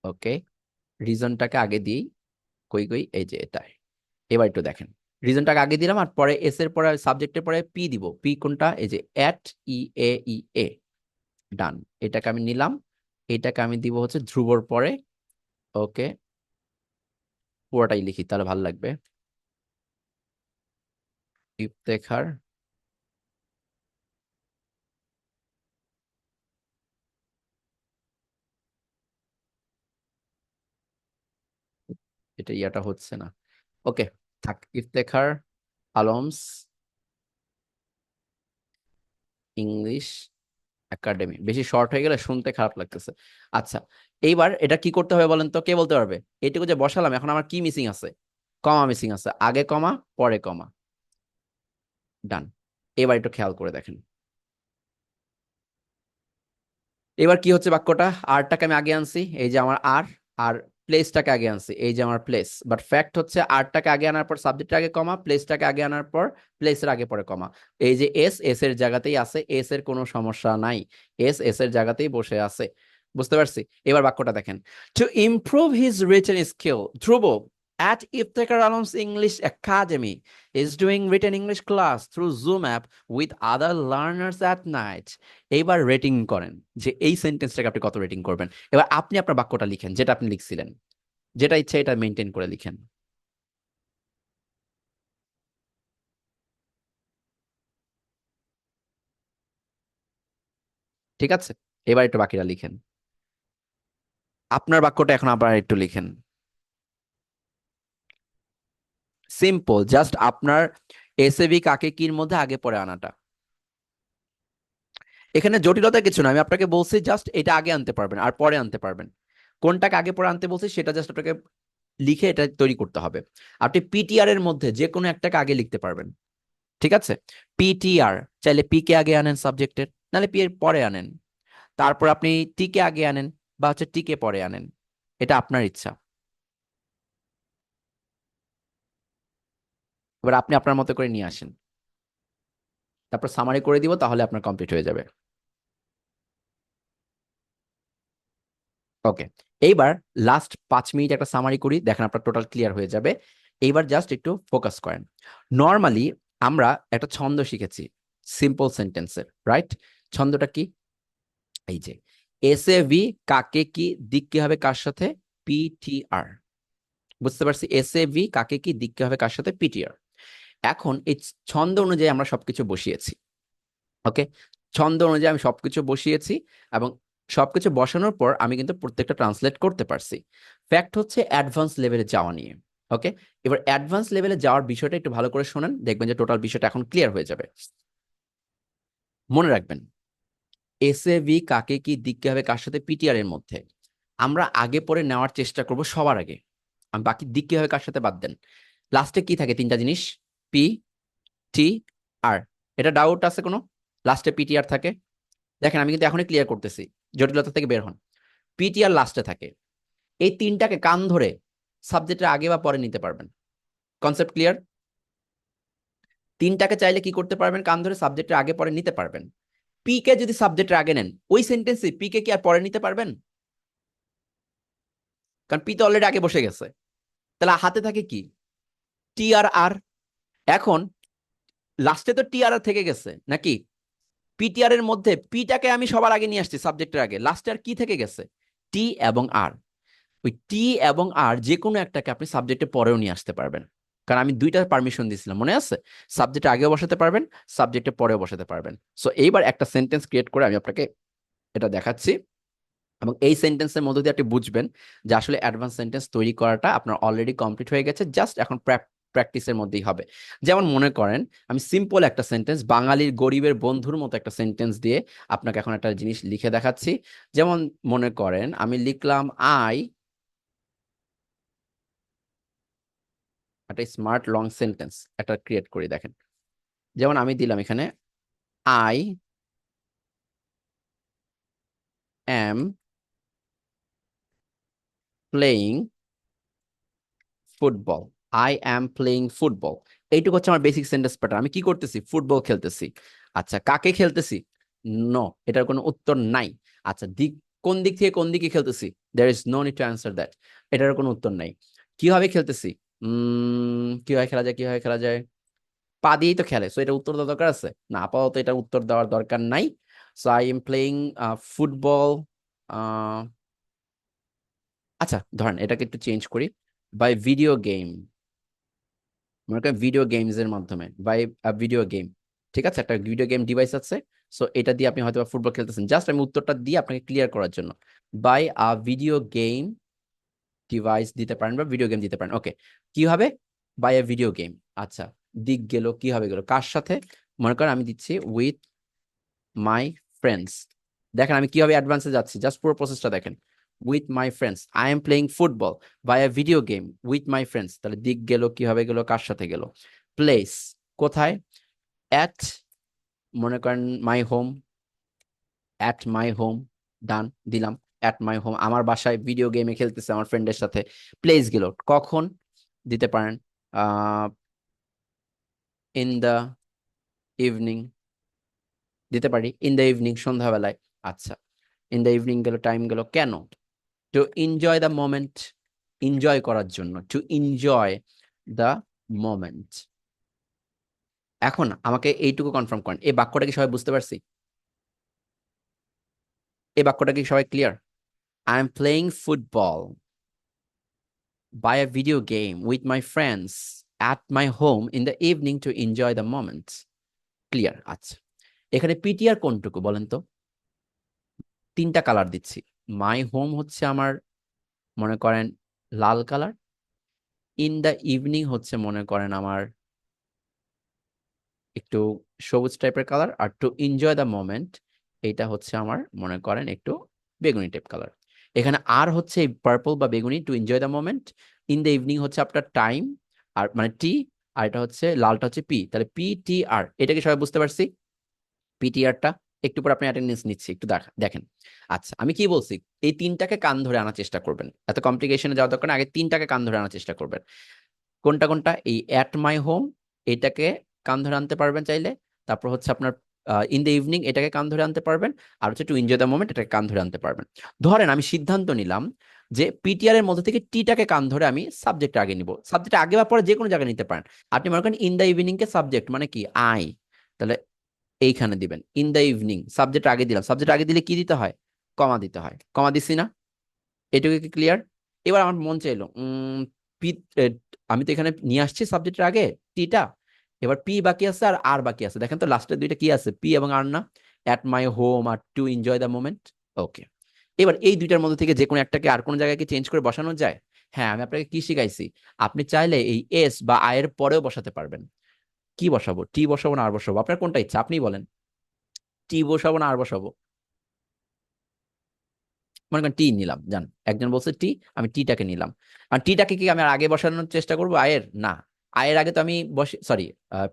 ওকে, রিজনটাকে আগে দিই, কই কই, এই যে এটা। এবার একটু দেখেন, রিজনটাকে আগে দিলাম আর পরে এস এর পরে সাবজেক্টের পরে পি দিব। পি কোনটা? এই যে এট ই এ ই এ। ডান, এটাকে আমি নিলাম, এটাকে আমি দিব হচ্ছে ধ্রুবর পরে। ওকে, পুরোটাই লিখি তাহলে ভালো লাগবে। ইফতেখার, এটা ইয়াটা হচ্ছে না। ওকে, থাক, ইফতেখার আলমস ইংলিশ একাডেমি, বেশি শর্ট হয়ে গেলে শুনতে খারাপ লাগতেছে। আচ্ছা, এইবার এটা কি করতে হবে বলেন তো, কে বলতে পারবে? এইটুকু যে বসালাম এখন আমার কি মিসিং আছে? কমা মিসিং আছে, আগে কমা পরে কমা। ডান, এবার একটু খেয়াল করে দেখেন, এবার কি হচ্ছে বাক্যটা, আরটাকে আমি আগে আনছি, এই যে আমার আর, আর প্লেসটাকে আগে আনছি, এই যে আমার প্লেস। বাট ফ্যাক্ট হচ্ছে আরটাকে আগে আনার পর সাবজেক্টের আগে কমা, প্লেসটাকে আগে আনার পর প্লেসের আগে পরে কমা। এই যে এস, এস এর জায়গাতেই আছে, এস এর কোনো সমস্যা নাই, এস এস এর জায়গাতেই বসে আছে। বুঝতে পারছি? এবার বাক্যটা দেখেন, to improve his written skill, Dhruv at Iftekhar Alam's English Academy is doing written English class through Zoom app with other learners at night. এইবার রেটিং করেন যে এই সেন্টেন্সটাকে আপনি কত রেটিং করবেন। এবার আপনি আপনার বাক্যটা লিখেন যেটা আপনি লিখছিলেন, যেটা ইচ্ছে এটা মেনটেন করে লিখেন। ঠিক আছে, এবার একটু বাকিটা লিখেন, আপনার বাক্যটা এখন আবার একটু লিখেন। সিম্পল, জাস্ট আপনার এসএভি কাকে কির মধ্যে আগে পরে আনাটা। এখানে জটিলতা কিছু না, আমি আপনাকে বলছি জাস্ট এটা আগে আনতে পারবেন আর পরে আনতে পারবেন। কোনটাকে আগে পরে আনতে বলছি সেটা জাস্ট আপনাকে লিখে এটা তৈরি করতে হবে। আপনি পিটিআর এর মধ্যে যে কোনো একটাকে আগে লিখতে পারবেন, ঠিক আছে? পিটিআর, চাইলে পি কে আগে আনেন সাবজেক্টের, নাহলে পি এর পরে আনেন, তারপর আপনি টি কে আগে আনেন বা হচ্ছে টি কে পরে আনেন, এটা আপনার ইচ্ছা। এবার আপনি আপনার মতো করে নিয়ে আসেন, তারপর সামারি করে দিব, তাহলে আপনার কমপ্লিট হয়ে যাবে। ওকে, এইবার লাস্ট 5 মিনিট একটা সামারি করি, দেখেন আপনার টোটাল ক্লিয়ার হয়ে যাবে। এইবার জাস্ট একটু ফোকাস করেন। নর্মালি আমরা একটা ছন্দ শিখেছি সিম্পল সেন্টেন্সের, রাইট? ছন্দটা কি? এই যে এস এ ভি, কাকে কি, দিক কি হবে কার সাথে, পিটিআর। বুঝতে পারছি, এস এ ভি কাকে কি, দিক কি হবে কার সাথে, পিটিআর। এখন এই ছন্দ অনুযায়ী আমরা সবকিছু বসিয়েছি। ওকে, ছন্দ অনুযায়ী আমি সবকিছু বসিয়েছি, এবং সবকিছু বসানোর পর আমি কিন্তু প্রত্যেকটা ট্রান্সলেট করতে পারছি। ফ্যাক্ট হচ্ছে অ্যাডভান্স লেভেলে যাওয়া নিয়ে। ওকে, এবার অ্যাডভান্স লেভেলে যাওয়ার বিষয়টা একটু ভালো করে শোনেন, দেখবেন যে টোটাল বিষয়টা এখন ক্লিয়ার হয়ে যাবে। মনে রাখবেন, এস এ ভি কাকে কি, দিক কি হবে কার সাথে, পিটিআর এর মধ্যে আমরা আগে পরে নেওয়ার চেষ্টা করব সবার আগে। আমি বাকি দিক কি হবে কার সাথে বাদ দেন। লাস্টে কি থাকে, তিনটা জিনিস, পি, টি, আর। এটা ডাউট আছে কোনো? লাস্টে পিটিআর থাকে। দেখেন আমি কিন্তু এখনই ক্লিয়ার করতেছি, জটিলতা থেকে বের হন। পিটিআর লাস্টে থাকে। এই তিনটাকে কান ধরে সাবজেক্টের আগে বা পরে নিতে পারবেন। Concept clear? তিনটাকে চাইলে কি করতে পারবেন, কান ধরে সাবজেক্টের আগে পরে নিতে পারবেন। পি কে যদি সাবজেক্টের আগে নেন, ওই সেন্টেন্সে পি কে কি আর পরে নিতে পারবেন? কারণ পি তো অলরেডি আগে বসে গেছে। তাহলে হাতে থাকে কি, টি আর আর। এখন লাস্টে তো টি আর আর থেকে গেছে নাকি? পিটিআর এর মধ্যে পিটাকে আমি সবার আগে নিয়ে আসছি সাবজেক্টের আগে, লাস্টে আর কি থেকে গেছে, টি এবং আর। ওই টি এবং আর যে কোনো একটাকে আপনি সাবজেক্টে পরেও নিয়ে আসতে পারবেন, কারণ আমি দুইটা পারমিশন দিয়েছিলাম, মনে আছে? সাবজেক্টে আগেও বসাতে পারবেন, সাবজেক্টে পরেও বসাতে পারবেন। সো এইবার একটা সেন্টেন্স ক্রিয়েট করে আমি আপনাকে এটা দেখাচ্ছি, এবং এই সেন্টেন্সের মধ্যে দিয়ে আপনি বুঝবেন যে আসলে অ্যাডভান্স সেন্টেন্স তৈরি করাটা আপনার অলরেডি কমপ্লিট হয়ে গেছে, জাস্ট এখন প্র্যাকটিসের মধ্যেই হবে। যেমন মনে করেন, আমি সিম্পল একটা সেন্টেন্স, বাঙালির গরিবের বন্ধুর মতো একটা সেন্টেন্স দিয়ে আপনাকে এখন একটা জিনিস লিখে দেখাচ্ছি। যেমন মনে করেন আমি লিখলাম আই, একটা স্মার্ট লং সেন্টেন্স একটা ক্রিয়েট করি, দেখেন। যেমন আমি দিলাম এখানে, I am playing football. I am playing football. এইটুকু হচ্ছে আমার বেসিক সেন্টেন্স প্যাটার্ন। আমি কি করতেছি, ফুটবল খেলতেছি। আচ্ছা, কাকে খেলতেছি? নো, এটার কোনো উত্তর নাই। আচ্ছা, দিক, কোন দিক থেকে কোন দিকে খেলতেছি? There is no need to answer that. এটার কোনো উত্তর নাই। কিভাবে খেলতেছি? কিভাবে খেলা যায়, কিভাবে খেলা যায়? পা দিয়েই তো খেলে, সো এটা উত্তর দেওয়ার দরকার আছে না, আপাতত এটা উত্তর দেওয়ার দরকার নাই। So I am playing football. আচ্ছা, ধরেন এটাকে একটু চেঞ্জ করি, বাই ভিডিও গেম। মনে করেন ভিডিও গেমস এর মাধ্যমে, বাই ভিডিও গেম। ঠিক আছে, একটা ভিডিও গেম ডিভাইস আছে, সো এটা দিয়ে আপনি হয়তো ফুটবল খেলতেছেন। জাস্ট আমি উত্তরটা দিয়ে আপনাকে ক্লিয়ার করার জন্য, বাই ভিডিও গেম ডিভাইস দিতে পারেন বা ভিডিও গেম দিতে পারেন। ওকে, কি হবে, বাই ভিডিও গেম। আচ্ছা, দিক গেল, কি হবে গেল, কার সাথে? মনে করেন আমি দিচ্ছি উইথ মাই ফ্রেন্ডস। দেখেন আমি কিভাবে অ্যাডভান্সে যাচ্ছি, জাস্ট পুরো প্রসেসটা দেখেন। With my friends, I am playing football by a video game with my friends. তাহলে দিক গেল, কিভাবে গেল, কার সাথে গেল। প্লেস, কোথায়? অ্যাট, মনে করেন my home, at my home. Done, দিলাম অ্যাট মাই হোম, আমার বাসায় ভিডিও গেমে খেলতেছে আমার ফ্রেন্ডের সাথে। প্লেস গেল, কখন? দিতে পারেন ইন দ্য ইভিনিং, দিতে পারি ইন দ্য ইভিনিং, সন্ধ্যাবেলায়। আচ্ছা, ইন দ্য ইভিনিং গেল, টাইম গেল, কেন? Two enjoy the moment, enjoy করার জন্য, টু এনজয় দ্য মোমেন্ট। এখন আমাকে এইটুকু কনফার্ম করেন, এই বাক্যটা কি সবাই বুঝতে পারছি? এই বাক্যটা কি সবাই clear? I am playing football by a video game with my friends at my home in the evening to enjoy the moment. Clear? আচ্ছা, এখানে পিটিআর কোনটুকু বলেন তো? তিনটা কালার দিচ্ছি। মাই হোম হচ্ছে আমার, মনে করেন লাল কালার। ইন দ্য ইভিনিং হচ্ছে মনে করেন আমার একটু সবুজ টাইপের কালার। আর টু এনজয় দ্য মোমেন্ট, এইটা হচ্ছে আমার মনে করেন একটু বেগুনি টাইপ কালার। এখানে আর হচ্ছে পার্পল বা বেগুনি, two enjoy the moment. In the evening হচ্ছে আপনার টাইম, আর মানে টি। আর এটা হচ্ছে লালটা হচ্ছে পি, তাহলে পি টি আর। এটাকে সবাই বুঝতে পারছি? পিটিআরটা একটু পর আপনি অ্যাটেন্ডেন্স নিচ্ছি, একটু দেখেন। আচ্ছা, আমি কি বলছি, এই তিনটাকে কান ধরে আনার চেষ্টা করবেন, এত কমপ্লিকেশনে যাওয়ার দরকার না, আগে তিনটাকে কান ধরে আনার চেষ্টা করবেন। কোনটা কোনটা? এই অ্যাট মাই হোম, এটাকে কান ধরে আনতে পারবেন চাইলে, তারপর হচ্ছে আপনার ইন দ্য ইভিনিং এটাকে কান ধরে আনতে পারবেন, আর হচ্ছে টু এনজয় দ্য মোমেন্ট এটাকে কান ধরে আনতে পারবেন। ধরেন আমি সিদ্ধান্ত নিলাম যে পিটিআর এর মধ্যে থেকে টিটাকে কান ধরে আমি সাবজেক্ট আগে নিব, সাবজেক্ট আগে বা পরে যে কোনো জায়গায় নিতে পারেন। আপনি মনে করেন in the evening K subject মানে কি আই, তাহলে এইখানে দিবেন ইন দ্য ইভিনিং, সাবজেক্ট আগে দিলাম, সাবজেক্ট আগে দিলে কি দিতে হয়, কমা দিতে হয়, কমা দিছি না, এটুকু কি ক্লিয়ার? এবার আমার মন চাইলো পি, আমি তো এখানে নিয়ে আসছি সাবজেক্টের আগে টিটা, এবার পি বাকি আছে আর আর বাকি আছে, দেখেন তো লাস্টের দুইটা কি আছে, পি এবং আর না, অ্যাট মাই হোম আর to enjoy the moment. Okay, এবার এই দুইটার মধ্যে থেকে যে কোনো একটাকে আর কোনো জায়গায় কি চেঞ্জ করে বসানো যায়? হ্যাঁ, আমি আপনাকে কি শিখাইছি, আপনি চাইলে এই এস বা আই এর পরেও বসাতে পারবেন। কি বসাবো, টি বসাবো না আর বসাবো, আপনার কোনটা ইচ্ছা আপনি বলেন, টি বসাবো না আর বসাবো? মনে করেন টি নিলাম, জান একজন বলছে টি, আমি টিটাকে নিলাম, আর টিটাকে কি আমি আর আগে বসানোর চেষ্টা করবো আয়ের? না, আয়ের আগে তো আমি বসে, সরি,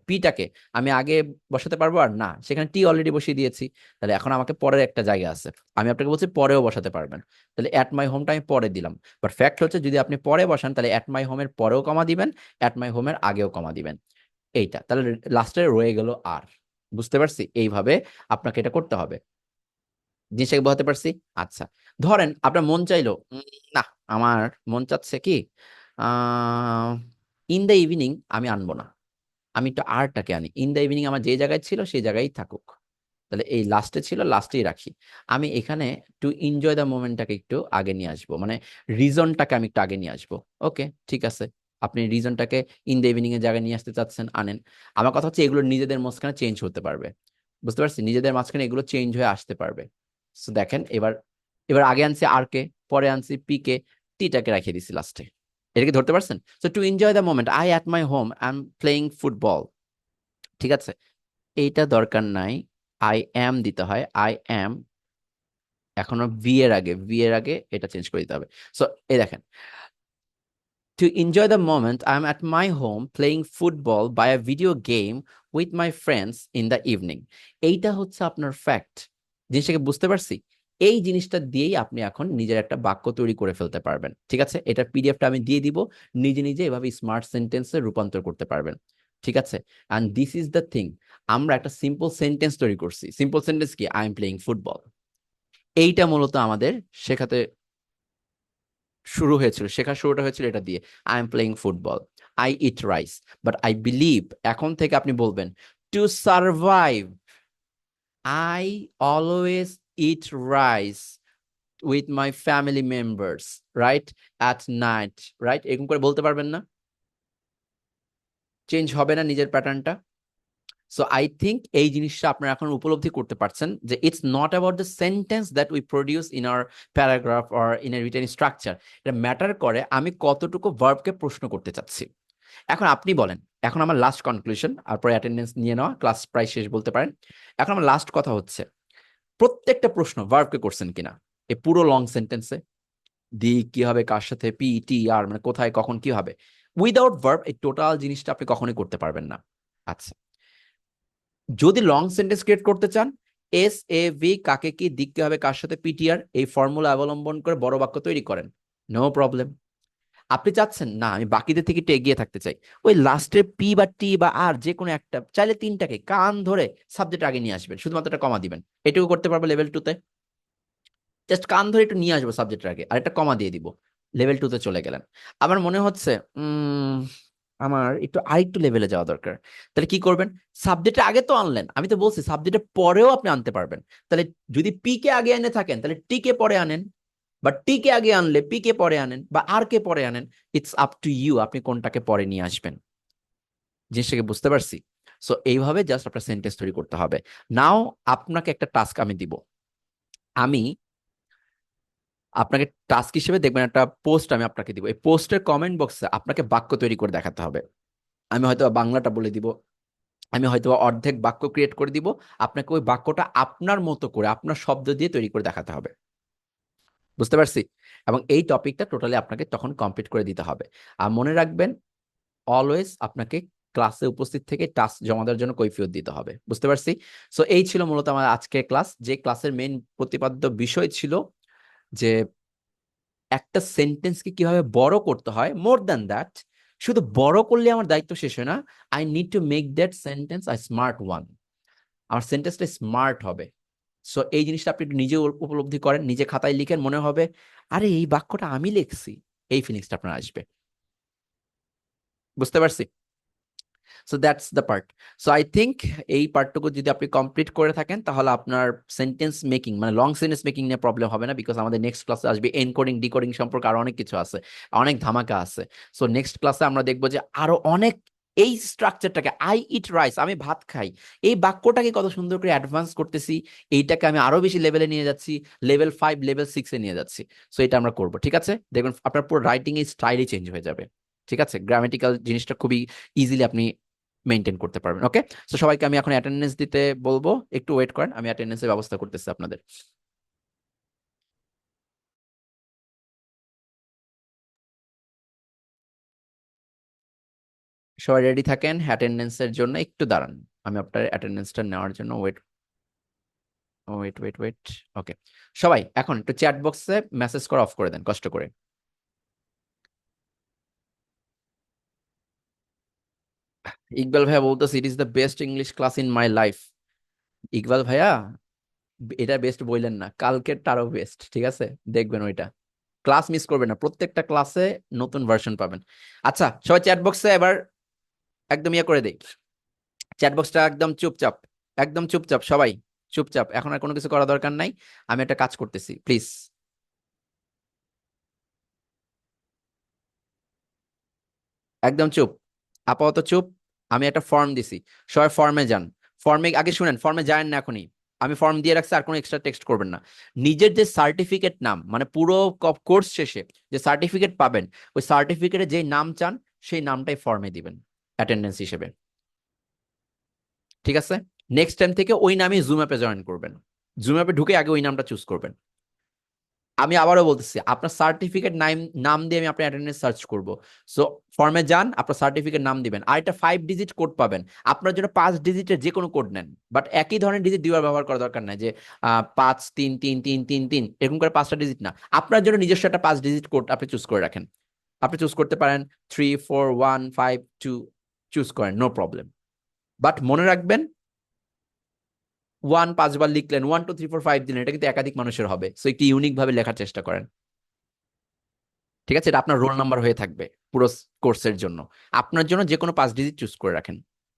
পিটাকে আমি আগে বসাতে পারবো আর না, সেখানে টি অলরেডি বসিয়ে দিয়েছি, তাহলে এখন আমাকে পরের একটা জায়গা আছে, আমি আপনাকে বলছি পরেও বসাতে পারবেন, তাহলে অ্যাট মাই হোমটা আমি পরে দিলাম। বাট ফ্যাক্ট হচ্ছে যদি আপনি পরে বসান তাহলে অ্যাট মাই হোমের পরেও কমা দিবেন, অ্যাট মাই হোমের আগেও কমা দিবেন, এইটা তাহলে লাস্টে রয়ে গেল আর। বুঝতে পারছি, এইভাবে আপনাকে এটা করতে হবে। জিনিসটাকে বোঝাতে পারছি? আচ্ছা, ধরেন আপনার মন চাইলো না, আমার মন চাচ্ছে কি ইন দ্য ইভিনিং আমি আনবো না, আমি একটু আর্টটাকে আনি, ইন দ্য ইভিনিং আমার যে জায়গায় ছিল সেই জায়গায় থাকুক, তাহলে এই লাস্টে ছিল লাস্টেই রাখি, আমি এখানে টু এনজয় দ্য মোমেন্টটাকে একটু আগে নিয়ে আসবো, মানে রিজনটাকে আমি একটু আগে নিয়ে আসবো। ওকে, ঠিক আছে, আপনি রিজনটাকে ইন দ্য ইভিনিং এর জায়গায় নিয়ে আসতে চাচ্ছেন, আনেন। আমার কথা হচ্ছে এগুলো নিজেদের মাঝখানে চেঞ্জ হতে পারবে, বুঝতে পারছি, নিজেদের মাঝখানে এগুলো চেঞ্জ হয়ে আসতে পারবে। সো দেখেন এবার, এবার আগে আনছি আর কে, পরে আনছি পি কে, টিটাকে রেখে দিছি লাস্টে, এটাকে ধরতে পারছেন? So two enjoy the moment I at my home I am playing football, ঠিক আছে, এইটা দরকার নাই, আই অ্যাম দিতে হয়, আই অ্যাম, এখনো ভি এর আগে এটা চেঞ্জ করে দিতে হবে। সো এই দেখেন, to enjoy the moment, I'm at my home playing football by a video game with my friends in the evening. এইটা হচ্ছে আপনার ফ্যাক্ট। জিনিসটাকে বুঝতে পারছি? এই জিনিসটা দিয়েই আপনি এখন নিজের একটা বাক্য তৈরি করে ফেলতে পারবেন। ঠিক আছে? এটার পিডিএফটা আমি দিয়ে দিব। নিজে নিজে এভাবে স্মার্ট সেন্টেন্সে রূপান্তর করতে পারবেন। ঠিক আছে? And this is the thing. আমরা একটা সিম্পল সেন্টেন্স তৈরি করছি। সিম্পল সেন্টেন্স কি? I am playing football. এইটা মূলত আমাদের শেখাতে শুরু হয়েছিল, শেখা শুরুটা হয়েছিল এটা দিয়ে, I am playing football, I eat rice, but I believe এখন থেকে আপনি বলবেন to survive I always eat rice with my family members, right, at night, right, এরকম করে বলতে পারবেন না? চেঞ্জ হবে না নিজের প্যাটার্নটা? সো আই থিঙ্ক এই জিনিসটা আপনারা এখন উপলব্ধি করতে পারছেন যে it's not about the sentence that we produce in our paragraph or in a written structure, এটা ম্যাটার করে আমি কতটুকু ভার্বকে প্রশ্ন করতে চাচ্ছি। এখন আপনি বলেন, এখন আমার লাস্ট কনক্লুশন, আর পরে অ্যাটেন্ডেন্স নিয়ে নেওয়া, ক্লাস প্রায় শেষ বলতে পারেন। এখন আমার লাস্ট কথা হচ্ছে, প্রত্যেকটা প্রশ্ন ভার্বকে করছেন কিনা এই পুরো লং সেন্টেন্সে, দি কি হবে, কার সাথে, পি টি আর, মানে কোথায় কখন কি হবে, উইদাউট ভার্ব এই টোটাল জিনিসটা আপনি কখনোই করতে পারবেন না। আচ্ছা, যদি লং সেন্টেন্স ক্রিয়েট করতে চান, এস এ ভি কাকে কি, দিকতে হবে কার সাথে, পিটিআর, এই ফর্মুলা অবলম্বন করে বড় বাক্য তৈরি করেন, নো প্রবলেম। আপনি চাচ্ছেন না আমি বাকিদের থেকে একটু এগিয়ে থাকতে চাই, ওই লাস্টের পি বা টি বা আর যে কোনো একটা, চাইলে তিনটাকে কান ধরে সাবজেক্ট আগে নিয়ে আসবেন, শুধুমাত্র একটা কমা দিবেন, এটুকু করতে পারবো লেভেল 2-তে, জাস্ট কান ধরে একটু নিয়ে আসবো সাবজেক্টের আগে আর একটা কমা দিয়ে দিব, লেভেল 2-তে চলে গেলেন। আমার মনে হচ্ছে আমার একটু আরেকটু লেভেলে যাওয়া দরকার, তাহলে কি করবেন? সাবজেক্টের আগে তো আনলেন, আমি তো বলছি সাবজেক্টের পরেও আপনি আনতে পারবেন, তাহলে যদি পি কে আগে এনে থাকেন তাহলে টি কে পরে আনেন, বা টি কে আগে আনলে পি কে পরে আনেন, বা আর কে পরে আনেন, ইটস আপ টু ইউ আপনি কোনটাকে পরে নিয়ে আসবেন। জিনিসটাকে বুঝতে পারছি? সো এইভাবে জাস্ট আপনার সেন্টেন্স তৈরি করতে হবে। নাও আপনাকে একটা টাস্ক আমি দিব, আমি আপনাকে টাস্ক হিসেবে দেখবেন একটা পোস্ট আমি আপনাকে দিব, এই পোস্টের কমেন্ট বক্সে আপনাকে বাক্য তৈরি করে দেখাতে হবে। আমি হয়তো বাংলাটা বলে দিব, আমি হয়তো অর্ধেক বাক্য ক্রিয়েট করে দিব, আপনাকে ওই বাক্যটা আপনার মতো করে আপনার শব্দ দিয়ে তৈরি করে দেখাতে হবে। বুঝতে পারছি? এবং এই টপিকটা টোটালি আপনাকে তখন কমপ্লিট করে দিতে হবে। আর মনে রাখবেন, অলওয়েজ আপনাকে ক্লাসে উপস্থিত থেকে টাস্ক জমা দেওয়ার জন্য কৈফিয়ত দিতে হবে। বুঝতে পারছি? সো এই ছিল মূলত আমার আজকের ক্লাস, যে ক্লাসের মেইন প্রতিপাদ্য বিষয় ছিল যে একটা সেন্টেন্সকে কিভাবে বড় করতে হয়, মোর দ্যান দ্যাট শুধু বড় করলে আমার দায়িত্ব শেষ হয় না, I need to make that sentence a smart one. আমার সেন্টেন্সটা স্মার্ট হবে। সো এই জিনিসটা আপনি একটু নিজে উপলব্ধি করেন, নিজে খাতায় লিখেন, মনে হবে আরে এই বাক্যটা আমি লিখছি, এই ফিলিংসটা আপনার আসবে। বুঝতে পারছি? So that's the part. So I think এই পার্টটুকু যদি আপনি কমপ্লিট করে থাকেন তাহলে আপনার সেন্টেন্স মেকিং মানে লং সেন্টেন্স মেকিং নিয়ে প্রবলেম হবে না, বিকজ আমাদের নেক্সট ক্লাসে আসবে এনকোডিং ডিকোডিং সম্পর্কে আরো অনেক কিছু আছে, অনেক ধামাকা আছে। সো নেক্সট ক্লাসে আমরা দেখবো যে আরো অনেক এই স্ট্রাকচারটাকে, আই ইট রাইস, আমি ভাত খাই, এই বাক্যটাকে কত সুন্দর করে অ্যাডভান্স করতেছি, এইটাকে আমি আরো বেশি লেভেলে নিয়ে যাচ্ছি, লেভেল 5 লেভেল 6 এ নিয়ে যাচ্ছি। সো এটা আমরা করবো, ঠিক আছে? দেখবেন আপনার পুরো রাইটিং এর স্টাইলই চেঞ্জ হয়ে যাবে। ঠিক আছে, গ্রামেটিক্যাল জিনিসটা খুবই ইজিলি আপনি মেনটেন করতে পারবেন। ওকে, তো সবাইকে আমি এখন অ্যাটেন্ডেন্স দিতে বলবো, একটু ওয়েট করেন, আমি অ্যাটেন্ডেন্সের ব্যবস্থা করতেছি আপনাদের। সবাই রেডি থাকেন অ্যাটেন্ডেন্সের জন্য, একটু দাঁড়ান, আমি আপনার অ্যাটেন্ডেন্সটা নেওয়ার জন্য ওয়েট ওয়েট ওয়েট ওয়েট। ওকে, সবাই এখন একটু চ্যাট বক্সে মেসেজ করা অফ করে দেন কষ্ট করে। ইকবাল ভাইয়া বলতেছে it is the best English class in my life. Iqbal ভাইয়া, এটা বেস্ট বললেন না, কালকেরটা আরো বেস্ট, ঠিক আছে? দেখবেন ওইটা, ক্লাস মিস করবেন না, প্রত্যেকটা ক্লাসে নতুন ভার্সন পাবেন। আচ্ছা সবাই চ্যাট বক্সে এবার একদম ইয়ে করে দেই, চ্যাট বক্সটা একদম চুপচাপ, একদম চুপচাপ সবাই, চুপচাপ, এখন আর কোনো কিছু করা দরকার নাই, আমি একটা কাজ করতেছি, প্লিজ একদম চুপ, আপাতত চুপ। আমি একটা ফর্ম দিছি, সবাই ফর্মে যান। ফর্মে আগে শুনেন, ফর্মে যান না এখনই, আমি ফর্ম দিয়ে রাখছি, আর কোনো এক্সট্রা টেক্সট করবেন না। নিজের যে সার্টিফিকেট নাম মানে পুরো কোর্স শেষে যে সার্টিফিকেট পাবেন, ওই সার্টিফিকেটে যে নাম চান সেই নামটাই ফর্মে দিবেন অ্যাটেন্ডেন্স হিসেবে, ঠিক আছে? নেক্সট টাইম থেকে ওই নামই জুম অ্যাপে জয়েন করবেন, জুম অ্যাপে ঢুকে আগে ওই নামটা চুজ করবেন। আমি আবারও বলতেছি, আপনার সার্টিফিকেট নাম নাম দিয়ে আমি আপনার অ্যাটেন্ডেন্স সার্চ করব। সো ফর্মে যান, আপনার সার্টিফিকেট নাম দিবেন, আর একটা 5 ডিজিট কোড পাবেন। আপনার জন্য 5 ডিজিটের যে কোনো কোড নেন, বাট একই ধরনের ডিজিট দুইবার ব্যবহার করা দরকার নাই যে 5 3 3 3 3 3 এরকম করে 5টা ডিজিট না, আপনার জন্য নিজস্ব একটা 5 ডিজিট কোড আপনি চুজ করে রাখেন। আপনি চুজ করতে পারেন 3 4 1 5 2, চুজ করেন, নো প্রবলেম। বাট মনে রাখবেন 5বার লিখলেন, 1 2 3 4 5 দিলেন, এটা কিন্তু একাধিক মানুষের হবে, সো একটু ইউনিক ভাবে লেখার চেষ্টা করেন, ঠিক আছে? এটা আপনার রোল নাম্বার হয়ে থাকবে পুরো কোর্সের জন্য। আপনার জন্য যে কোনো 5 ডিজিট চুজ করে রাখেন,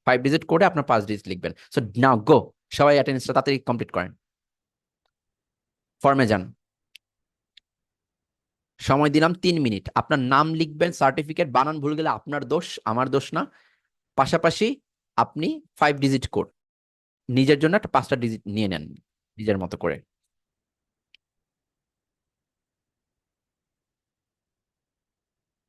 5 ডিজিট কোডে আপনার 5 ডিজিট লিখবেন। সো নাও গো, সবাই অ্যাটেন্ডেন্সটা তাড়াতাড়ি কমপ্লিট করেন, ফর্মে যান। সময় দিলাম 3 মিনিট, আপনার নাম লিখবেন, সার্টিফিকেট বানান ভুল গেলে আপনার দোষ, আমার দোষ না। পাশাপাশি আপনি 5 ডিজিট কোড নিজের জন্য একটা 5টা ডিজিট নিয়ে নেন নিজের মতো করে।